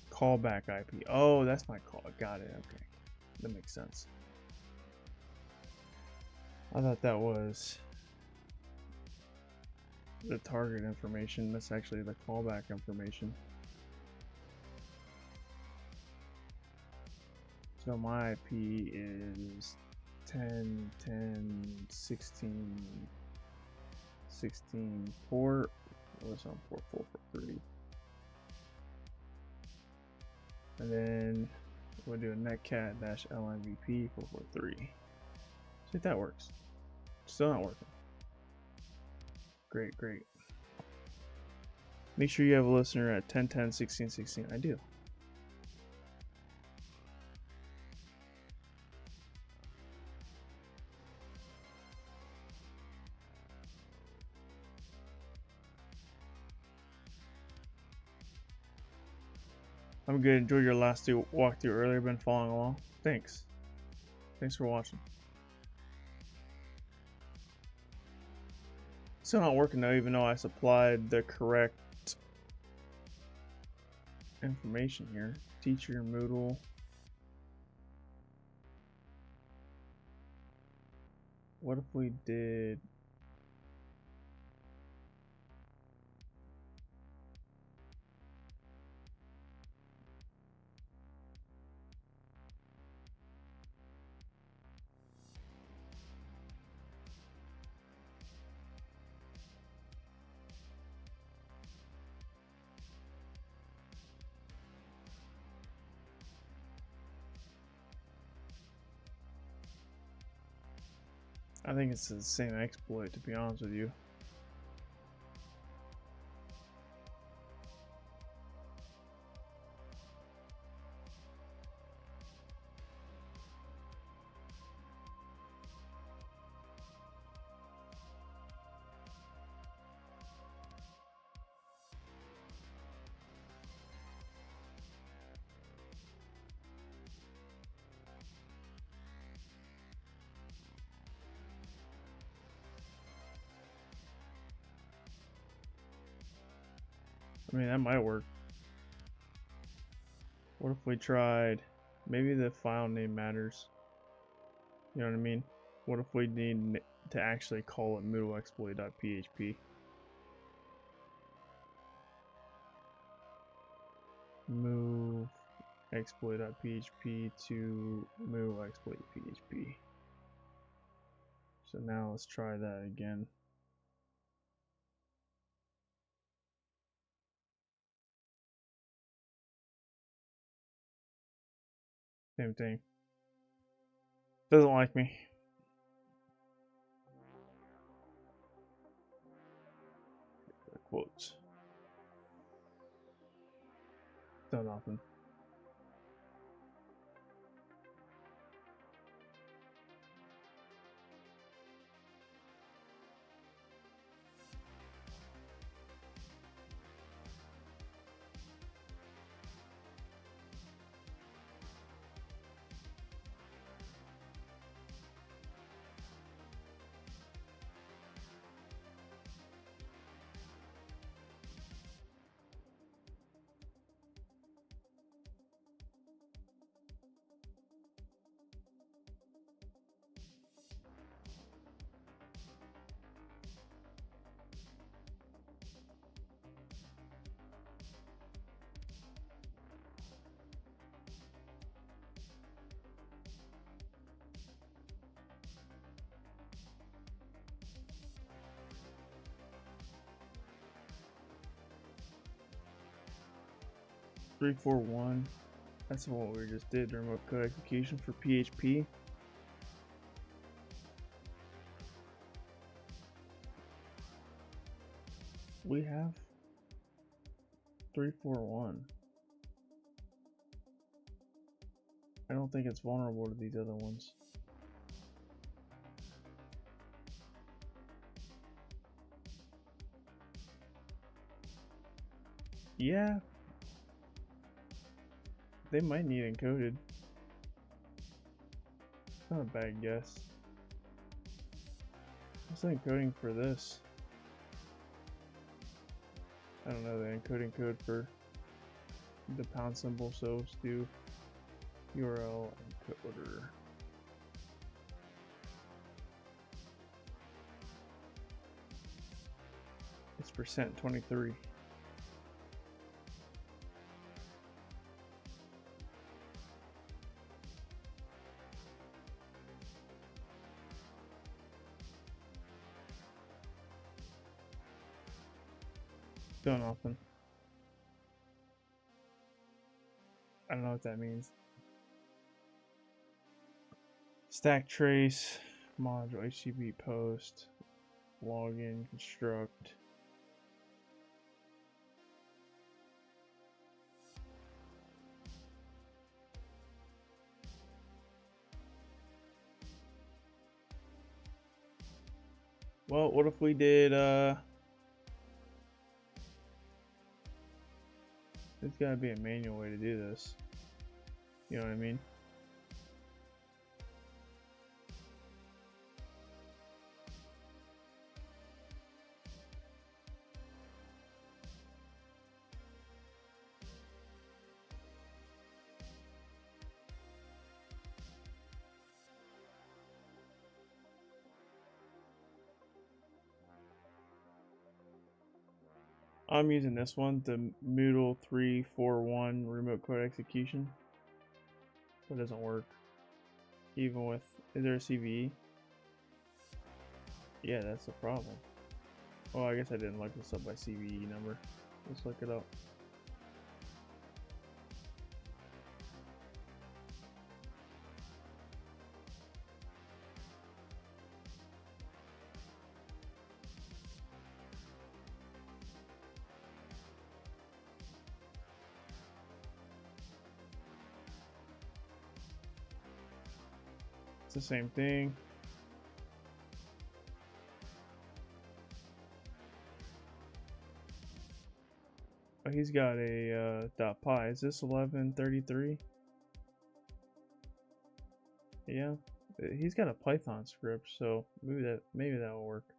callback IP. Oh, that's my call. Got it. Okay, that makes sense. I thought that was the target information. That's actually the callback information. So my IP is 10, 10, 16, 16 port. What's on port 443? And then we'll do a netcat-lmvp 443. See if that works. Still not working. Great, great. Make sure you have a listener at 10, 10, 16, 16. I do. I'm good. Enjoyed your last walkthrough earlier. Been following along. Thanks. Thanks for watching. Still not working though, even though I supplied the correct information here. Teacher, Moodle. What if we did... I think it's the same exploit, to be honest with you. I mean, that might work. What if we tried, maybe the file name matters. You know what I mean? What if we need to actually call it moodleexploit.php? Move exploit.php to moodleexploit.php. So now let's try that again. Same thing. Doesn't like me. Quotes. Still nothing. Three, 4, 1. That's what we just did. Remote code execution for PHP. We have 341. I don't think it's vulnerable to these other ones. Yeah. They might need encoded. Not a bad guess. What's the encoding for this? I don't know the encoding code for the pound symbol, so let's do URL encoder. It's %23. Still nothing. I don't know what that means. Stack trace, module, HTTP post, login, construct. Well, what if we did, there's gotta be a manual way to do this. You know what I mean? I'm using this one, the Moodle 341 remote code execution. But it doesn't work. Even with, is there a CVE? Yeah, that's the problem. Oh, I guess I didn't look this up by CVE number. Let's look it up. It's the same thing. Oh, he's got a .py. Is this 1133? Yeah, he's got a Python script, so maybe that will work.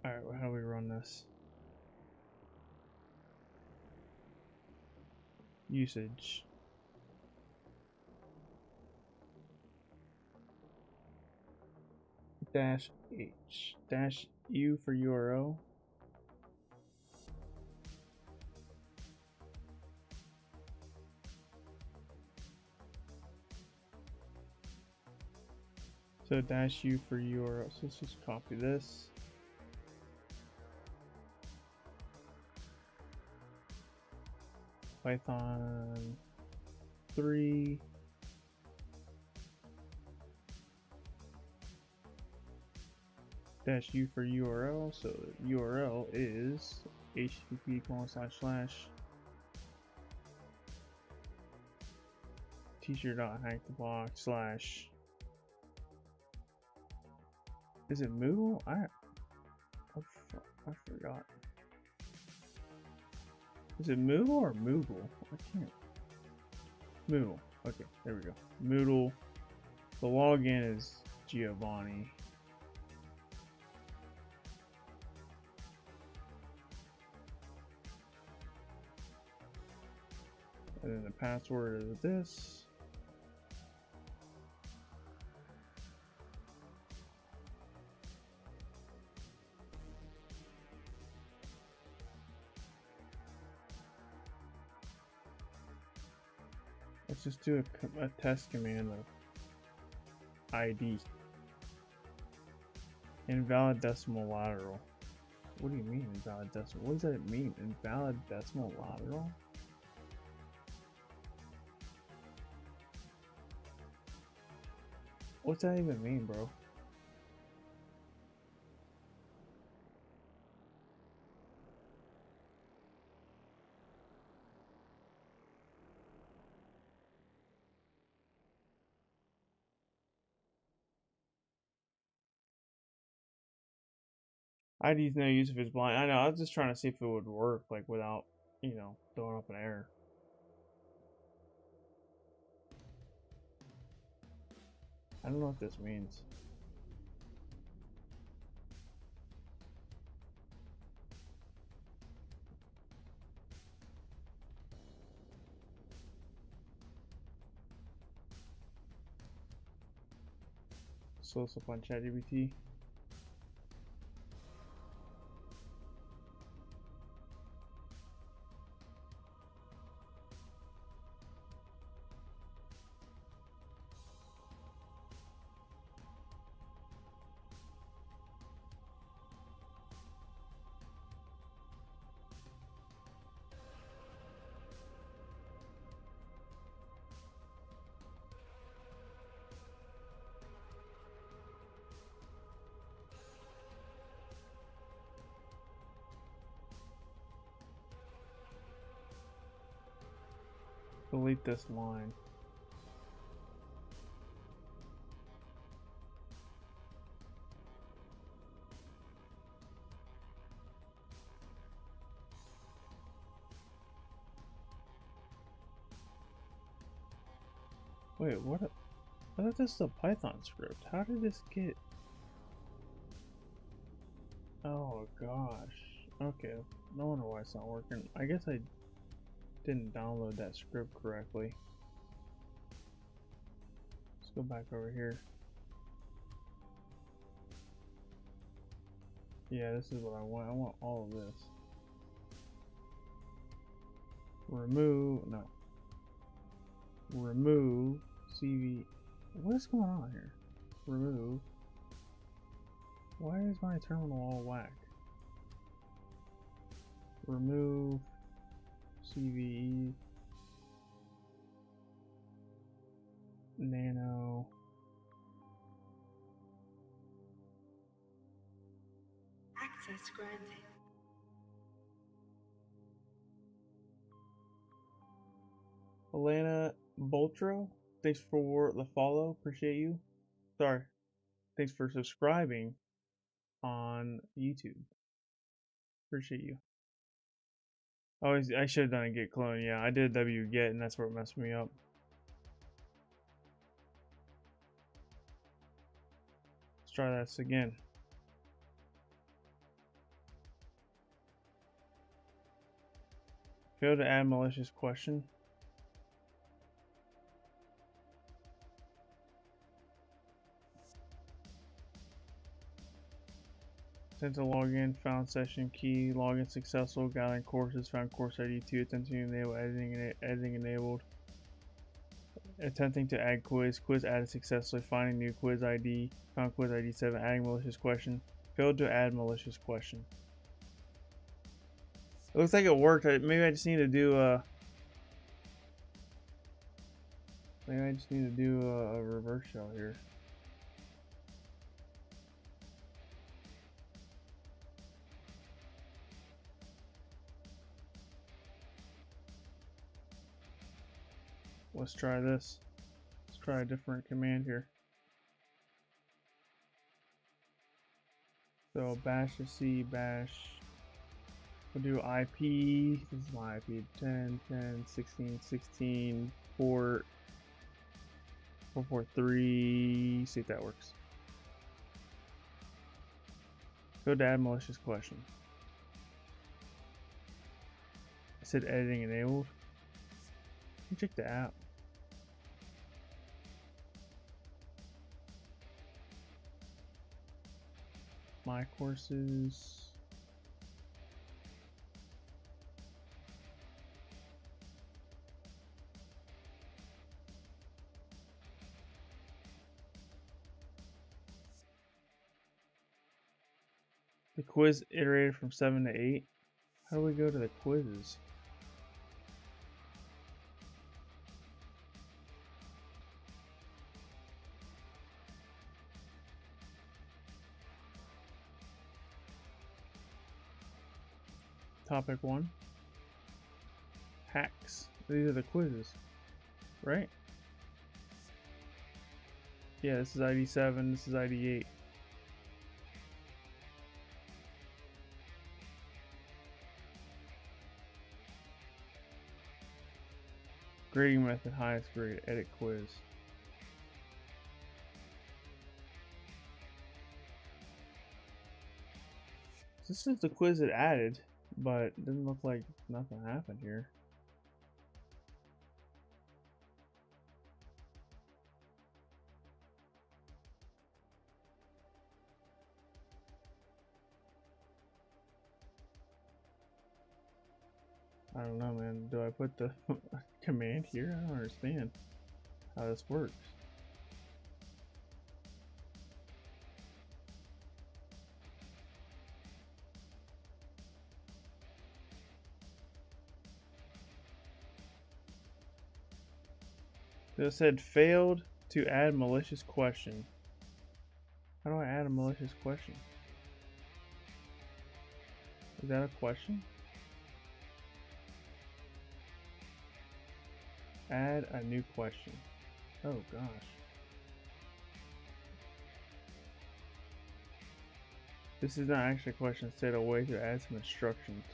Alright, well, how do we run this? Usage. -H. -U for URL. So -U for URL. So let's just copy this. Python 3. -U for URL. So the URL is http:// teacher.hackthebox / is it Moodle? I forgot. Is it Moodle or Moogle? I can't. Moodle. Okay, there we go. Moodle. The login is Giovanni. And then the password is this. Let's just do a test command of ID. Invalid decimal lateral. What do you mean invalid decimal? What does that mean? Invalid decimal lateral? What's that even mean, bro? ID's no use if it's blind. I know, I was just trying to see if it would work, like, without, you know, throwing up an error. I don't know what this means. So it's up on ChatGPT. Delete this line. Wait, what? I thought this was a Python script. How did this get? Oh gosh. Okay. No wonder why it's not working. I guess I didn't download that script correctly. Let's go back over here. Yeah, this is what I want. I want all of this. Remove, no. Remove CV. What is going on here? Remove. Why is my terminal all whack? Remove CVE. Nano. Access granted. Elena Boltro, thanks for the follow. Appreciate you. Sorry. Thanks for subscribing on YouTube. Appreciate you. Oh, I should have done a git clone. Yeah, I did wget, and that's where it messed me up. Let's try this again. Go to add malicious question. Sent to login, found session key, login successful, gathering courses, found course ID 2, attempting to enable editing enabled. Attempting to add quiz added successfully, finding new quiz ID, found quiz ID 7, adding malicious question, failed to add malicious question. It looks like it worked. Maybe I just need to do a reverse shell here. Let's try this. Let's try a different command here. So bash to C, bash. We'll do IP. This is my IP. 10, 10, 16, 16, port 443. See if that works. Go to add malicious question. I said editing enabled. Let me check the app. My courses. The quiz iterated from 7 to 8. How do we go to the quizzes? Topic 1. Hacks. These are the quizzes, right? Yeah, this is ID 7, this is ID 8. Grading method, highest grade, edit quiz. This is the quiz it added, but it doesn't look like nothing happened here. I don't know, man. Do I put the command here? I don't understand how this works. It said failed to add malicious question. How do I add a malicious question? Is that a question? Add a new question. Oh gosh. This is not actually a question, instead a way to add some instructions.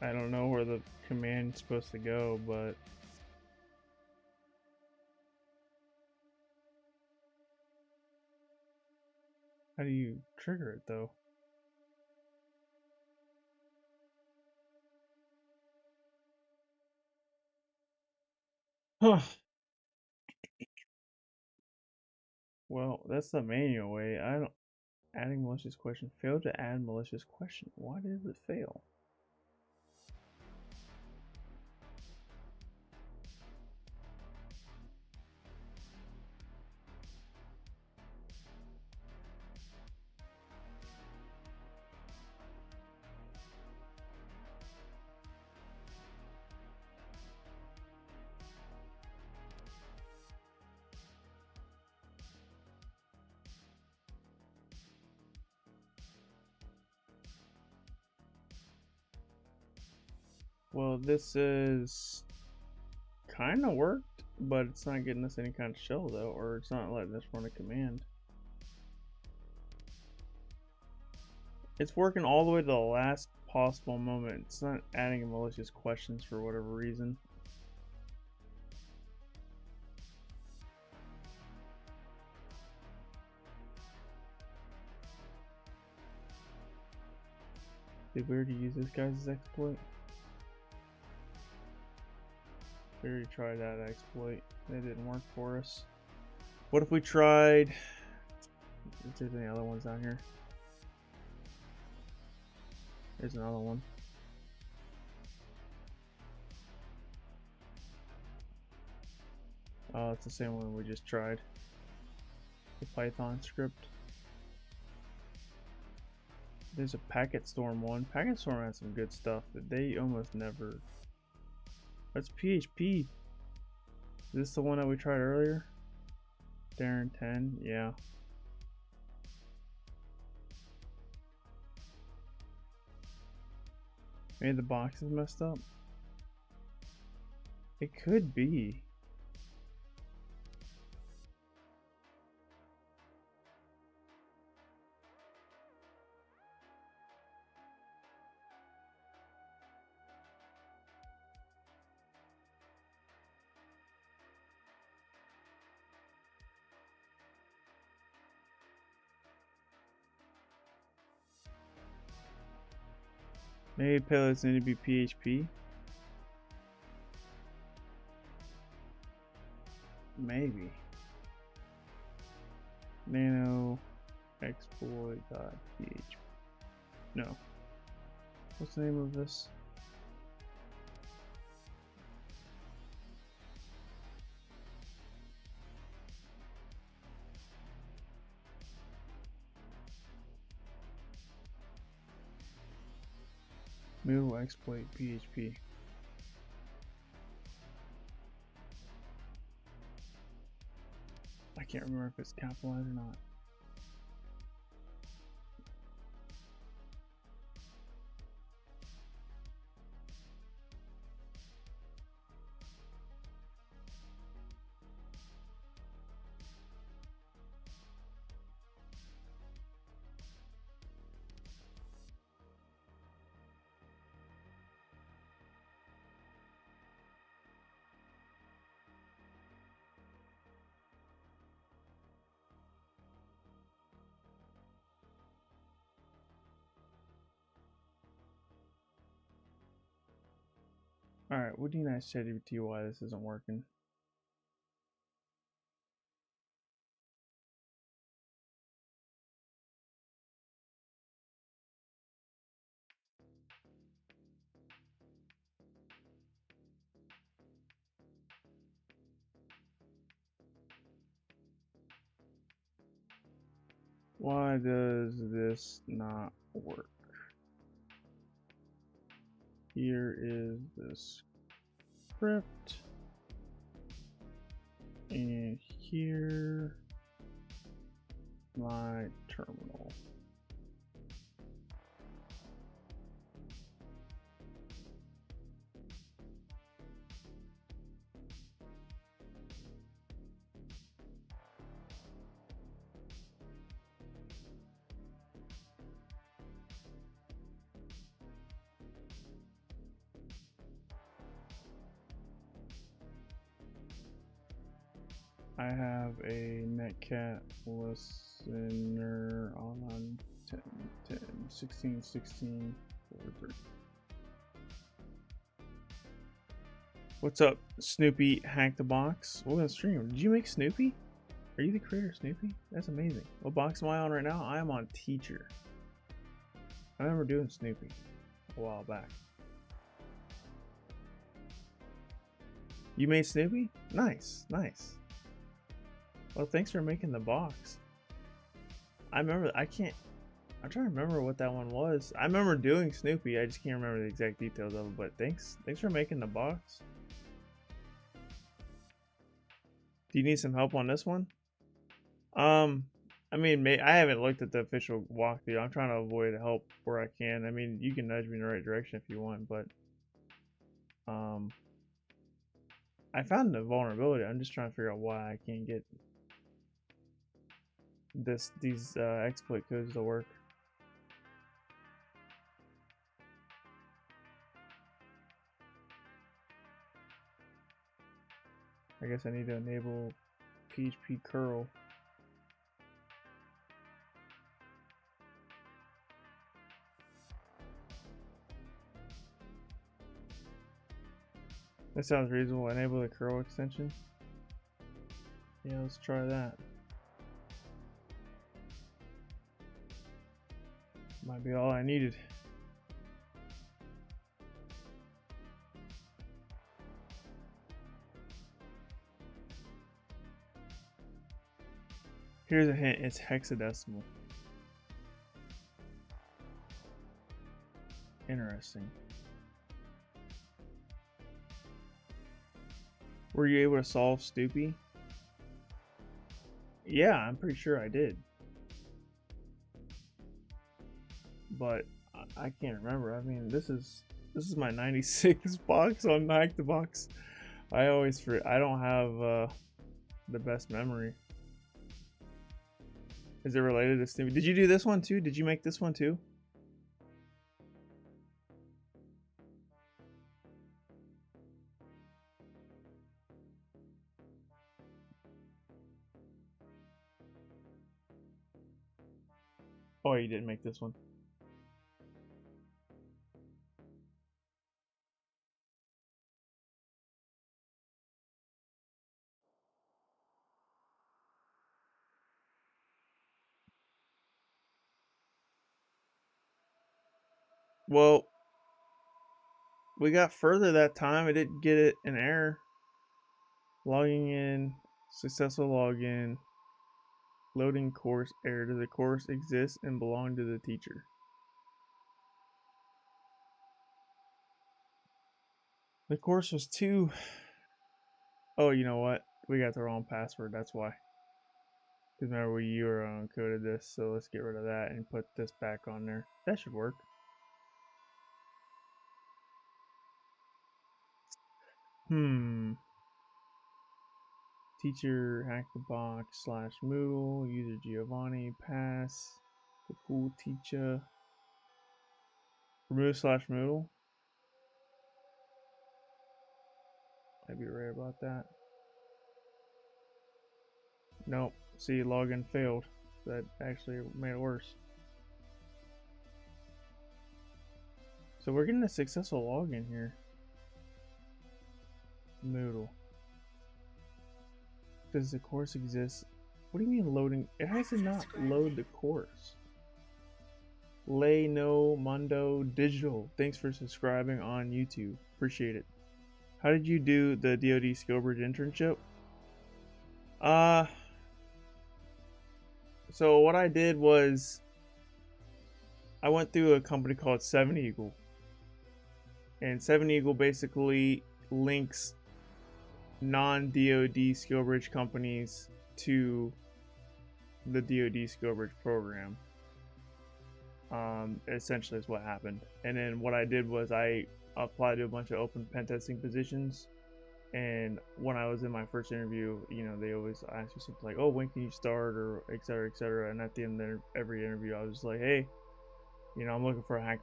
I don't know where the command's supposed to go, but how do you trigger it though? Huh. Well, that's the manual way. I don't. Adding malicious question. Failed to add malicious question. Why did it fail? Well, this is kind of worked, but it's not getting us any kind of shell though, or it's not letting us run a command. It's working all the way to the last possible moment. It's not adding malicious questions for whatever reason. Did we already use this guy's exploit? We already tried that exploit. It didn't work for us. What if we tried... If there's any other ones down here. There's another one. Oh, it's the same one we just tried. The Python script. There's a Packet Storm one. Packet Storm has some good stuff that they almost never... That's PHP. Is this the one that we tried earlier? Darren 10, yeah. Maybe the box is messed up. It could be. Maybe payloads need to be PHP. Maybe. Nano exploit.php. No. What's the name of this? Mutable exploit PHP. I can't remember if it's capitalized or not. Alright, what do you guys say to why this isn't working? Why does this not work? Here is the script, and here my terminal. I have a netcat listener on 10, 10, 16, 16, 43. What's up, Snoopy Hack the Box? We're gonna stream. Did you make Snoopy? Are you the creator of Snoopy? That's amazing. What box am I on right now? I am on Teacher. I remember doing Snoopy a while back. You made Snoopy? Nice, nice. Well, thanks for making the box. I remember, I'm trying to remember what that one was. I remember doing Snoopy, I just can't remember the exact details of it, but thanks for making the box. Do you need some help on this one? I mean, I haven't looked at the official walkthrough. I'm trying to avoid help where I can. I mean, you can nudge me in the right direction if you want, but I found the vulnerability. I'm just trying to figure out why I can't get these exploit codes to work. I guess I need to enable PHP curl. That sounds reasonable. Enable the curl extension. Yeah, let's try that. Might be all I needed. Here's a hint, it's hexadecimal. Interesting. Were you able to solve Snoopy? Yeah, I'm pretty sure I did. But I can't remember. I mean, this is my 96 box on Hack the Box. I don't have the best memory. Is it related to Snoopy? Did you do this one too? Did you make this one too? Oh, you didn't make this one. Well, we got further that time. It didn't get it an error. Logging in, successful login, loading course error. Does the course exist and belong to the teacher? The course was too... Oh, you know what? We got the wrong password. That's why. Because remember, we Euro encoded this, so let's get rid of that and put this back on there. That should work. Teacher hack the box / Moodle, user Giovanni, pass, the cool teacher. Remove / Moodle. I'd be right about that. Nope. See, login failed. That actually made it worse. So we're getting a successful login here. Moodle. Does the course exist? What do you mean loading? It has to not load the course. Lay No Mundo Digital. Thanks for subscribing on YouTube. Appreciate it. How did you do the DoD Skillbridge internship? So what I did was I went through a company called 7 Eagle. And 7 Eagle basically links non-DoD Skillbridge companies to the DoD Skillbridge program. Essentially is what happened. And then what I did was I applied to a bunch of open pen testing positions. And when I was in my first interview, you know, they always ask you something like, oh, when can you start, or et cetera, et cetera. And at the end of every interview, I was just like, hey, you know, I'm looking for a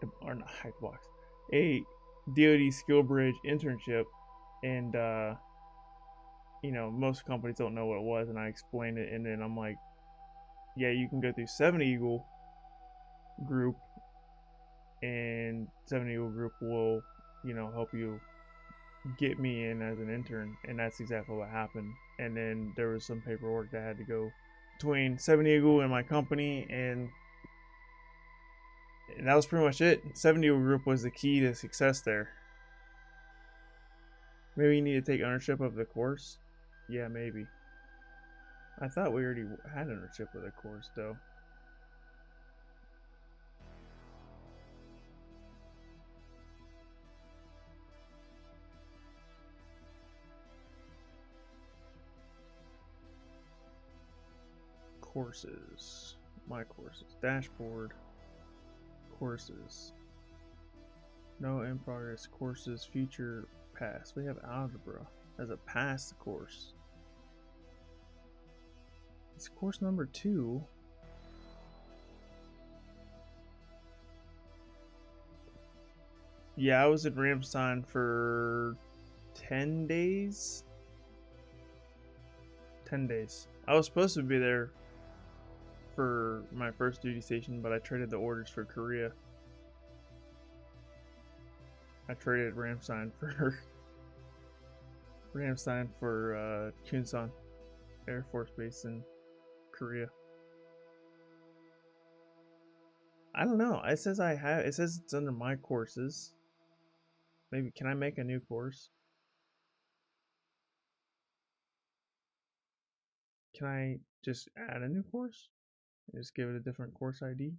DoD Skillbridge internship. And, you know, most companies don't know what it was. And I explained it. And then I'm like, yeah, you can go through 7 Eagle group, and 7 Eagle group will, you know, help you get me in as an intern. And that's exactly what happened. And then there was some paperwork that had to go between 7 Eagle and my company, and that was pretty much it. 7 Eagle group was the key to success there. Maybe you need to take ownership of the course. Yeah, maybe. I thought we already had ownership of the course though. Courses, my courses, dashboard, courses, no in progress courses, future past. We have algebra as a past course. It's course number 2. Yeah, I was in Ramstein for 10 days. 10 days. I was supposed to be there for my first duty station, but I traded the orders for Korea. I traded Ramstein for Kunsan Air Force Base in Korea. I don't know. It says it says it's under my courses. Maybe can I make a new course? Can I just add a new course? Just give it a different course ID?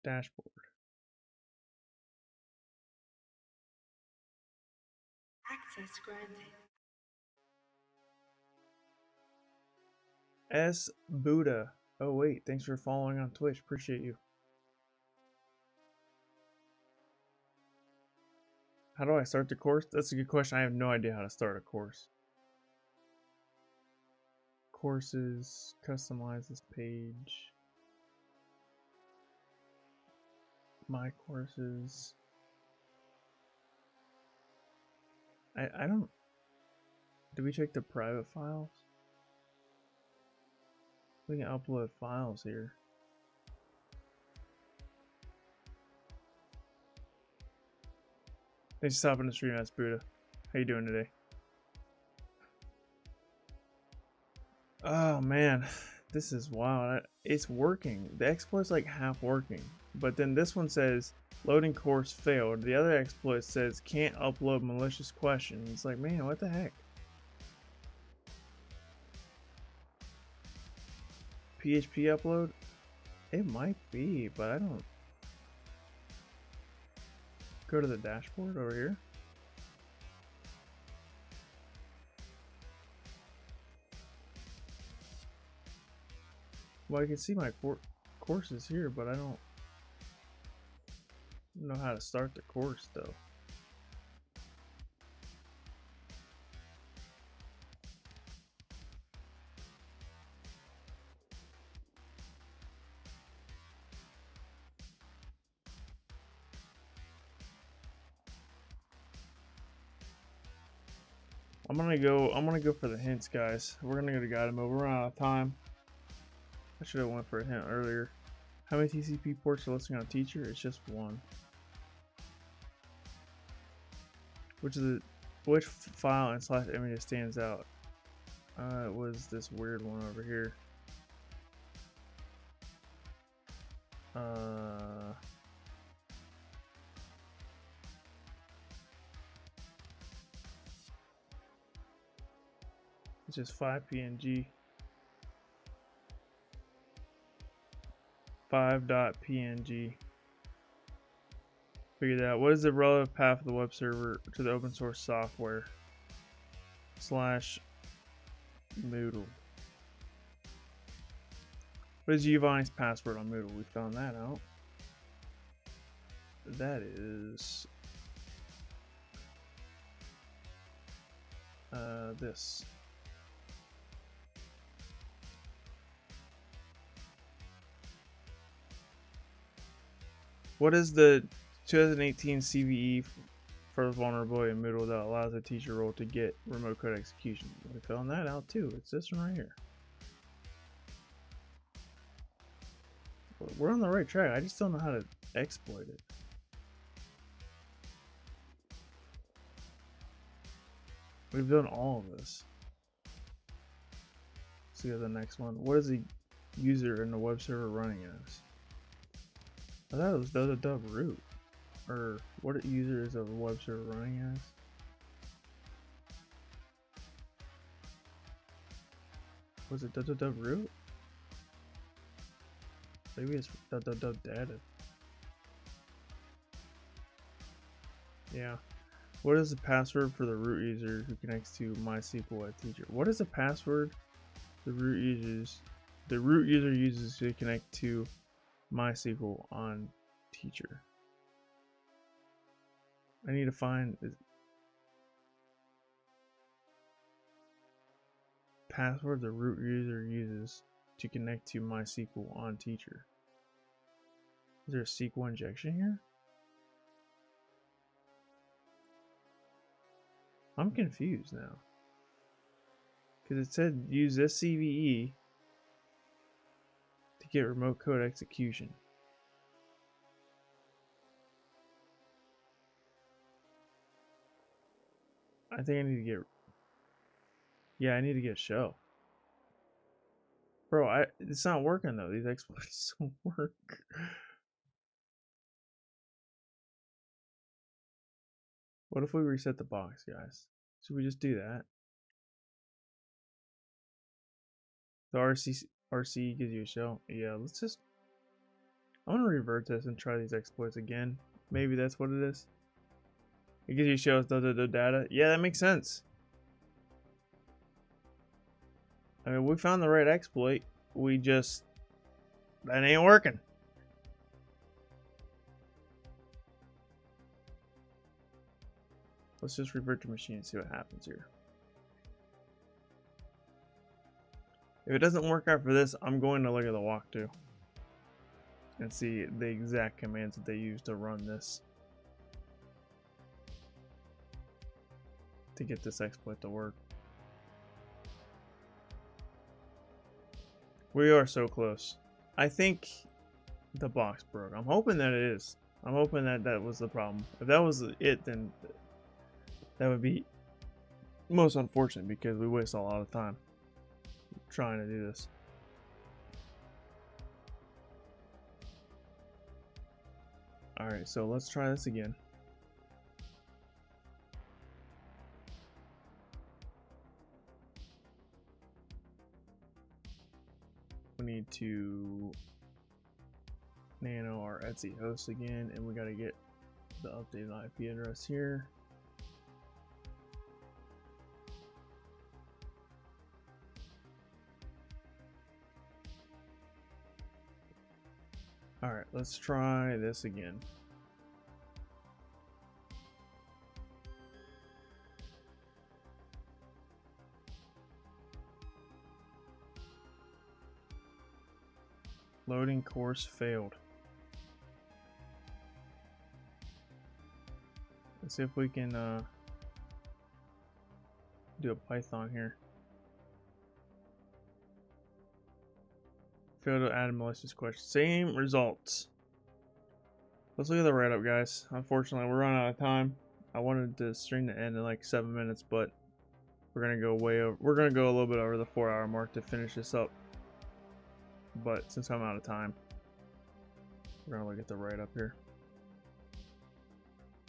Dashboard. Access granted. S Buddha. Oh wait, thanks for following on Twitch. Appreciate you. How do I start the course? That's a good question. I have no idea how to start a course. Courses, customize this page. My courses. I don't... Did we check the private files? We can upload files here. Thanks for stopping the stream, that's Buddha. How you doing today? Oh man, this is wild. It's working. The exploit's like half working. But then this one says loading course failed. The other exploit says can't upload malicious questions. It's like, man, what the heck? PHP upload? It might be, but I don't. Go to the dashboard over here. Well, I can see my courses here, but I don't know how to start the course though. I'm gonna go for the hints, guys. We're gonna go to guide mode. We're out of time. I should have went for a hint earlier. How many TCP ports are listed on teacher? It's just one. Which file and slash image stands out? It was this weird one over here. It's just 5png. 5.png. Figure that out. What is the relative path of the web server to the open source software? /Moodle. What is Giovanni's password on Moodle? We found that out. That is this. What is the 2018 CVE for the vulnerability in Moodle that allows a teacher role to get remote code execution? We found that out too. It's this one right here. We're on the right track. I just don't know how to exploit it. We've done all of this. Let's see the next one. What is the user in the web server running as? I thought it was root. Or what user is a web server running as? Was it root? Maybe it's data. Yeah. What is the password for the root user who connects to MySQL at teacher? What is the password the root user uses to connect to MySQL on teacher? I need to find password the root user uses to connect to MySQL on teacher. Is there a SQL injection here? I'm confused now. Because it said use this CVE to get remote code execution. I think I need to get... Yeah, I need to get shell. Bro, it's not working though. These exploits don't work. What if we reset the box, guys? Should we just do that? The RC gives you a shell. Yeah, let's just... I'm gonna revert this and try these exploits again. Maybe that's what it is. It gives you shells data. Yeah, that makes sense. I mean, we found the right exploit. We just... that ain't working. Let's just revert to machine and see what happens here. If it doesn't work out for this, I'm going to look at the walkthrough and see the exact commands that they use to run this to get this exploit to work. We are so close. I think the box broke. I'm hoping that it is. I'm hoping that that was the problem. If that was it, then that would be most unfortunate because we waste a lot of time trying to do this. Alright, so let's try this again. We need to nano our Etsy host again, and we got to get the updated IP address here. Alright, let's try this again. Loading course failed. Let's see if we can do a Python here. Failed to add a malicious question. Same results. Let's look at the write-up, guys. Unfortunately, we're running out of time. I wanted to string the end in like 7 minutes, but we're gonna go way over. We're gonna go a little bit over the 4-hour mark to finish this up. But since I'm out of time, we're gonna look at the write-up here.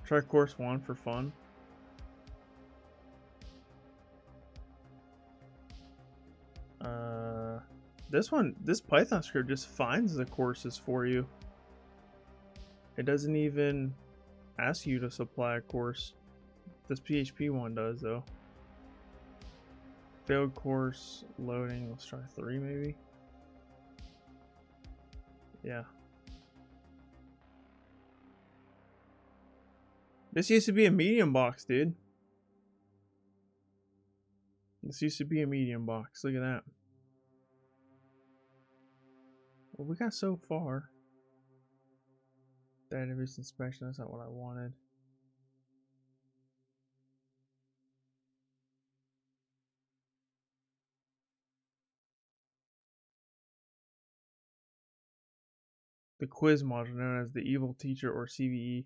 Try course 1 for fun. This Python script just finds the courses for you. It doesn't even ask you to supply a course. This PHP one does though. Failed course loading. Let's try 3 maybe. Yeah. This used to be a medium box, dude. This used to be a medium box. Look at that. Well, we got so far. Database inspection, that's not what I wanted. The quiz module, known as the Evil Teacher or CVE.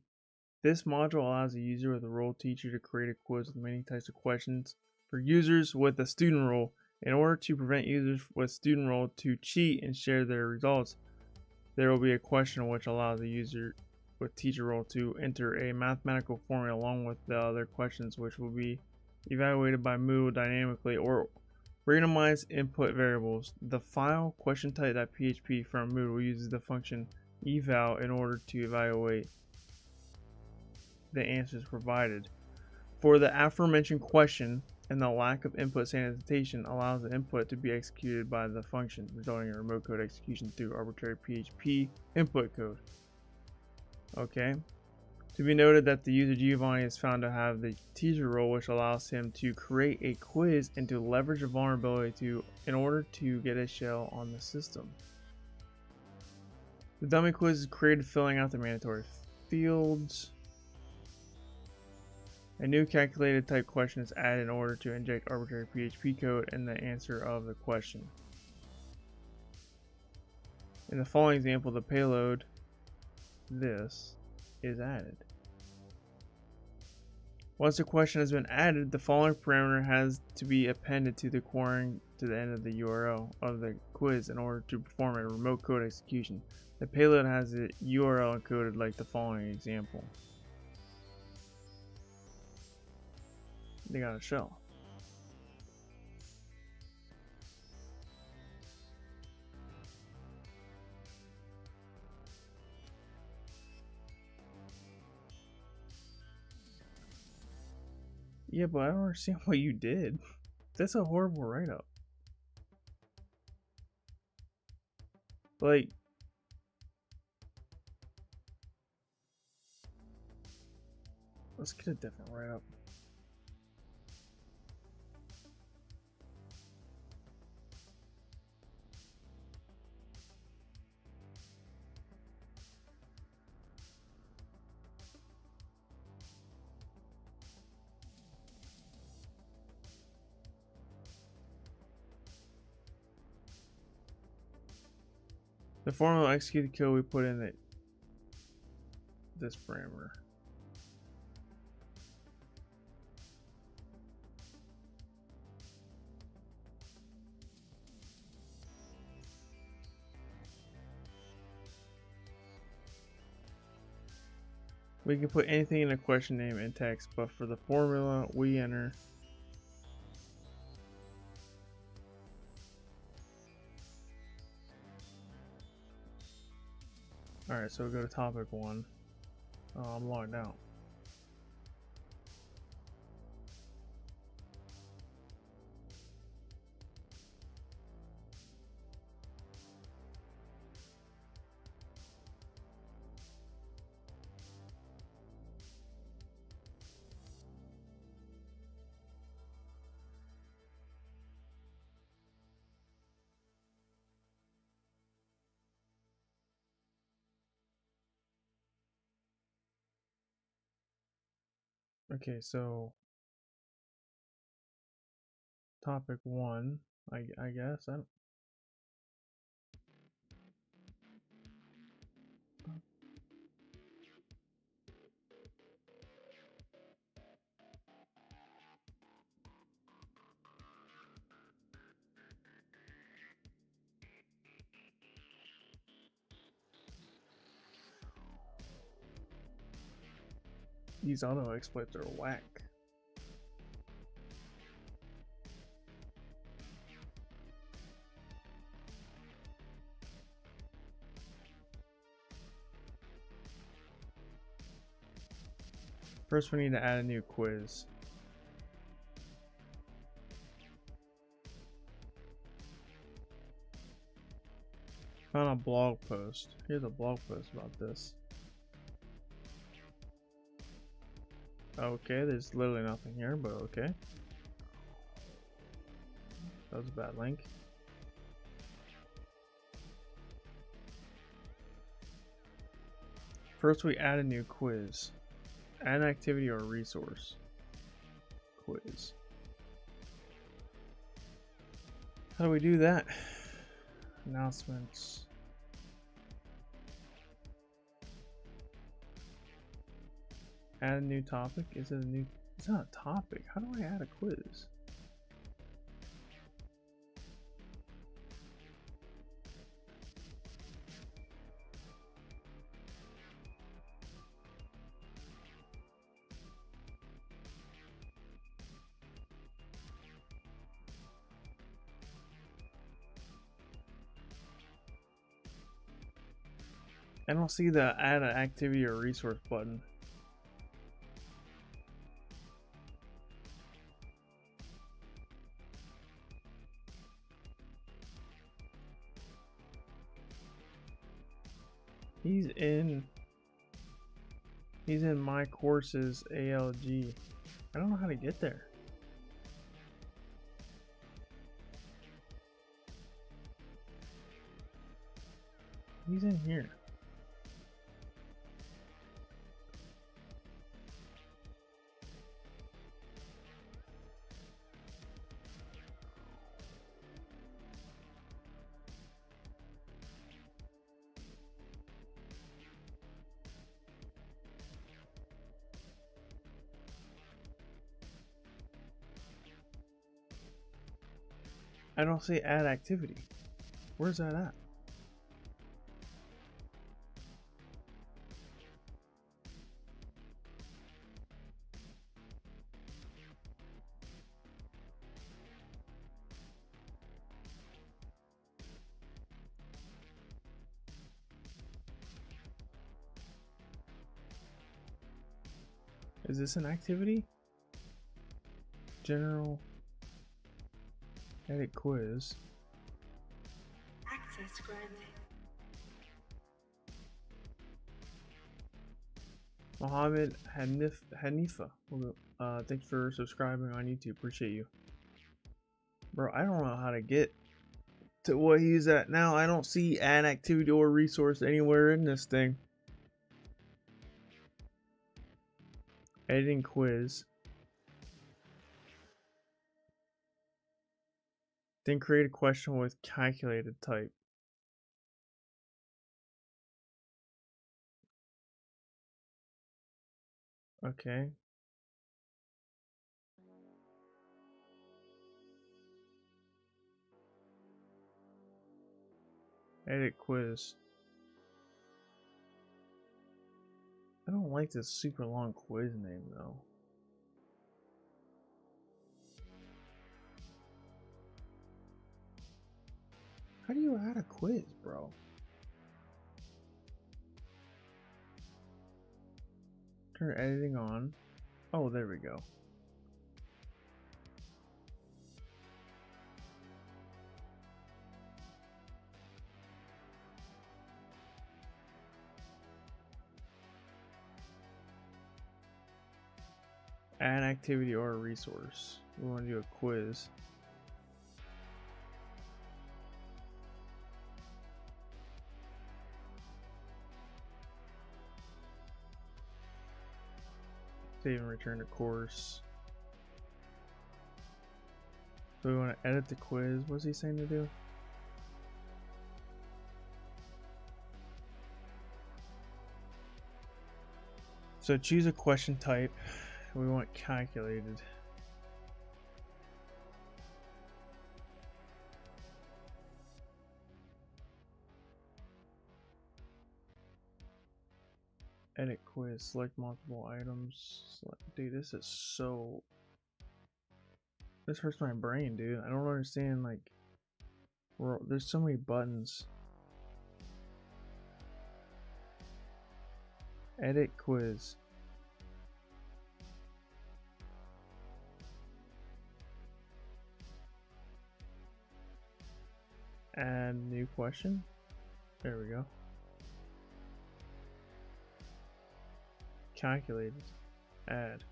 This module allows a user with a role teacher to create a quiz with many types of questions for users with a student role. In order to prevent users with student role to cheat and share their results, there will be a question which allows the user with teacher role to enter a mathematical formula along with the other questions, which will be evaluated by Moodle dynamically or randomized input variables. The file question type.php from Moodle uses the function eval in order to evaluate the answers provided. For the aforementioned question, and the lack of input sanitization allows the input to be executed by the function, resulting in remote code execution through arbitrary PHP input code. Okay. To be noted that the user Giovanni is found to have the teacher role, which allows him to create a quiz and to leverage a vulnerability in order to get a shell on the system. The dummy quiz is created filling out the mandatory fields. A new calculated type question is added in order to inject arbitrary PHP code in the answer of the question. In the following example, the payload, this, is added. Once the question has been added, the following parameter has to be appended to the querying to the end of the URL of the quiz in order to perform a remote code execution. The payload has the URL encoded like the following example. They got a shell. Yeah, but I don't understand what you did. That's a horrible write-up. Like, let's get a different write-up. The formula execute the code we put in this parameter. We can put anything in a question name and text, but for the formula, we enter Alright, so we go to topic 1. Oh, I'm logged out. Okay, so topic 1, I guess. These auto exploits are whack. First, we need to add a new quiz. Found a blog post. Here's a blog post about this. Okay, there's literally nothing here, but okay. That was a bad link. First, we add a new quiz. Add an activity or resource. Quiz. How do we do that? Announcements. Add a new topic. Is it a new? It's not a topic. How do I add a quiz? I don't see the add an activity or resource button. He's in my courses ALG. I don't know how to get there. He's in here. I don't see add activity. Where's that at? Is this an activity? General. Edit quiz. Access granted. Mohammed Hanifa. Thanks for subscribing on YouTube. Appreciate you. Bro, I don't know how to get to what he's at now. I don't see an activity or resource anywhere in this thing. Editing quiz. Then create a question with calculated type. Okay. Edit quiz. I don't like this super long quiz name though. How do you add a quiz, bro? Turn editing on. Oh, there we go. Add activity or a resource. We want to do a quiz. Save and return to course. So we want to edit the quiz. What's he saying to do? So choose a question type. We want calculated. Edit quiz. Select multiple items. Select, dude, this is so... This hurts my brain, dude. I don't understand, like... There's so many buttons. Edit quiz. Add new question. There we go. Calculated. Add.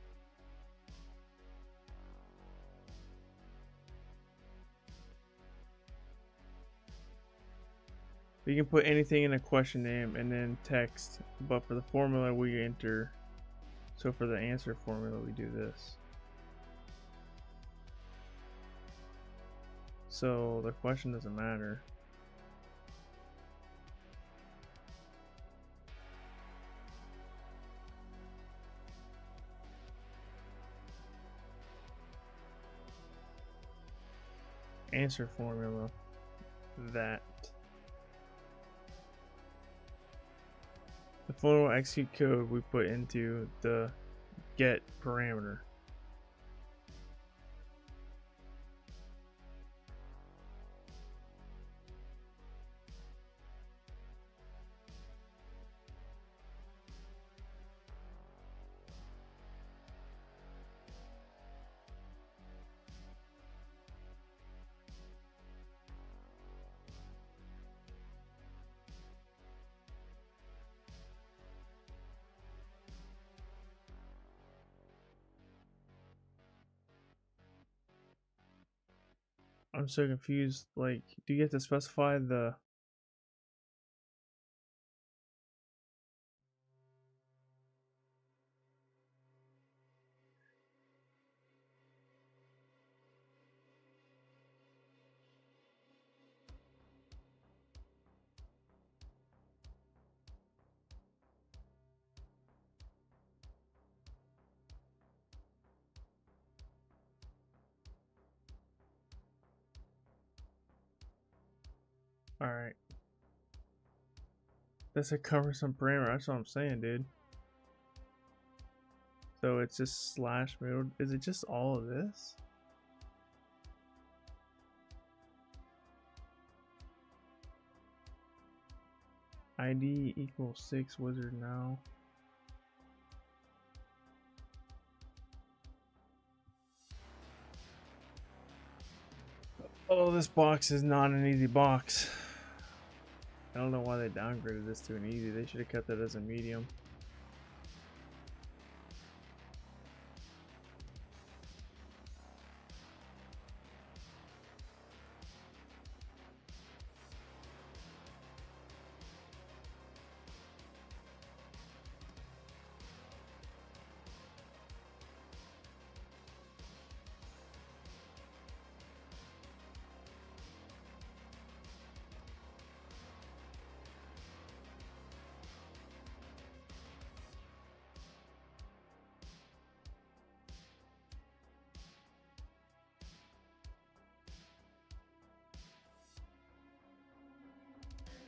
You can put anything in a question name and then text, but for the formula we enter. So for the answer formula we do this. So the question doesn't matter. Answer formula. That. The formula will execute code we put into the get parameter. I'm so confused. Like, do you have to specify the... Alright. That's a cumbersome parameter. That's what I'm saying, dude. So it's just slash middle. Is it just all of this? ID equals 6 wizard now. Oh, this box is not an easy box. I don't know why they downgraded this to an easy. They should have kept it as a medium.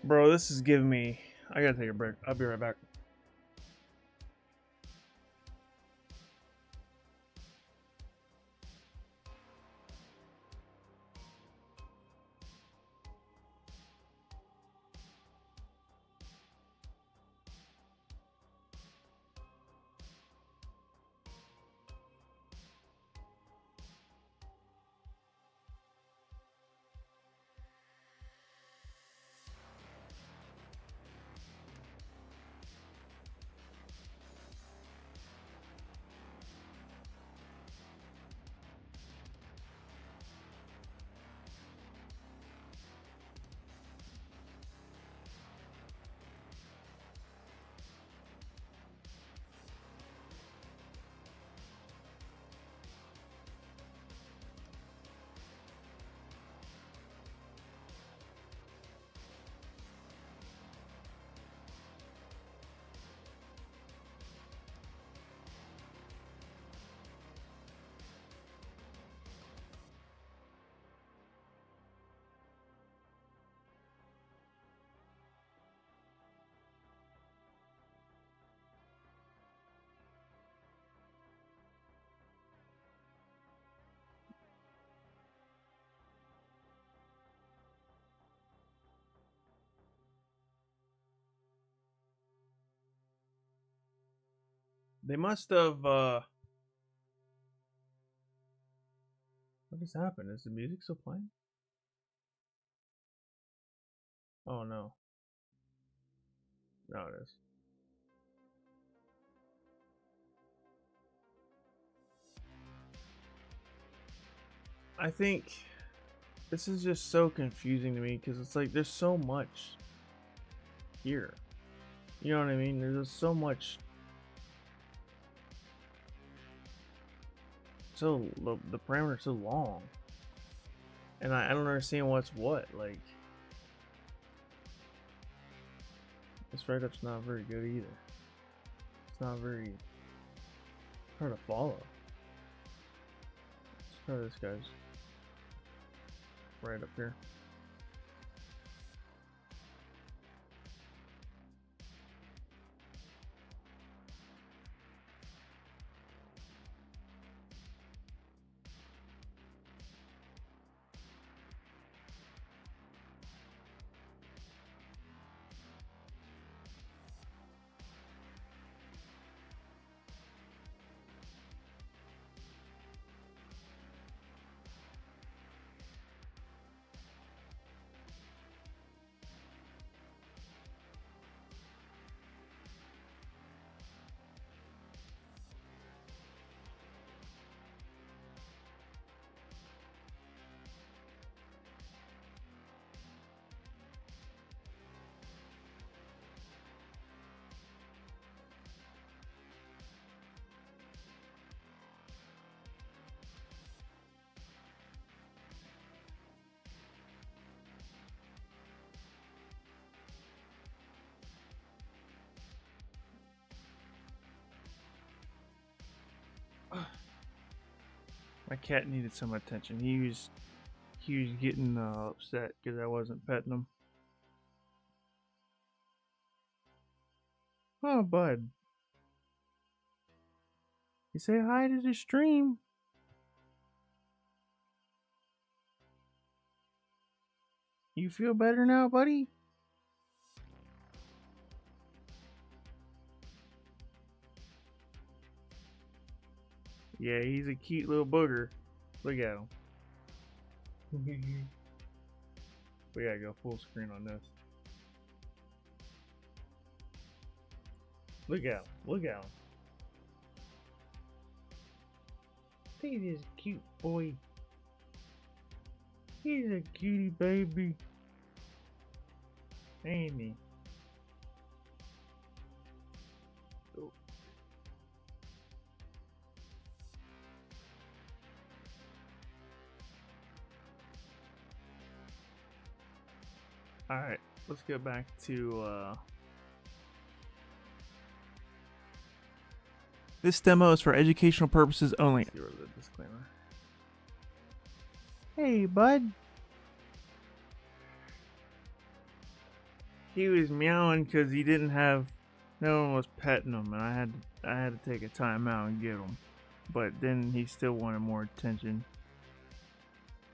Bro, this is giving me... I gotta take a break. I'll be right back. They must have, what has happened? Is the music still playing? Oh no. No, it is. I think this is just so confusing to me because it's like there's so much here. You know what I mean? There's just so much. So the parameter's so long, and I don't understand what's what. Like this write-up's not very good either. It's not very hard to follow. Let's try this guy's right up here. My cat needed some attention. He was getting upset because I wasn't petting him. Oh, bud. You say hi to the stream. You feel better now, buddy? Yeah, he's a cute little booger. Look at him. We gotta go full screen on this. Look at him. Look at him. Look at this cute boy. He's a cutie baby. Ain't he? Oh. Alright, let's get back to This demo is for educational purposes only. get rid of the disclaimer. Hey, bud. He was meowing because he didn't have, no one was petting him, and I had to take a time out and get him. But then he still wanted more attention.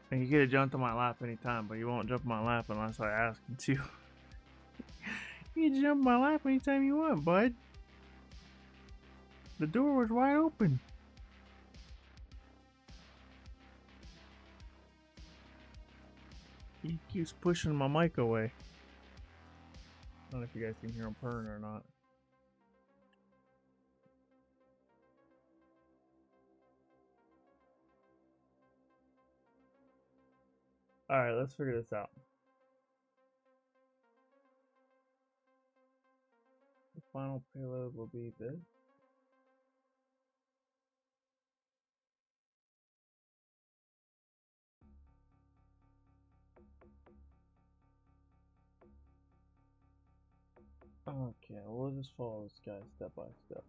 And he could have jumped on my lap anytime, but he won't jump on my lap unless I ask him to. You can jump on my lap anytime you want, bud. The door was wide open. He keeps pushing my mic away. I don't know if you guys can hear him purring or not. Alright, let's figure this out. The final payload will be this. Okay, we'll just follow this guy step by step.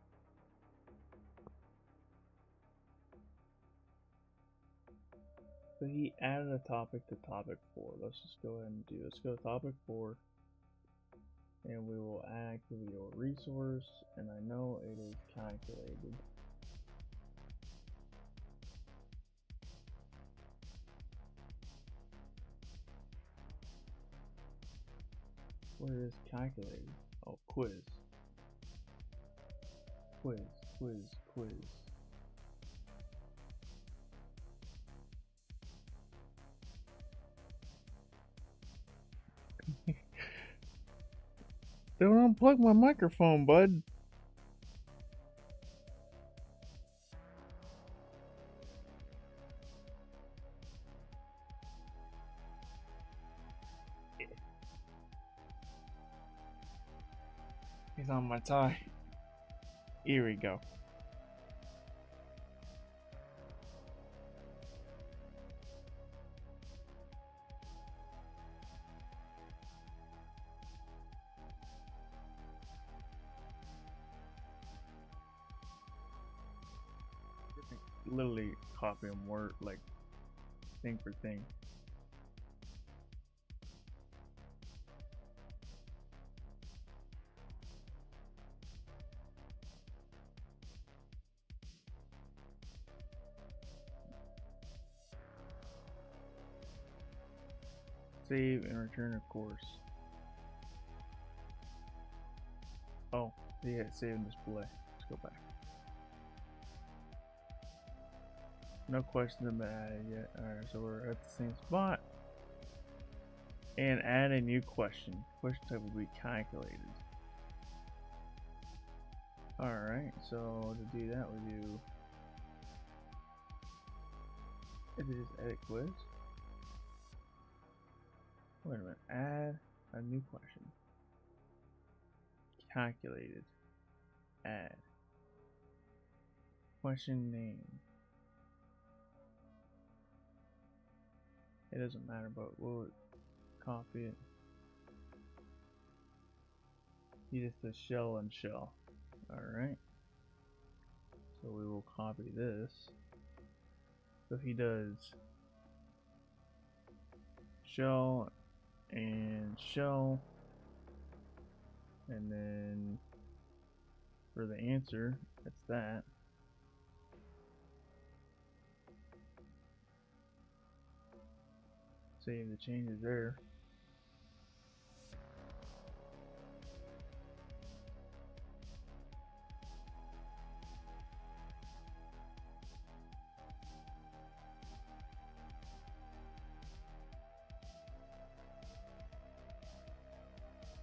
So he added a topic to topic 4. Let's just go ahead and do this. Go to topic 4. And we will add activity or resource. And I know it is calculated. Where is calculated? Oh, quiz. Quiz. quiz. Don't unplug my microphone, bud. He's on my tie. Here we go. Literally copy them word, like thing for thing. Save and return a course. Oh, yeah, save and display. Let's go back. No questions have been added yet. Alright, so we're at the same spot. And add a new question. Question type will be calculated. Alright, so to do that we do edit quiz. Wait a minute, add a new question. Calculated. Add. Question name. It doesn't matter, but we'll copy it. He just says shell and shell. Alright. So we will copy this. So he does shell and shell. And then for the answer, it's that. Save the changes there.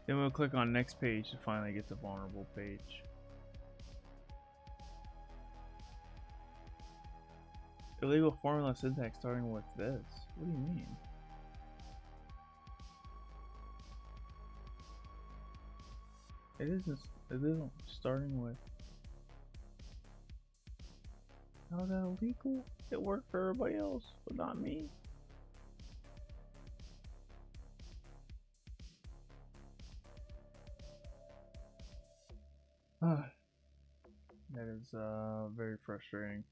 Then we'll click on next page to finally get the vulnerable page. Illegal formula syntax starting with this. What do you mean? It isn't starting with. How is that illegal? It worked for everybody else, but not me. That is very frustrating.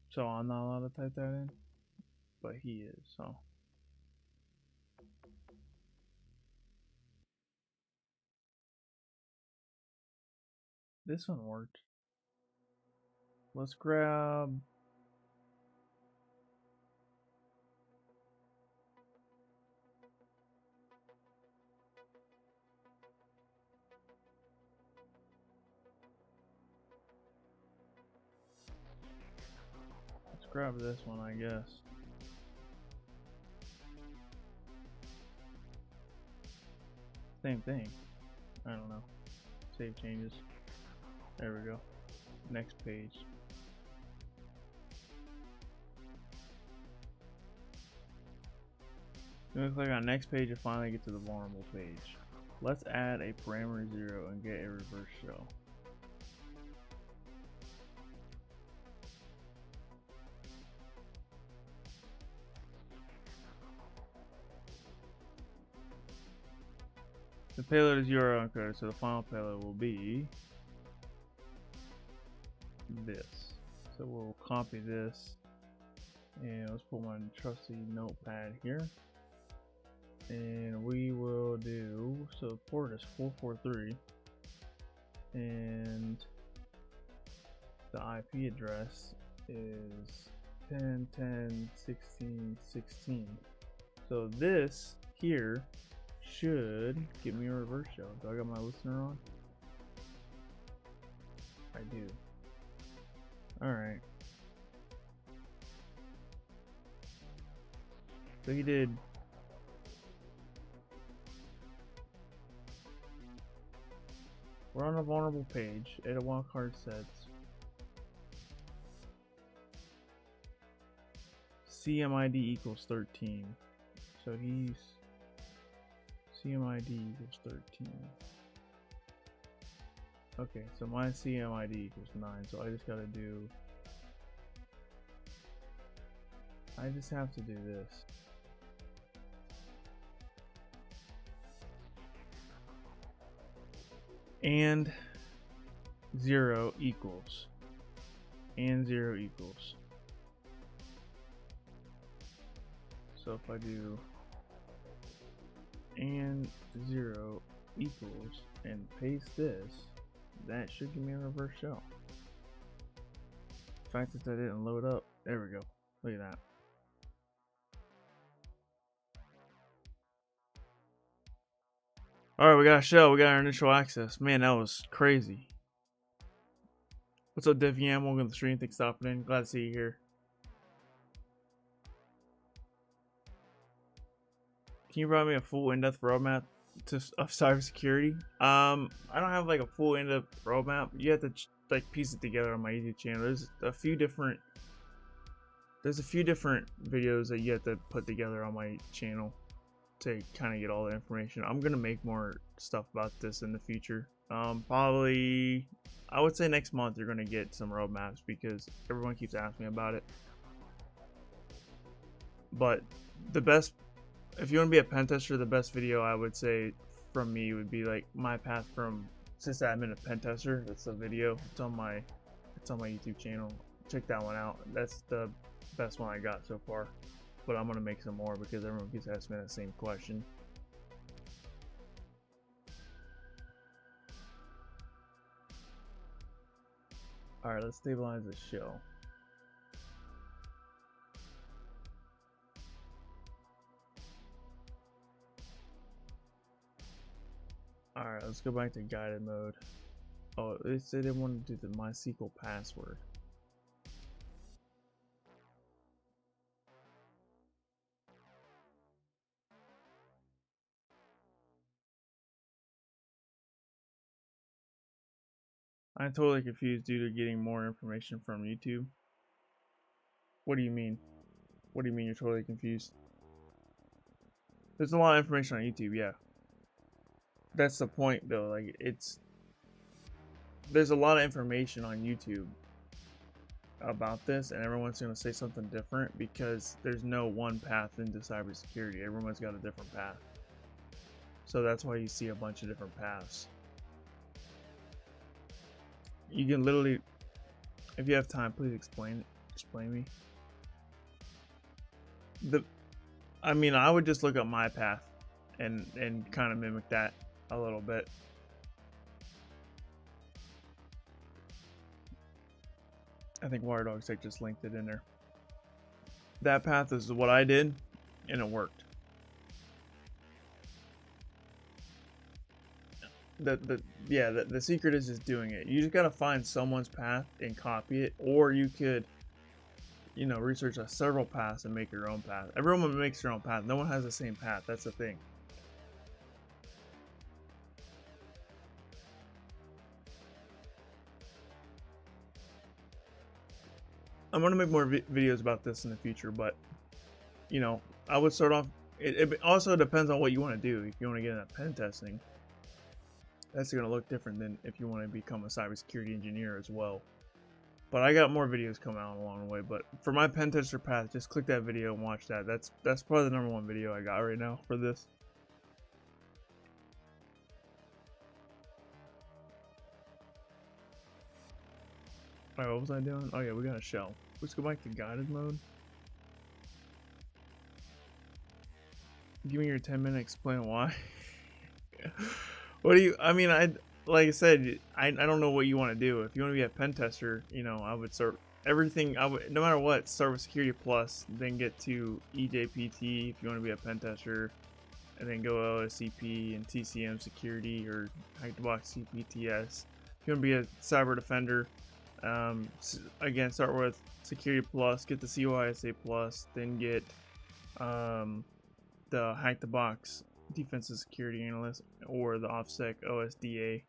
So I'm not allowed to type that in, but he is, so. This one worked. Let's grab. Let's grab this one, I guess. Same thing. I don't know. Save changes. There we go. Next page. Then we click on next page to finally get to the vulnerable page. Let's add a parameter 0 and get a reverse shell. The payload is URL encoded, so the final payload will be this. So we'll copy this and let's put my trusty notepad here. And we will do, so port is 443 and the IP address is 10.10.16.16. So this here should give me a reverse shell. Do I got my listener on? I do. Alright. So he did. We're on a vulnerable page. Edit wildcard sets. CMID equals 13. So he's CMID equals 13. Okay, so my CMID equals 9. So I just gotta do. I just have to do this. And 0 equals. And 0 equals. So if I do and 0 equals and paste this, that should give me a reverse shell. The fact that didn't load up, there we go. Look at that. Alright, we got a shell, we got our initial access. Man, that was crazy. What's up, DevYam? Welcome to the stream. Thanks for stopping in. Glad to see you here. Can you provide me a full in-depth roadmap of cybersecurity? I don't have like a full in-depth roadmap. You have to like piece it together on my YouTube channel. There's a few different videos that you have to put together on my channel to kind of get all the information. I'm gonna make more stuff about this in the future. Probably I would say next month you're gonna get some roadmaps because everyone keeps asking me about it. But the best, if you want to be a pen tester, the best video I would say from me would be like my path from sysadmin to pen tester. That's the video. It's on my YouTube channel. Check that one out. That's the best one I got so far. But I'm gonna make some more because everyone keeps asking me the same question. All right, let's stabilize the shell. Alright, let's go back to guided mode. Oh, they said they wanted to do the MySQL password. I'm totally confused due to getting more information from YouTube. What do you mean? What do you mean you're totally confused? There's a lot of information on YouTube, yeah. That's the point though, like there's a lot of information on YouTube about this and everyone's gonna say something different because there's no one path into cybersecurity. Everyone's got a different path. So that's why you see a bunch of different paths. You can literally, if you have time, please explain me. I mean, I would just look up my path and kind of mimic that a little bit. I think WireDogTech just linked it in there. That path is what I did, and it worked. The secret is just doing it. You just gotta find someone's path and copy it, or you could, you know, research several paths and make your own path. Everyone makes their own path. No one has the same path. That's the thing. I'm gonna make more videos about this in the future, but you know, I would start off. It also depends on what you want to do. If you want to get into pen testing, that's gonna look different than if you want to become a cybersecurity engineer as well. But I got more videos coming out along the way. But for my pen tester path, just click that video and watch that. That's probably the #1 video I got right now for this. Alright, what was I doing? Oh yeah, we got a shell. Let's go back to guided mode. Give me your 10-minute explain why. What do you, I mean, like I said, I don't know what you want to do. If you want to be a pen tester, you know, I would start everything, no matter what, start with Security Plus, then get to EJPT if you want to be a pen tester. and then go OSCP and TCM security or hack the box CPTS. If you want to be a cyber defender, again, start with security plus, get the CYSA plus, then get the hack the box defensive security analyst or the offsec OSDA.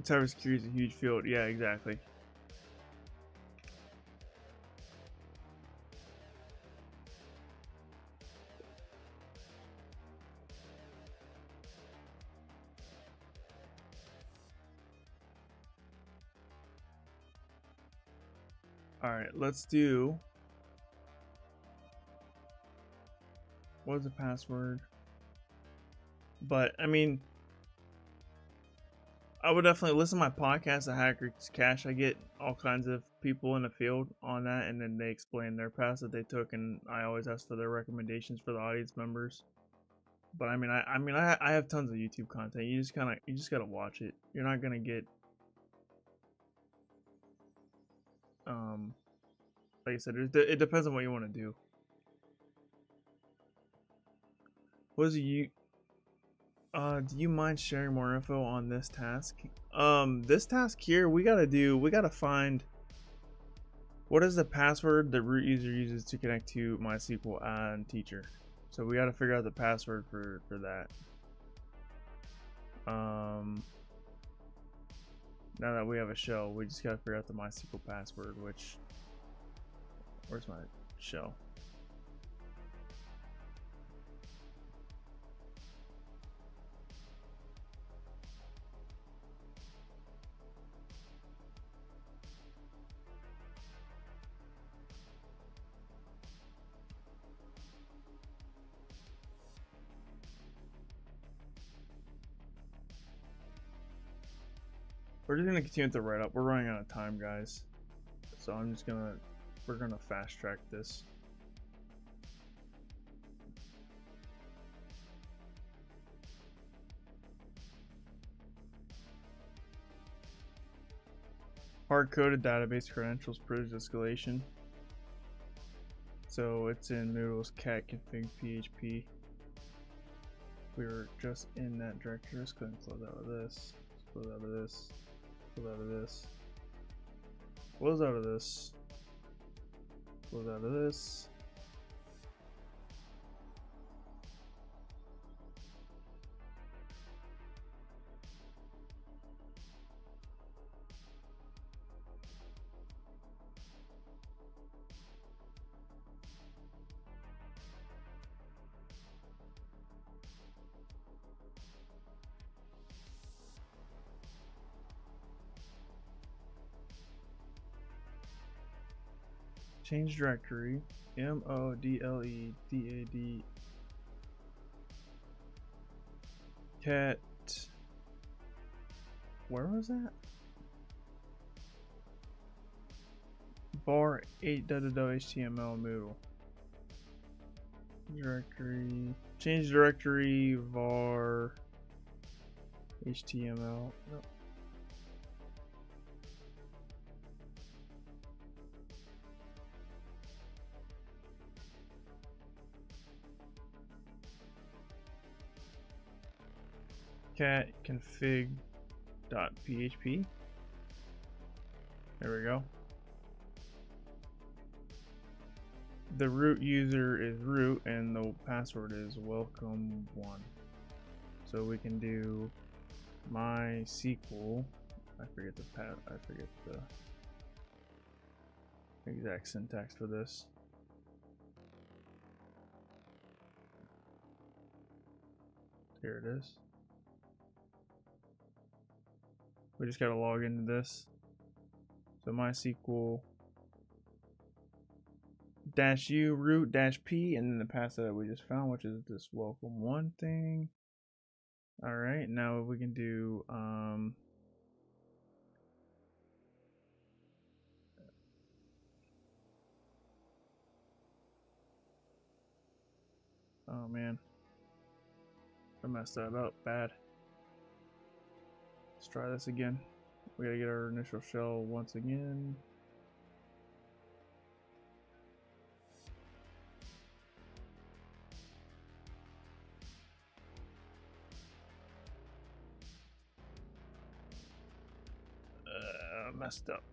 Cybersecurity is a huge field. Yeah, exactly. Alright, let's do... What was the password? But, I mean... I would definitely listen to my podcast, The Hacker's Cache. I get all kinds of people in the field on that, and then they explain their paths that they took, and I always ask for their recommendations for the audience members. But I mean, I have tons of YouTube content. You just gotta watch it. You're not gonna get, like I said, it depends on what you want to do. What is you? Do you mind sharing more info on this task? This task here, we gotta find what is the password the root user uses to connect to MySQL and Teacher. So we gotta figure out the password for that. Now that we have a shell, we just gotta figure out the MySQL password, which, where's my shell? We're just gonna continue with the write-up. We're running out of time, guys. So we're gonna fast track this. Hard-coded database credentials privilege escalation. So it's in Noodle's cat config PHP. We were just in that directory. Let's go ahead and close out of this. Close out of this. Close out of this. Close out of this. Close out of this. Change directory. MODLEDAD cat. Where was that? Bar 8.html Moodle. Directory. Change directory var HTML. No. Cat config.php. There we go. The root user is root and the password is welcome1. So we can do MySQL. I forget the exact syntax for this. Here it is. We just gotta log into this. So MySQL -u root -p and then the password that we just found, which is this welcome1 thing. All right, now we can do oh man, I messed that up bad. Let's try this again. We gotta get our initial shell once again. got messed up.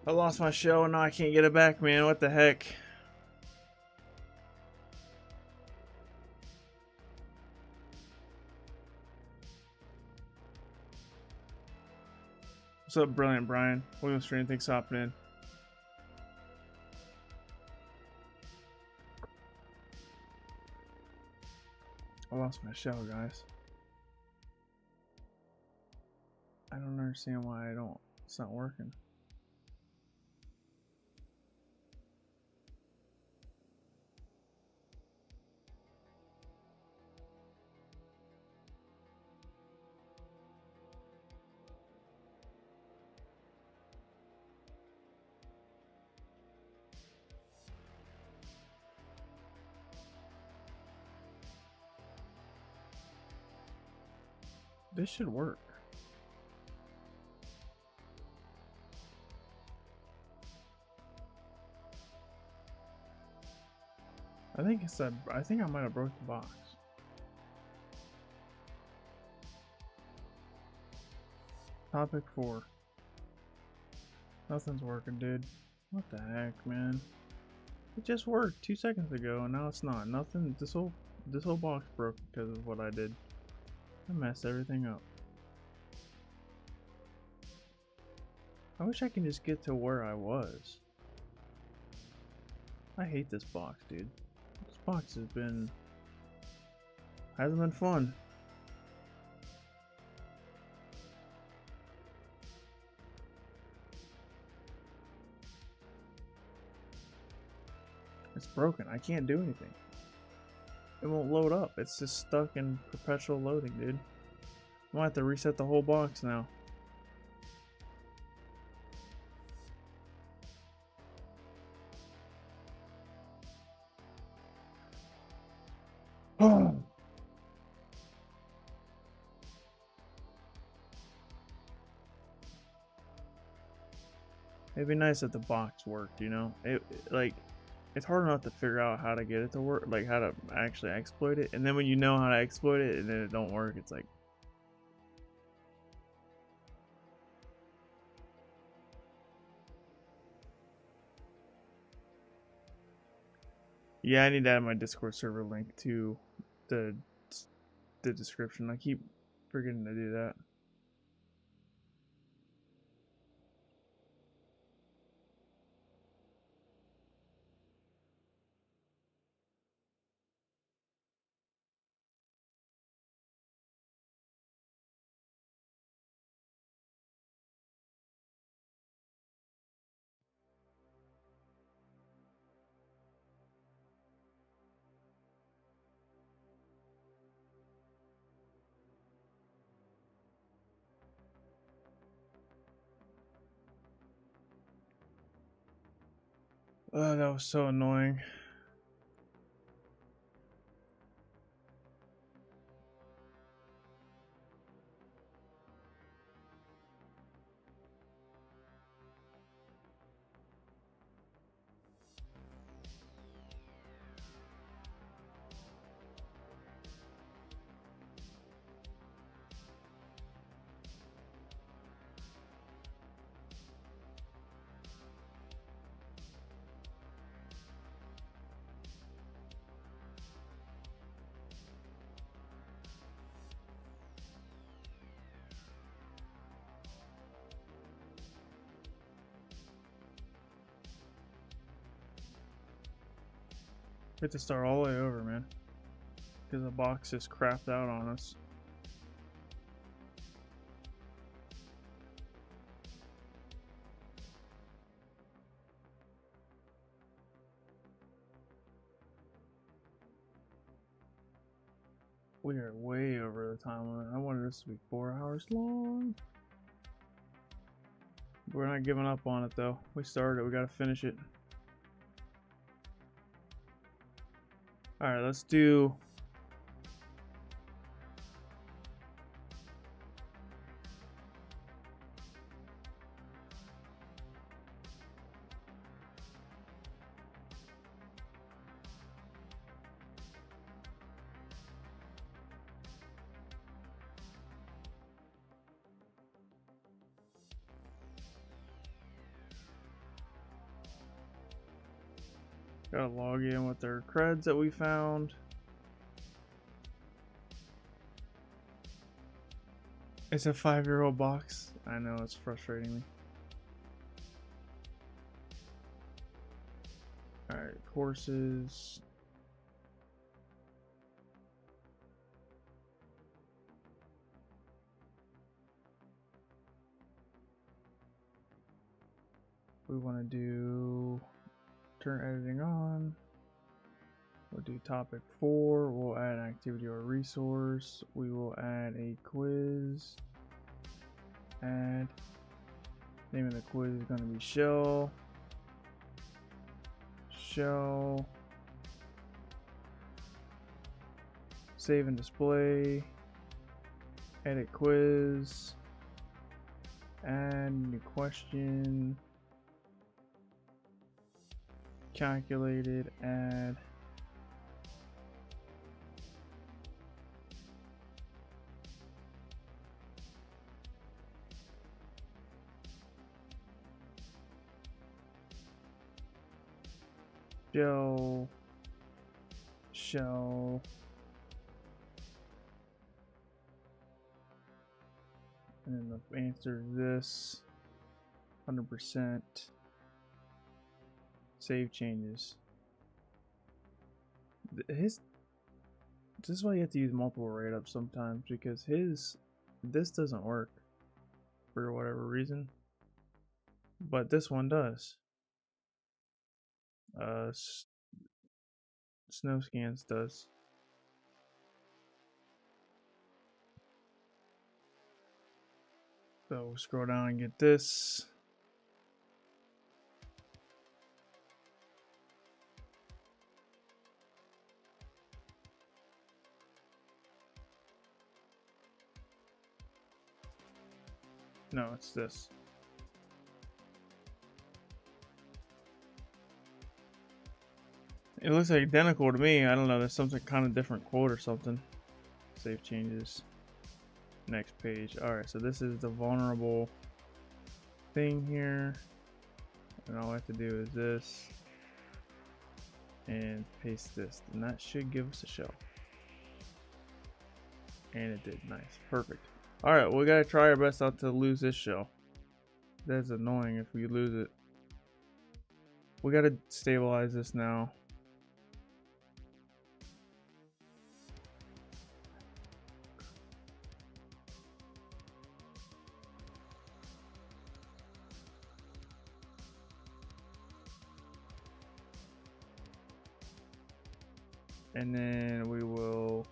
I lost my shell and now I can't get it back, man. What the heck? What's up, Brilliant Brian? Welcome to stream. Thanks for hopping in. I lost my shell, guys. I don't understand why it's not working. This should work. I think it's that. I think I might have broke the box. Topic 4. Nothing's working, dude. What the heck, man? It just worked 2 seconds ago, and now it's not. Nothing. This whole box broke because of what I did. I messed everything up. I wish I can just get to where I was. I hate this box, dude. This box hasn't been fun. It's broken. I can't do anything. It won't load up. It's just stuck in perpetual loading, dude. I'm gonna have to reset the whole box now. Oh. It'd be nice if the box worked, you know? It's hard enough to figure out how to get it to work, like how to actually exploit it. And then when you know how to exploit it and then it don't work, it's like... Yeah, I need to add my Discord server link to the description. I keep forgetting to do that. Oh, that was so annoying. We have to start all the way over, man. Because the box just crapped out on us. We are way over the time limit. I wanted this to be 4 hours long. We're not giving up on it though. We started it, we gotta finish it. Alright, let's do... Gotta log in with their creds that we found. It's a 5-year-old box. I know, it's frustrating me. Alright, courses. We want to do turn editing on. We'll do topic 4. We'll add activity or resource. We will add a quiz. Add. Name of the quiz is going to be shell. Shell. Save and display. Edit quiz. Add new question. Calculated. Add. Shell. And then the answer is this. 100%. Save changes. This is why you have to use multiple write-ups sometimes, because this doesn't work for whatever reason, but this one does. Snow scans does. So we'll scroll down and get this. No, it's this. It looks identical to me. I don't know. There's something kind of different quote or something. Save changes. Next page. Alright, so this is the vulnerable thing here. And all I have to do is this. And paste this. And that should give us a shell. And it did. Nice. Perfect. Alright, we gotta try our best not to lose this shell. That's annoying if we lose it. We gotta stabilize this now. And then we will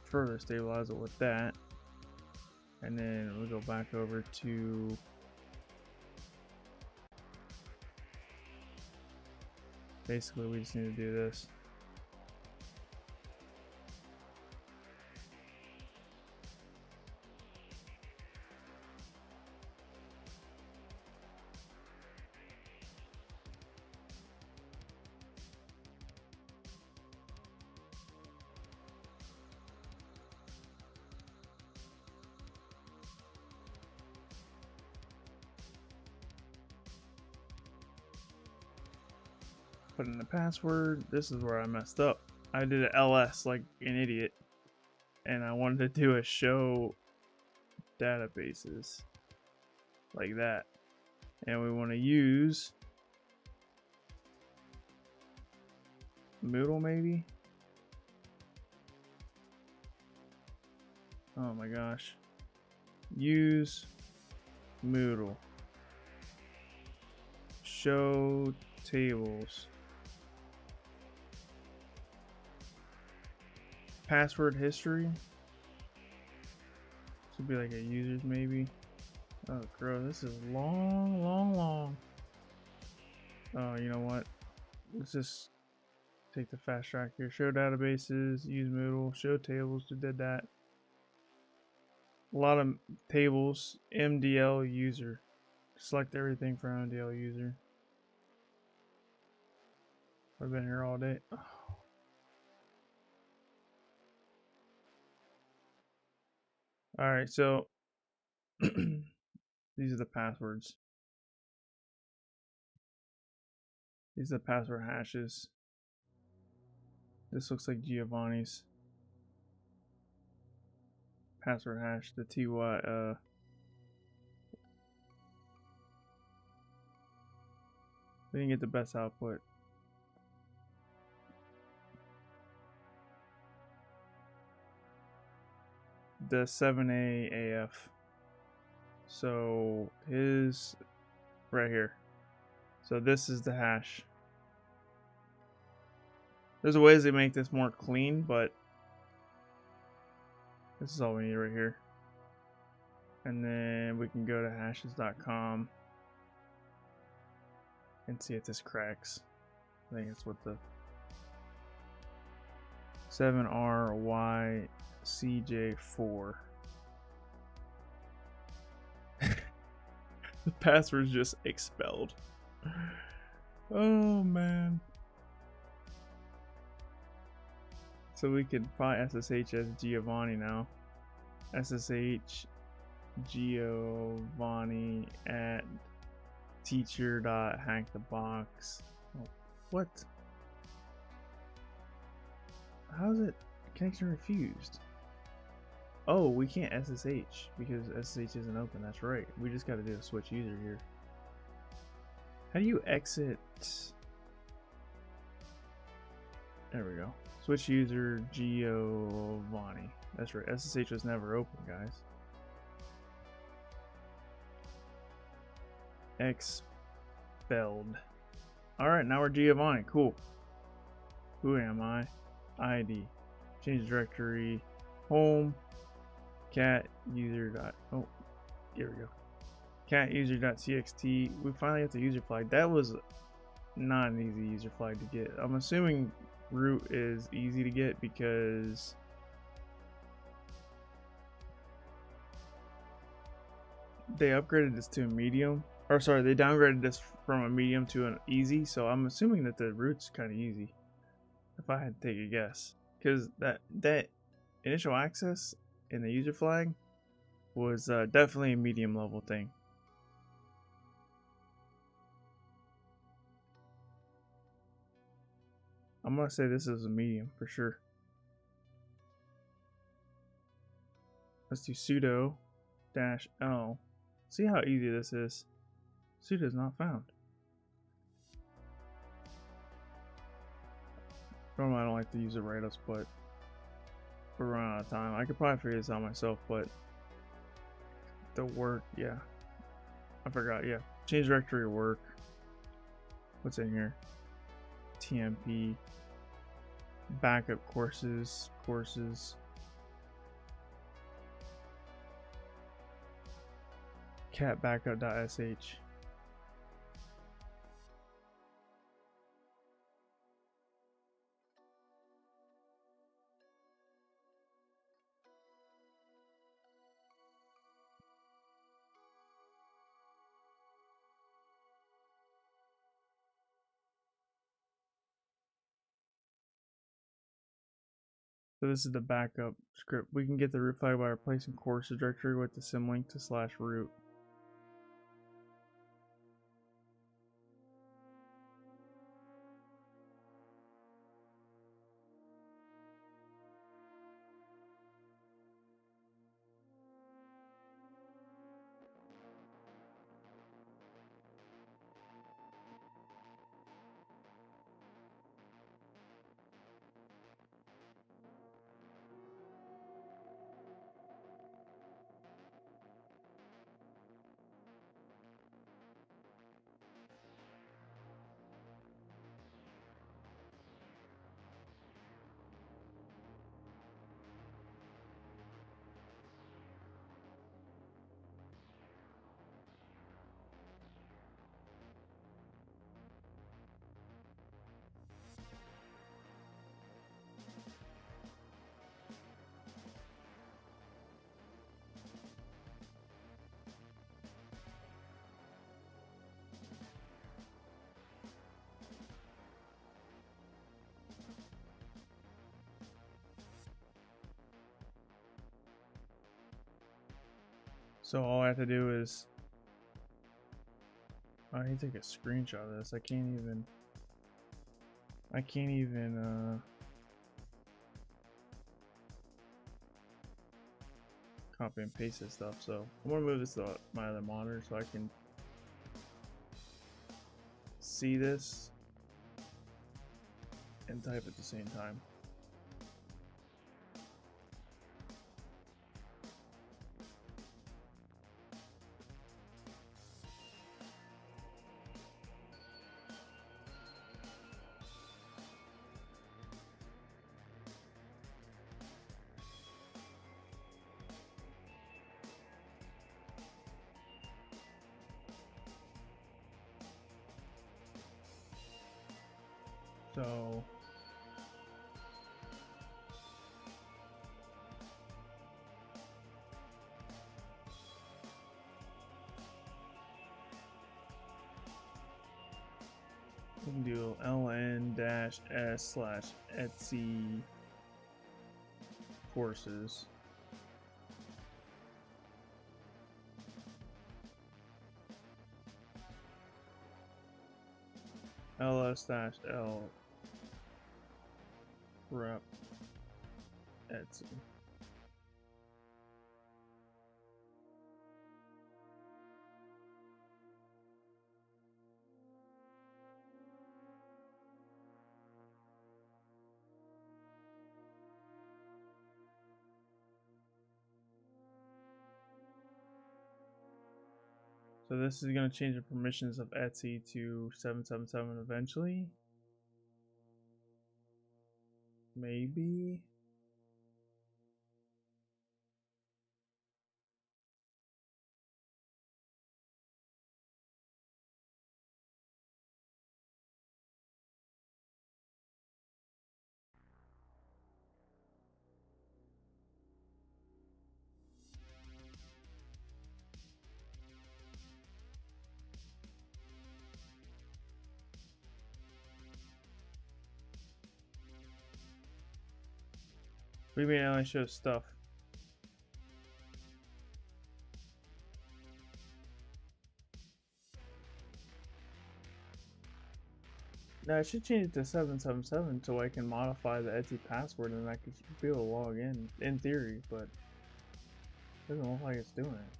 further stabilize it with that. And then we'll go back over to basically we just need to do this. Put in the password. This is where I messed up. I did an ls like an idiot, and I wanted to do a show databases like that, and we want to use Moodle maybe. Oh my gosh, use Moodle, show tables, password history. This would be like a user's maybe. Oh gross, this is long. Oh, you know what? Let's just take the fast track here. Show databases, use Moodle, show tables, we did that. A lot of tables, MDL user. Select everything for MDL user. I've been here all day. Oh. Alright, so these are the passwords. These are the password hashes. This looks like Giovanni's password hash. The TY we didn't get the best output. The 7A AF. So his right here. So this is the hash. There's ways to make this more clean, but this is all we need right here. And then we can go to hashes.com and see if this cracks. I think it's with the 7RYCJ4. The password's just expelled. Oh man. So we can find SSH as Giovanni now. SSH Giovanni at teacher.hackthebox. Oh, what? How's it connection refused? Oh, we can't SSH because SSH isn't open. That's right. We just got to do a switch user here. How do you exit? There we go. Switch user Giovanni. That's right. SSH was never open, guys. Expelled. Alright, now we're Giovanni. Cool. Who am I? ID. Change directory. Home. Cat user dot. Oh, here we go. Cat user.txt. We finally have the user flag. That was not an easy user flag to get. I'm assuming root is easy to get because they upgraded this to a medium. Or sorry, they downgraded this from a medium to an easy. So I'm assuming that the root's kind of easy. If I had to take a guess, because that initial access in the user flag was definitely a medium level thing. I'm gonna say this is a medium for sure. Let's do sudo -l. See how easy this is. Sudo is not found. Normally I don't like to use the write-ups, but we're running out of time. I could probably figure this out myself, but the work, yeah. I forgot, yeah. Change directory work. What's in here? TMP. Backup courses. Cat backup.sh. So this is the backup script. We can get the root flag by replacing courses directory with the symlink to /root. So all I have to do is I need to take a screenshot of this. I can't even I can't even copy and paste this stuff, so I'm gonna move this to my other monitor so I can see this and type at the same time. So we can do ln-s/etsy courses. ls-l rep Etsy. So this is going to change the permissions of Etsy to 777 eventually. Maybe. We may only show stuff. Now I should change it to 777 so I can modify the Etsy password and I could be able to log in theory, but it doesn't look like it's doing it.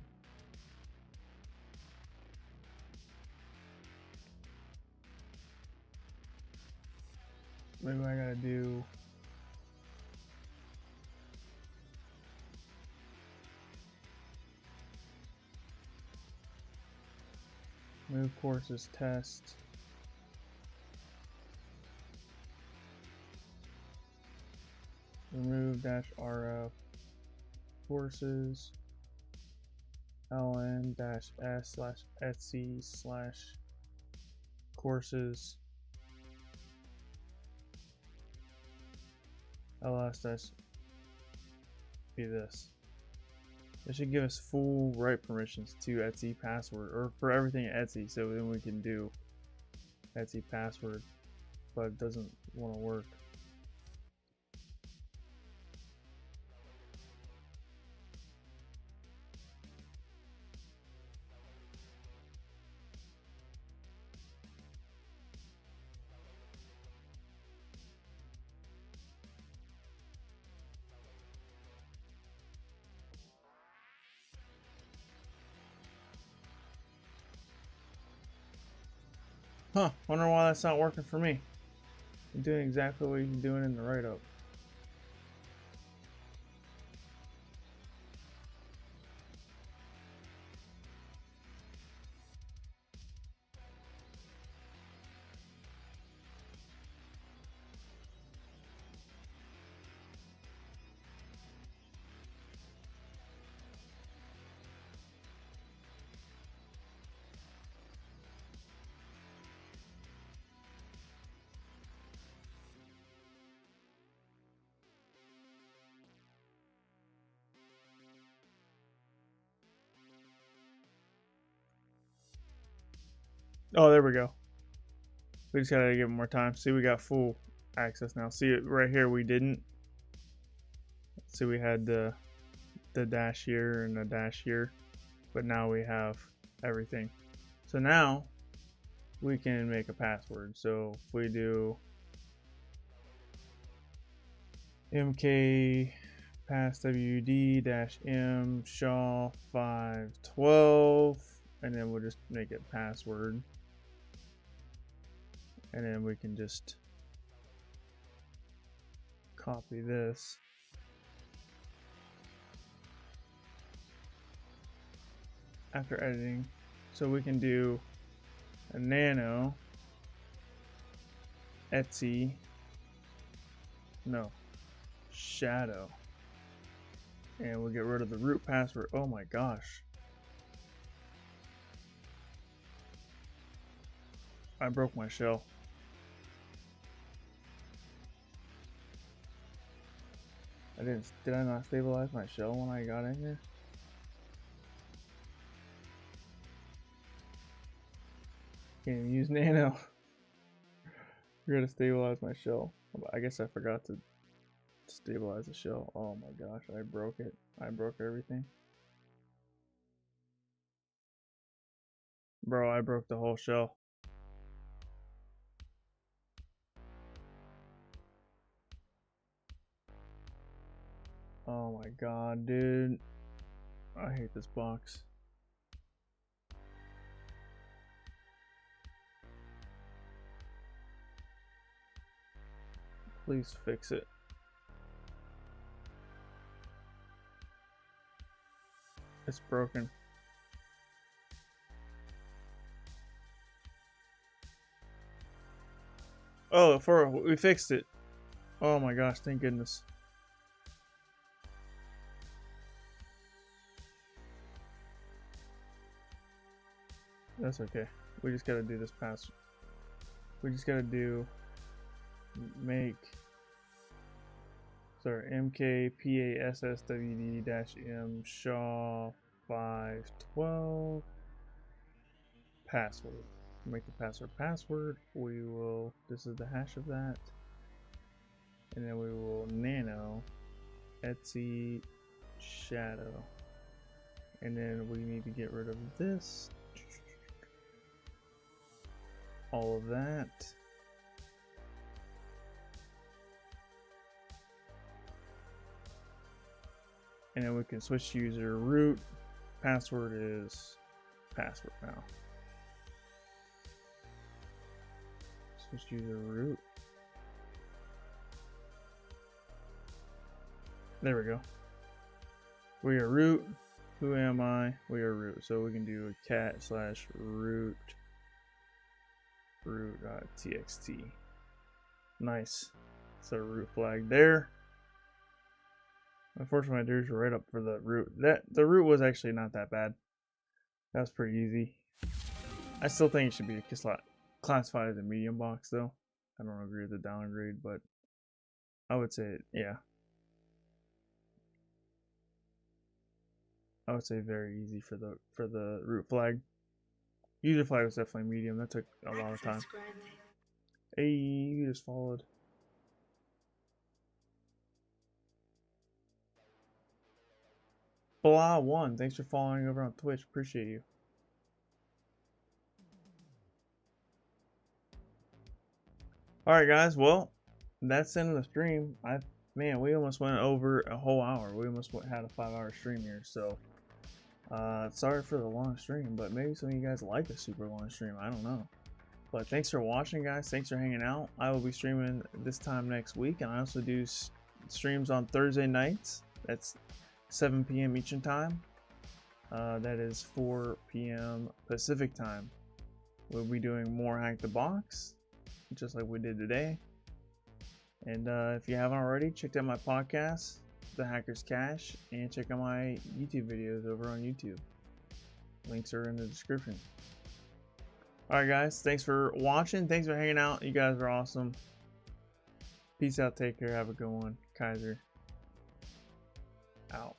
Maybe I gotta do move courses test. Remove -rf courses ln-s/etsy/courses ls- be this. It should give us full write permissions to Etsy password, or for everything at Etsy, so then we can do Etsy password, but it doesn't want to work. Huh, wonder why that's not working for me. I'm doing exactly what you're doing in the write-up. Oh, there we go. We just gotta give it more time. See, we got full access now. See it right here, we didn't. See, we had the dash here and the dash here, but now we have everything. So now we can make a password. So if we do MK pass WD-M Shaw 512, and then we'll just make it password, and then we can just copy this. After editing, so we can do a nano Etsy shadow, and we'll get rid of the root password. Oh my gosh, I broke my shell. Did I not stabilize my shell when I got in here? Can't even use nano. We're gonna stabilize my shell. I guess I forgot to stabilize the shell. Oh my gosh, I broke it. I broke everything. Bro, I broke the whole shell. Oh my god, dude. I hate this box. Please fix it. It's broken. Oh, we fixed it. Oh my gosh, thank goodness. That's okay. We just gotta do this pass. We just gotta do MKPASSWD-M Shaw 512 password. Make the password. This is the hash of that. And then we will nano Etsy shadow. And then we need to get rid of this. All of that. And then we can switch user root. Password is password now. Switch user root. There we go. We are root. Who am I? We are root. So we can do a cat/root root.txt. Nice. So root flag there. Unfortunately, my dudes were right up for the root. The root was actually not that bad. That was pretty easy. I still think it should be classified as a medium box, though. I don't agree with the downgrade, but I would say, yeah. I would say very easy for the root flag. User flag was definitely medium. That took a lot of time. Hey, you just followed. Blah1, thanks for following over on Twitch. Appreciate you. Alright guys, well, that's the end of the stream. Man, we almost went over a whole hour. We almost had a 5-hour stream here, so sorry for the long stream, but maybe some of you guys like a super long stream. I don't know. But thanks for watching, guys. Thanks for hanging out. I will be streaming this time next week, and I also do streams on Thursday nights. That's 7 p.m. Eastern time. That is 4 p.m. Pacific time. We'll be doing more Hack the Box, just like we did today. And if you haven't already, check out my podcast, The Hacker's Cache, and check out my YouTube videos over on YouTube. Links are in the description. Alright guys, thanks for watching. Thanks for hanging out. You guys are awesome. Peace out, take care, have a good one. Kyser out.